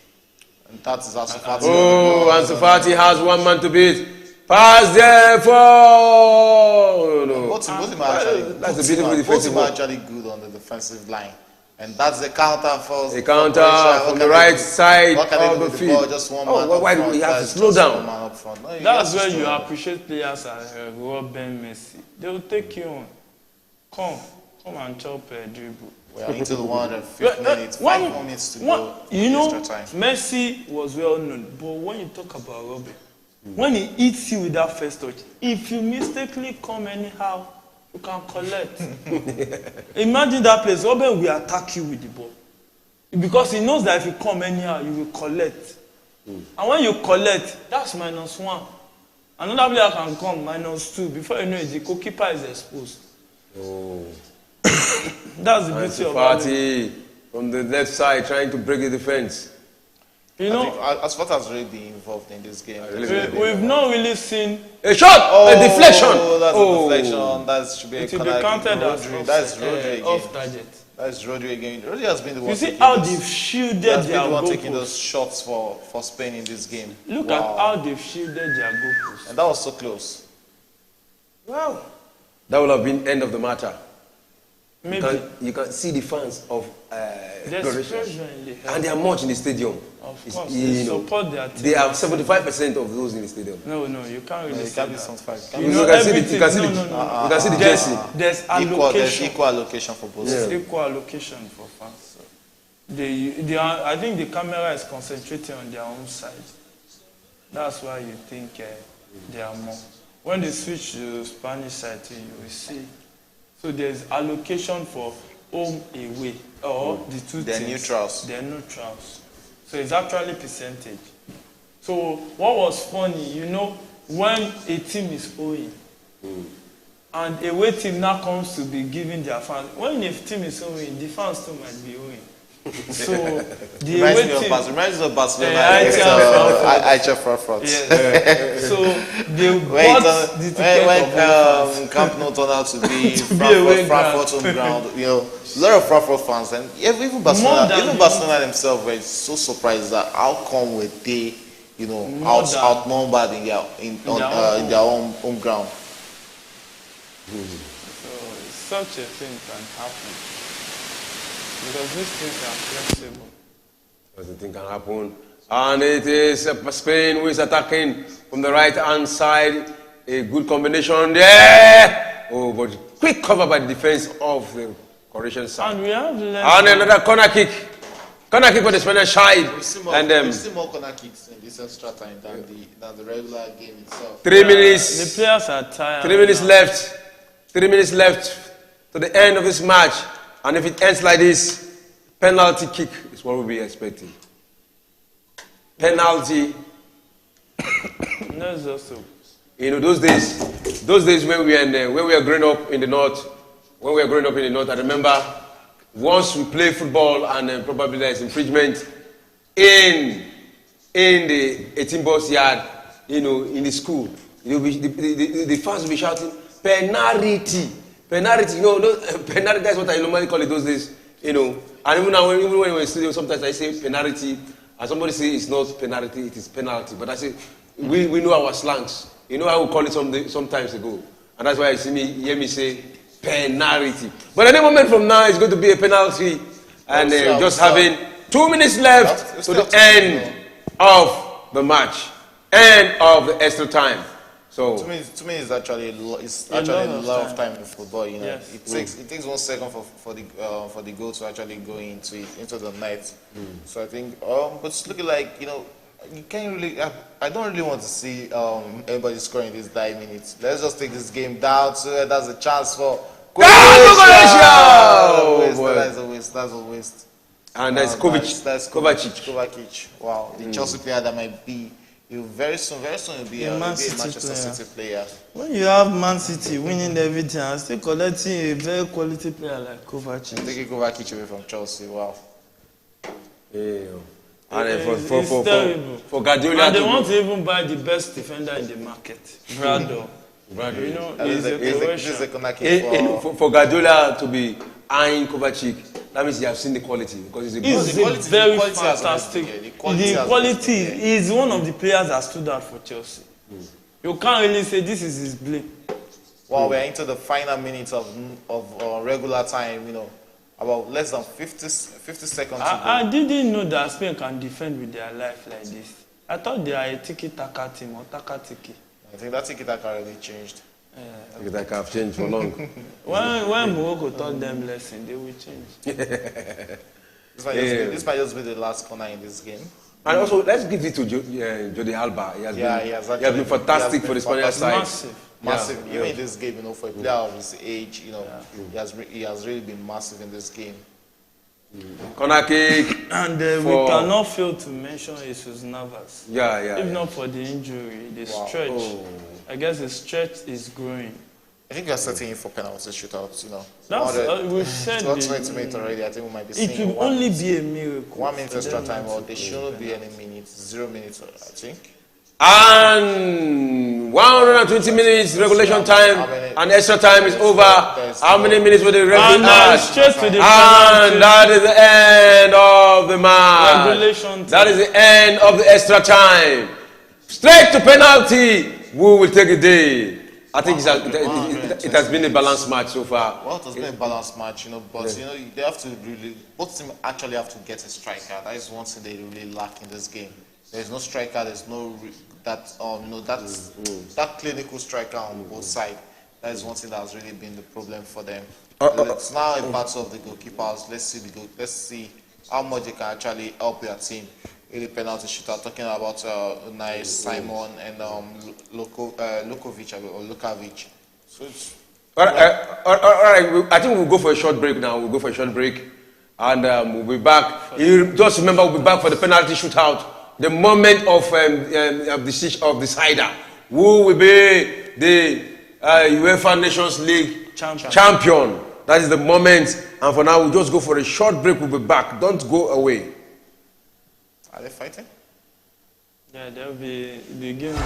S2: And that is Ansu Fati.
S1: Ansu Fati has one man to beat. Pass there for...
S2: What's actually good on the defensive line. And that's the counter for...
S1: A counter from the right side of the field.
S2: Just one man
S1: why do we have to slow down?
S3: That's where you appreciate players like Robben, Messi. They will take you on. Come and chop a dribble.
S2: We are into the 105 minutes, 5 more minutes to go.
S3: You know, Messi was well known, but when you talk about Robben, when he hits you with that first touch, if you mistakenly come anyhow, you can collect. Imagine that place. Robben will attack you with the ball. Because he knows that if you come anyhow, you will collect. And when you collect, that's -1. Another player can come -2. Before you know it, the goalkeeper is exposed. That's the beauty of
S1: Fati from the left side trying to break the defense.
S3: You know,
S2: as far as really being involved in this game,
S3: we've not really seen
S1: a shot, a deflection.
S2: That's a deflection. That should be
S3: it will be counted as
S2: that's Rodri
S3: off target.
S2: That's Rodri again. Rodri has been the one.
S3: You see how they've shielded their goalposts.
S2: Taking those shots for Spain in this game.
S3: Look at how they've shielded their goalposts.
S2: And that was so close.
S1: Wow, that would have been end of the matter.
S3: Maybe
S1: you can see the fans of
S3: Croatia,
S1: and they are much in the stadium.
S3: Of course, they support their team.
S1: They have 75% of those in the stadium.
S3: No, you can't really say that.
S1: You can see the jersey.
S3: There's allocation.
S2: There's equal allocation for both.
S3: There's equal allocation for fans. So I think the camera is concentrating on their own side. That's why you think they are more. When they switch to the Spanish side, you will see. So there's allocation for home, away, or the two
S2: teams. Neutrals.
S3: They're neutrals. So it's actually percentage. So what was funny, you know, when a team is owing, and a away team now comes to be giving their fans. When a team is owing, the fans too might be owing. So the away team
S2: reminds me of Barcelona.
S3: Yeah.
S2: Frankfurt.
S3: Yes. So they bought the ticket
S2: when Camp Nou turned out to be Frankfurt home ground. You know, a lot of Frankfurt fans and even Barcelona themselves were so surprised that how come were they, you know, outnumbered in their own home ground.
S3: So such a thing can happen because these things are flexible.
S1: Such a thing can happen, and it is Spain who is attacking from the right hand side. A good combination there. Oh, but quick cover by the defense of the Croatian side.
S3: And we have
S1: and another corner kick. Corner kick for the Spanish side.
S2: We see more corner kicks in this extra time than the regular game itself.
S1: 3 minutes.
S3: The players are tired.
S1: 3 minutes left. 3 minutes left to the end of this match. And if it ends like this, penalty kick is what we'll be expecting. Penalty.
S3: That's also.
S1: You know, those days when we are growing up in the north, I remember once we play football and probably there is infringement in the 18-box yard, you know, in the school, the fans will be shouting, penalty, penalty. You know, penalty, that's what I normally call it those days, you know. And even now, even when we're in studio, sometimes I say penalty, and somebody say it's not penalty, it is penalty. But I say, we know our slangs. You know how we call it sometimes ago. And that's why hear me say penalty. But any moment from now, it's going to be a penalty. And just having 2 minutes left to the end of the match. End of the extra time. So
S2: 2 minutes is actually a lot of time in football. You know,
S3: Yes.
S2: it takes 1 second for the goal to actually go into the net. So I think, but it's looking like, you know, you can't really. I don't really want to see anybody scoring this 9 minutes. Let's just take this game down. So that's a chance for
S1: Croatia!
S2: That's a waste.
S1: And that's
S2: Kovacic. Wow, the Chelsea player that might be. Very soon will be a Manchester City player.
S3: When you have Man City winning everything and still collecting a very quality player like Kovacic.
S2: Taking Kovacic away from Chelsea, wow.
S1: Yeah.
S3: It's
S1: And for Guardiola,
S3: and they want to even buy the best defender in the market, Brado. You know, he's a Croatian.
S1: For Guardiola to be eyeing Kovacic, that means you have seen the quality because
S3: He's very fantastic. The quality is one of the players that stood out for Chelsea. You can't really say this is his blame.
S2: Well, we're into the final minutes of regular time. You know, about less than 50 seconds.
S3: I didn't know that Spain can defend with their life like this. I thought they are a tiki-taka team or taka-tiki.
S2: I think that tiki-taka already changed.
S1: Tiki-taka have changed for long.
S3: When Morocco taught them lesson, they will change.
S2: This might just be the last corner in this game.
S1: And also, let's give it to Jordi Alba. He has been fantastic for the Spanish side.
S2: Massive. Even in this game, you know, for a player of his age, you know, he has really been massive in this game.
S1: Corner kick.
S3: And we cannot fail to mention Jesus Navas. If not for the injury, the stretch.
S1: Oh.
S3: I guess the stretch is growing.
S2: I think we are setting in for penalty shootouts, you know.
S3: We've said
S2: it's 20 minutes already. I think we might be seeing
S3: it will only be a miracle.
S2: 1 minute extra time, or there shouldn't be any minutes. 0 minutes, I think.
S1: And 120 minutes regulation time, and extra time is over. How many minutes will the referee add? And that is the end of the match. That is the end of the extra time. Straight to penalty. Who will take it day? I think it has been a balanced match so far.
S2: Well, it has been a balanced match, you know, but you know, they have to really, both teams actually have to get a striker. That is one thing they really lack in this game. There is no striker. There's no that clinical striker on both sides. That is one thing that has really been the problem for them. It's now a battle of the goalkeepers. Let's see how much they can actually help their team in the penalty shootout. Talking about Nice, Simon, and Lukovic. So it's
S1: all right. I think we'll go for a short break now. And we'll be back. Just remember, we'll be back for the penalty shootout. The moment of the decider. Who will be the UEFA Nations League champion. That is the moment. And for now, we'll just go for a short break. We'll be back. Don't go away.
S2: Are they fighting?
S3: Yeah, they'll be beginning.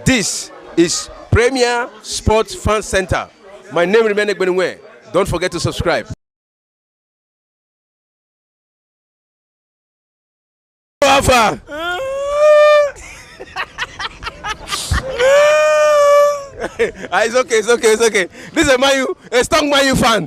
S1: This is Premier Sports Fan Center. My name remains Ekbenwe. Don't forget to subscribe. Alpha. It's okay. This is a strong Man U fan.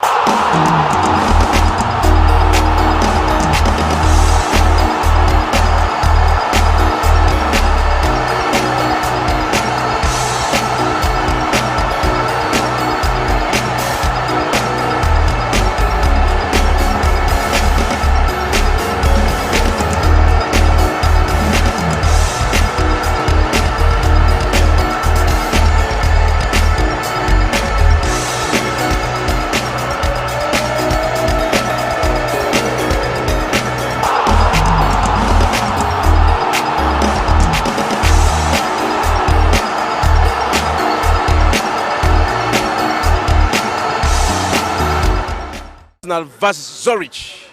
S1: Versus Zurich.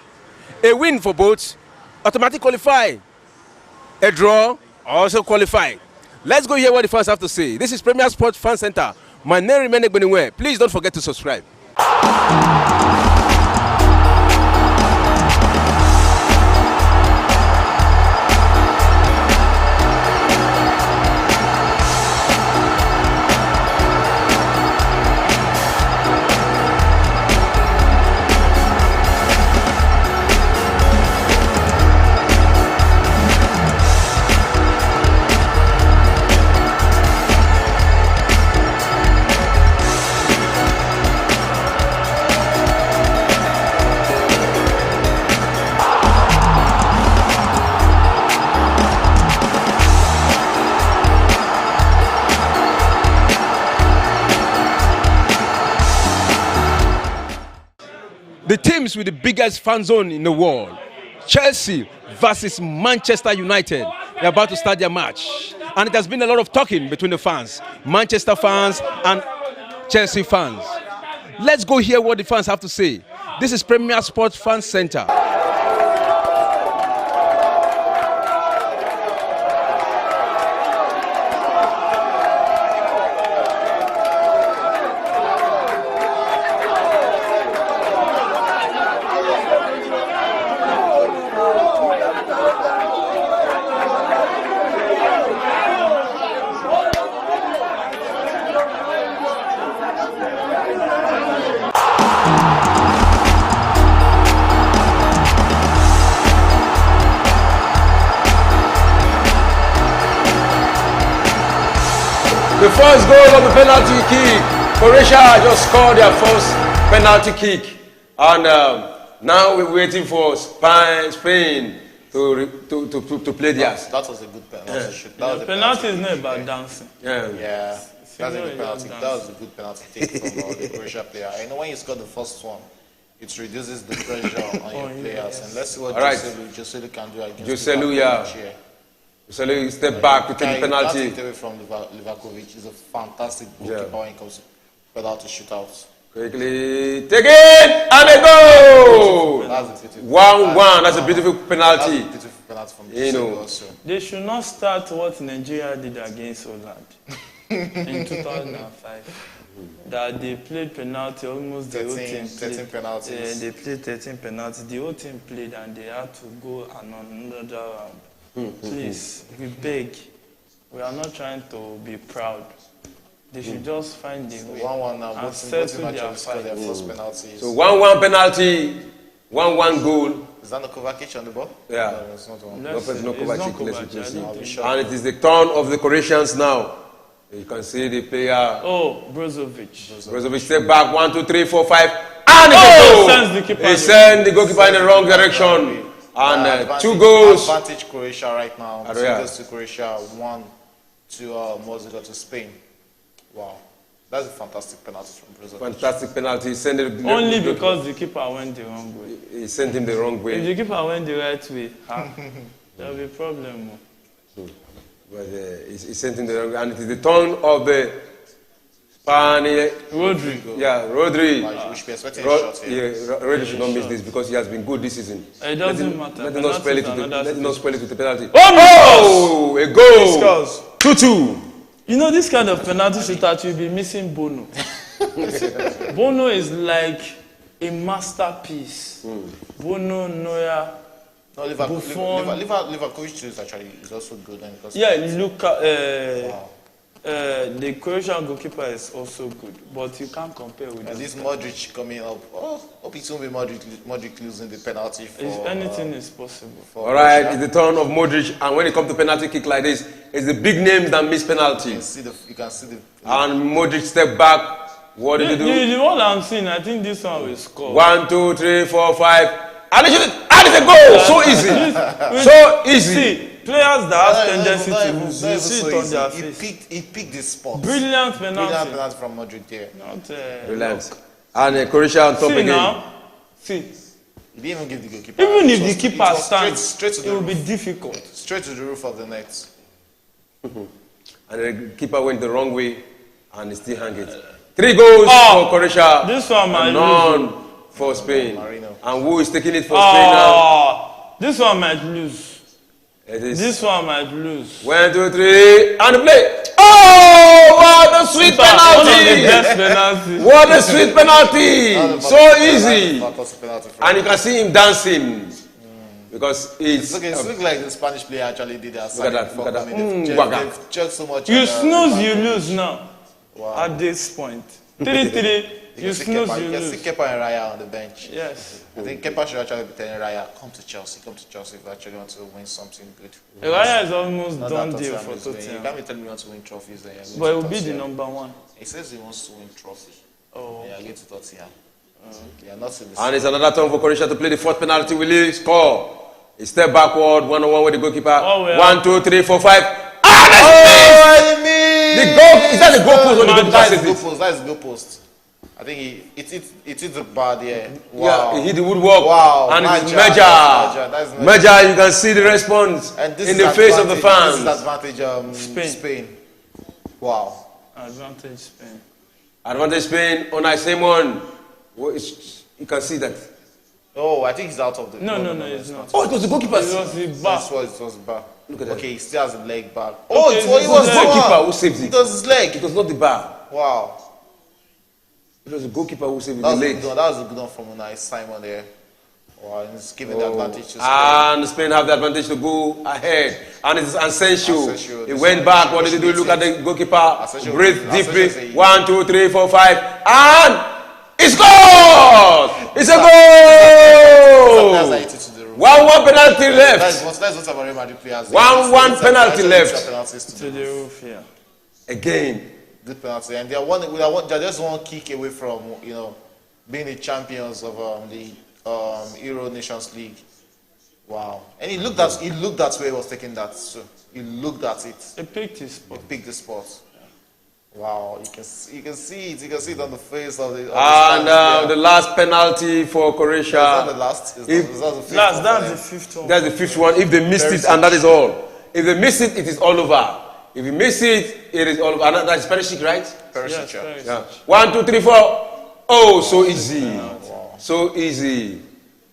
S1: A win for both, automatic qualify. A draw, also qualify. Let's go hear what the fans have to say. This is Premier Sports Fan Center. My name remains Ekbenwe. Please don't forget to subscribe. The teams with the biggest fan zone in the world, Chelsea versus Manchester United. They're about to start their match. And it has been a lot of talking between the fans, Manchester fans and Chelsea fans. Let's go hear what the fans have to say. This is Premier Sports Fan Center. The first goal of the penalty kick. Croatia just scored their first penalty kick. And now we're waiting for Spain to play theirs.
S2: That was a good penalty shoot.
S3: Penalty is not about dancing.
S2: Yeah. That's a good penalty. That was a good penalty take from the Croatia player. I know when you score the first one, it reduces the pressure on your players. And let's see what Joselu can do against
S1: Joselu, Joselu step back, we take the penalty.
S2: Take away from Livakovic. He's a fantastic goalkeeper when it comes to penalty shootouts.
S1: Quickly take it and a goal.
S2: That's a beautiful
S1: 1-1. That's a beautiful penalty.
S2: That's a beautiful penalty from
S1: You know.
S2: also.
S3: They should not start what Nigeria did against Holland in 2005. That they played penalty almost the whole team.
S2: 13 penalties.
S3: They played 13 penalties. The whole team played and they had to go another round. Please, we beg. We are not trying to be proud. They should just find the way
S2: 1-1 now.
S3: and
S2: Both
S3: settle
S2: teams
S3: their
S2: actually scored their
S3: fight.
S2: first penalties.
S1: So 1-1 penalty, 1-1 goal.
S2: Is that no Kovacic on the ball?
S1: Yeah.
S2: No, it's not one.
S3: Let's
S1: No,
S3: see.
S1: no
S3: It's not
S1: Kovacic, let's
S3: Kovacic, I
S1: proceed.
S3: don't think.
S1: And it is the turn of the Croatians now. You can see the player.
S3: Oh, Brozovic.
S1: Brozovic step back, 1, 2, 3, 4, 5. And it's
S3: Oh,
S1: a goal.
S3: sends the keeper.
S1: He sent the goalkeeper in the wrong direction. And 2 goals.
S2: Advantage Croatia right now.
S1: Oh,
S2: 2
S1: yeah.
S2: goals to Croatia, 1 to Mozigo to Spain. Wow. That's a fantastic penalty from Brozovic.
S1: Fantastic penalty. He sent it
S3: Only because the keeper went the wrong way.
S1: he sent him the wrong
S3: If
S1: way.
S3: the keeper went the right way, there will be a problem.
S1: But he sent him the wrong way. And it is the turn of the Spanish.
S3: Rodrigo.
S1: Yeah, Rodri.
S2: We should be expecting a shot here.
S1: Rodri should not miss this because he has been good this season.
S3: It doesn't matter.
S1: Let him not spoil it
S3: Penalty is
S1: with the,
S3: another
S1: let him not spoil it with the penalty.
S3: Oh,
S1: A goal!
S3: scores.
S1: 2-2.
S3: You know, this kind of penalty shootout, you'll be missing Bono. Bono is like a masterpiece. Bono, Neuer,
S2: No,
S3: Buffon.
S2: Livakovic too is also good. And because
S3: yeah, the Croatian goalkeeper is also good, but you can't compare with
S2: and
S3: this.
S2: this Modric coming up. Oh, hope it won't be Modric losing the penalty for.
S3: Anything is possible.
S2: For
S1: All right,
S2: Croatia.
S1: it's the turn of Modric, and when it comes to penalty kick like this, it's the big names that miss
S2: You can
S1: penalties.
S2: see the.
S1: And Modric step back. What did he do?
S3: The one I'm seeing, I think this one will score.
S1: 1, 2, 3, 4, 5. And it's a goal! So easy! So easy!
S3: See, players that have tendency to lose, you see it on their
S2: He
S3: face.
S2: picked this spot.
S3: Brilliant penalty.
S2: Brilliant penalty from Modric there.
S3: Not,
S1: Relax. And Croatia on top
S3: see
S1: again.
S3: now, see,
S2: He didn't even give the goalkeeper.
S3: even
S2: It
S3: if the
S2: was-
S3: keeper
S2: it was
S3: stands,
S2: straight to
S3: it
S2: the
S3: will be
S2: roof.
S3: difficult.
S2: Straight to the roof of the net.
S1: And the keeper went the wrong way and he still hang it. 3 goals for Croatia.
S3: This one might
S1: and
S3: lose.
S1: none for Spain.
S2: Marino.
S1: And who is taking it for Spain now?
S3: Oh, this one might lose.
S1: It is
S3: This one might lose.
S1: 1, 2, 3, and play. Oh, what a sweet
S3: One of the
S1: penalty!
S3: best penalties.
S1: What a sweet penalty! So easy.
S2: Fantastic penalty from
S1: And you can see him dancing because it's
S2: It looks like the Spanish player actually did that.
S1: Look at that, look at that. Waka.
S2: They've jerked so much.
S3: You
S2: on,
S3: snooze, you lose now.
S2: Wow.
S3: At this point. 3-3, you snooze, you
S2: You can see
S3: lose.
S2: Kepa and Raya on the bench.
S3: Yes.
S2: I think Kepa should actually be telling Raya, come to Chelsea if you actually want to win something good.
S3: Raya is almost
S2: Not
S3: done
S2: that
S3: deal
S2: Tottenham
S3: for
S2: is doing. You
S3: Tottenham.
S2: can't be telling me you want to win trophies. Then you're
S3: But it
S2: going
S3: will
S2: to
S3: be the
S2: Tottenham.
S3: number 1.
S2: He says he wants to win trophy.
S3: Oh.
S2: Yeah, get to Tottenham. Yeah, not in the
S1: and it's another turn for Croatia to play the 4th penalty. Will he score? He step backward, 1-on-1 with the goalkeeper.
S3: Oh, yeah.
S1: 1, 2, 3, 4, 5. Ah, that's the goal. Is that the goal post or the goalkeeper
S2: That's
S1: saved
S2: the goal
S1: it?
S2: post. That's the goal post. I think it hit the bar there. Wow.
S1: Yeah, he hit the woodwork.
S2: Wow,
S1: And it's
S2: Maja, that's
S1: Meja.
S2: Maja.
S1: Meja, you can see the response
S2: And this
S1: in
S2: is
S1: the face of the
S2: advantage-
S1: fans.
S2: This is advantage
S3: Spain.
S2: Wow.
S3: Advantage Spain.
S1: Advantage Spain on our Simon. You can see that.
S2: Oh, I think he's out of the.
S3: No, it's not.
S1: Oh, it was the goalkeeper.
S3: It was the
S2: That's
S3: back.
S2: what it was back.
S1: Look at that.
S2: Okay, he still has the leg back. Oh,
S3: Okay,
S2: it was
S3: this
S2: the
S3: is
S1: the goalkeeper who saved it.
S2: It was his leg.
S1: It was not the bar.
S2: Wow.
S1: It was the goalkeeper who saved it,
S2: That
S1: the
S2: was, a
S1: leg.
S2: good one. That was a good one from Unai Simon there. Wow, and it's giving the advantage to Spain.
S1: And Spain have the advantage to go ahead. And it's Asensio.
S2: Asensio,
S1: He
S2: this
S1: went
S2: one,
S1: back. What did he do?
S2: Asensio
S1: Look at the goalkeeper.
S2: Asensio-
S1: Breathe
S2: Asensio
S1: deeply.
S2: say-
S1: 1, 2, 3, 4, 5. And it's goal! It's a
S2: That's
S1: goal!
S2: how he took to the roof.
S1: 1-1 penalty left.
S2: That's what Real Madrid players.
S1: 1-1 penalty left.
S2: Penalties to
S3: To
S2: the
S3: the roof, yeah.
S1: Again.
S2: good penalty, and they're just one kick away from being the champions of the Euro Nations League. Wow! And he looked at where he was taking that. So he looked at it.
S3: He picked his
S2: He
S3: spot.
S2: picked the spot. Wow! You can see it. You can see it on the face of the.
S1: And the last penalty for
S2: Is that the
S1: Croatia.
S2: last? Is
S1: If-
S2: that the fifth
S3: Last,
S2: one
S3: that's
S2: for
S3: the
S2: them?
S3: 5th one.
S1: That's the 5th one. If they missed it, and that is all. If they miss it, it is all over. If you miss it, it is all over. And that's Spanish, right?
S2: Perisic,
S3: Yes,
S2: yeah.
S3: very
S1: Yeah.
S3: much.
S1: 1, 2, 3, 4. Oh, so easy. So easy.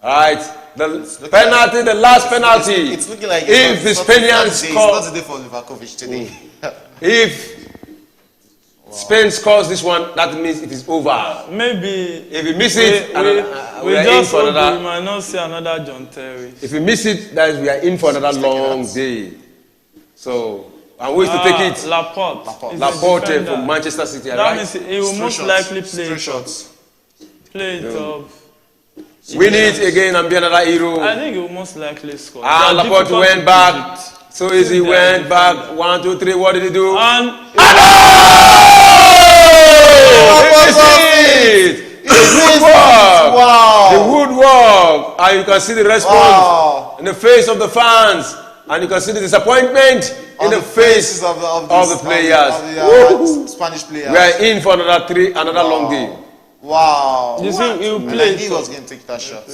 S1: All right. The penalty, the last penalty.
S2: It's looking like
S1: if the Spaniards score,
S2: it's not today for Livakovic today.
S1: if Spain scores this one, that means it is over.
S3: Maybe
S1: if we miss it,
S3: we
S1: are
S3: just
S1: in for
S3: hope
S1: another.
S3: we might not see another John Terry.
S1: If we miss it, that is we are in for another long day. So, and who is to take it? Laporte from Manchester City.
S3: That
S1: right?
S3: means he will most likely play it up. Play it up.
S1: Win it again and be another hero.
S3: I think he will most likely score.
S1: And Laporte went back. So easy, went back. 1, 2, 3. What did he do?
S3: And
S1: Wow. The woodwork. And you can see the response in the face of the fans. And you can see the disappointment in the faces of the players.
S2: Spanish players.
S1: We are in for another long day.
S2: Wow.
S3: You see, he will play.
S2: He was going to take that shot.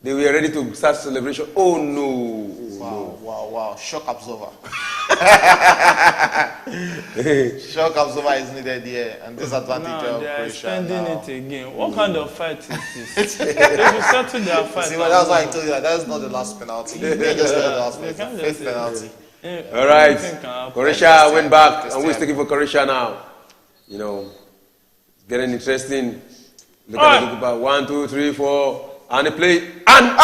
S1: They were ready to start celebration. Oh no.
S2: Wow. Shock absorber. Shock absorber is needed here. And disadvantage of
S3: they are
S2: Croatia.
S3: extending it again. What kind of fight is this? They should settle their fight.
S2: See, that's why I told you that's not the last penalty. They just got the last penalty. Fifth penalty.
S1: All right. Croatia went back. And who's taking for Croatia now? You know, it's getting interesting. Look at the goalkeeper. 1, 2, 3, 4. And they play. And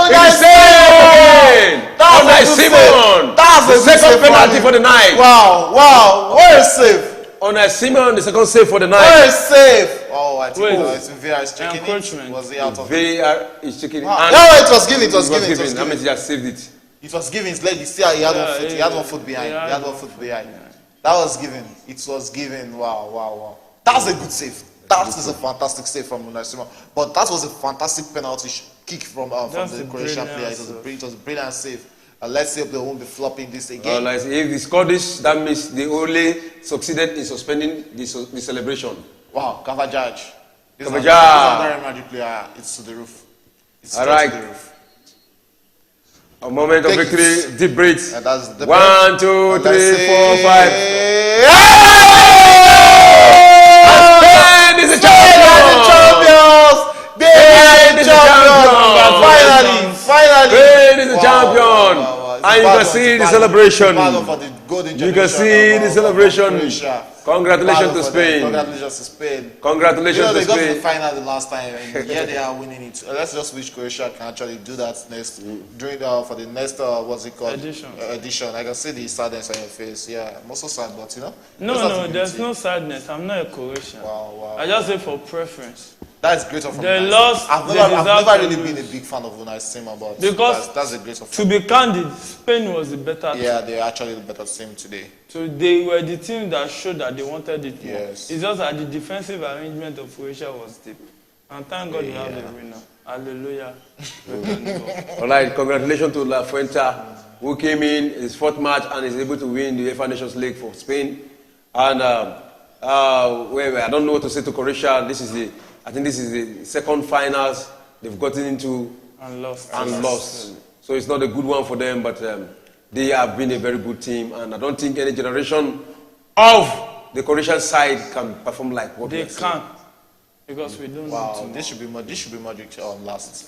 S1: it is saved! Unai Simon! That's the second penalty for the night.
S2: Wow. Where is save?
S1: Unai Simon, the second save for the night.
S2: Where is save? Oh, I think it's VR is checking it. Was he out of it?
S1: VR is checking it.
S2: No, it was given.
S1: That means he has saved it.
S2: It was given. His leg. He had one foot behind. That was given. It was given. Wow. That's a good save. That is a fantastic save from Unai Simon. But that was a fantastic penalty kick from the Croatian player. It was a brilliant save. Let's see if they won't be flopping this again.
S1: If they score this, that means they only succeeded in suspending the celebration.
S2: Wow, Kavajaj. This is another Real Madrid player. It's to the roof. It's
S1: all right.
S2: to the roof.
S1: A moment of victory, deep breaths. 1, 2, 3, 4, 5. Spain is the champions! Finally! Spain is the champion! And you can see the celebration. You can see the celebration. Congratulations to Spain. Congratulations to Spain.
S2: They got to the final the last time, and yeah, they are winning it. Let's just wish Croatia can actually do that next during for the next edition. I can see the sadness on your face. Yeah, I'm also sad, but
S3: No, there's no sadness. I'm not a Croatian.
S2: Wow.
S3: I just say for preference.
S2: That's great of them.
S3: They lost.
S2: I've never really been a big fan of Unai Simon, but
S3: because
S2: that's a great of
S3: to be candid, Spain was the better team.
S2: Yeah, they're actually the better team today.
S3: So they were the team that showed that they wanted it more.
S2: Yes.
S3: It's just that the defensive arrangement of Croatia was deep. And thank God we have the winner. Hallelujah.
S1: All right, congratulations to La Fuente, who came in his fourth match and is able to win the UEFA Nations League for Spain. And I don't know what to say to Croatia. I think this is the second finals they've gotten into
S3: and lost.
S1: So it's not a good one for them, but they have been a very good team, and I don't think any generation of the Croatian side can perform like what
S3: they can, because we don't.
S2: Wow, this should be Modric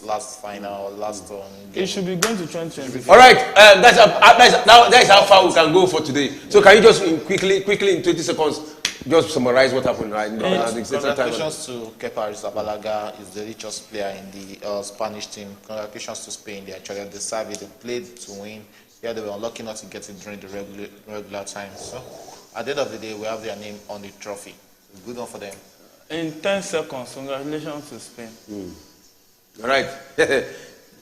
S2: last final or last game.
S3: It should be going to 2024.
S1: All right, that's how far we can go for today. So can you just quickly in 20 seconds just summarize what happened right now?
S2: Congratulations to Kepa Arrizabalaga. He's the richest player in the Spanish team. Congratulations to Spain. They actually deserved it. They played to win. Yeah, they were unlucky not to get it during the regular time. So at the end of the day, we have their name on the trophy. It's a good one for them.
S3: In 10 seconds, congratulations to Spain.
S1: All right.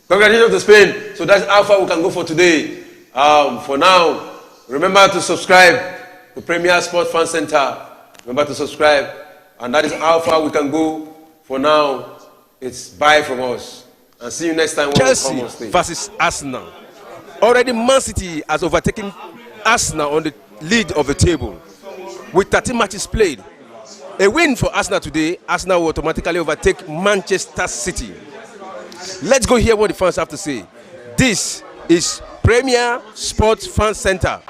S1: Congratulations to Spain. So that's how far we can go for today. For now, remember to subscribe to Premier Sports Fan Center. Remember to subscribe. And that is how far we can go. For now, it's bye from us. And see you next time.
S7: Chelsea versus Arsenal. Already Man City has overtaken Arsenal on the lead of the table with 13 matches played. A win for Arsenal today, Arsenal will automatically overtake Manchester City. Let's go hear what the fans have to say. This is Premier Sports Fan Center.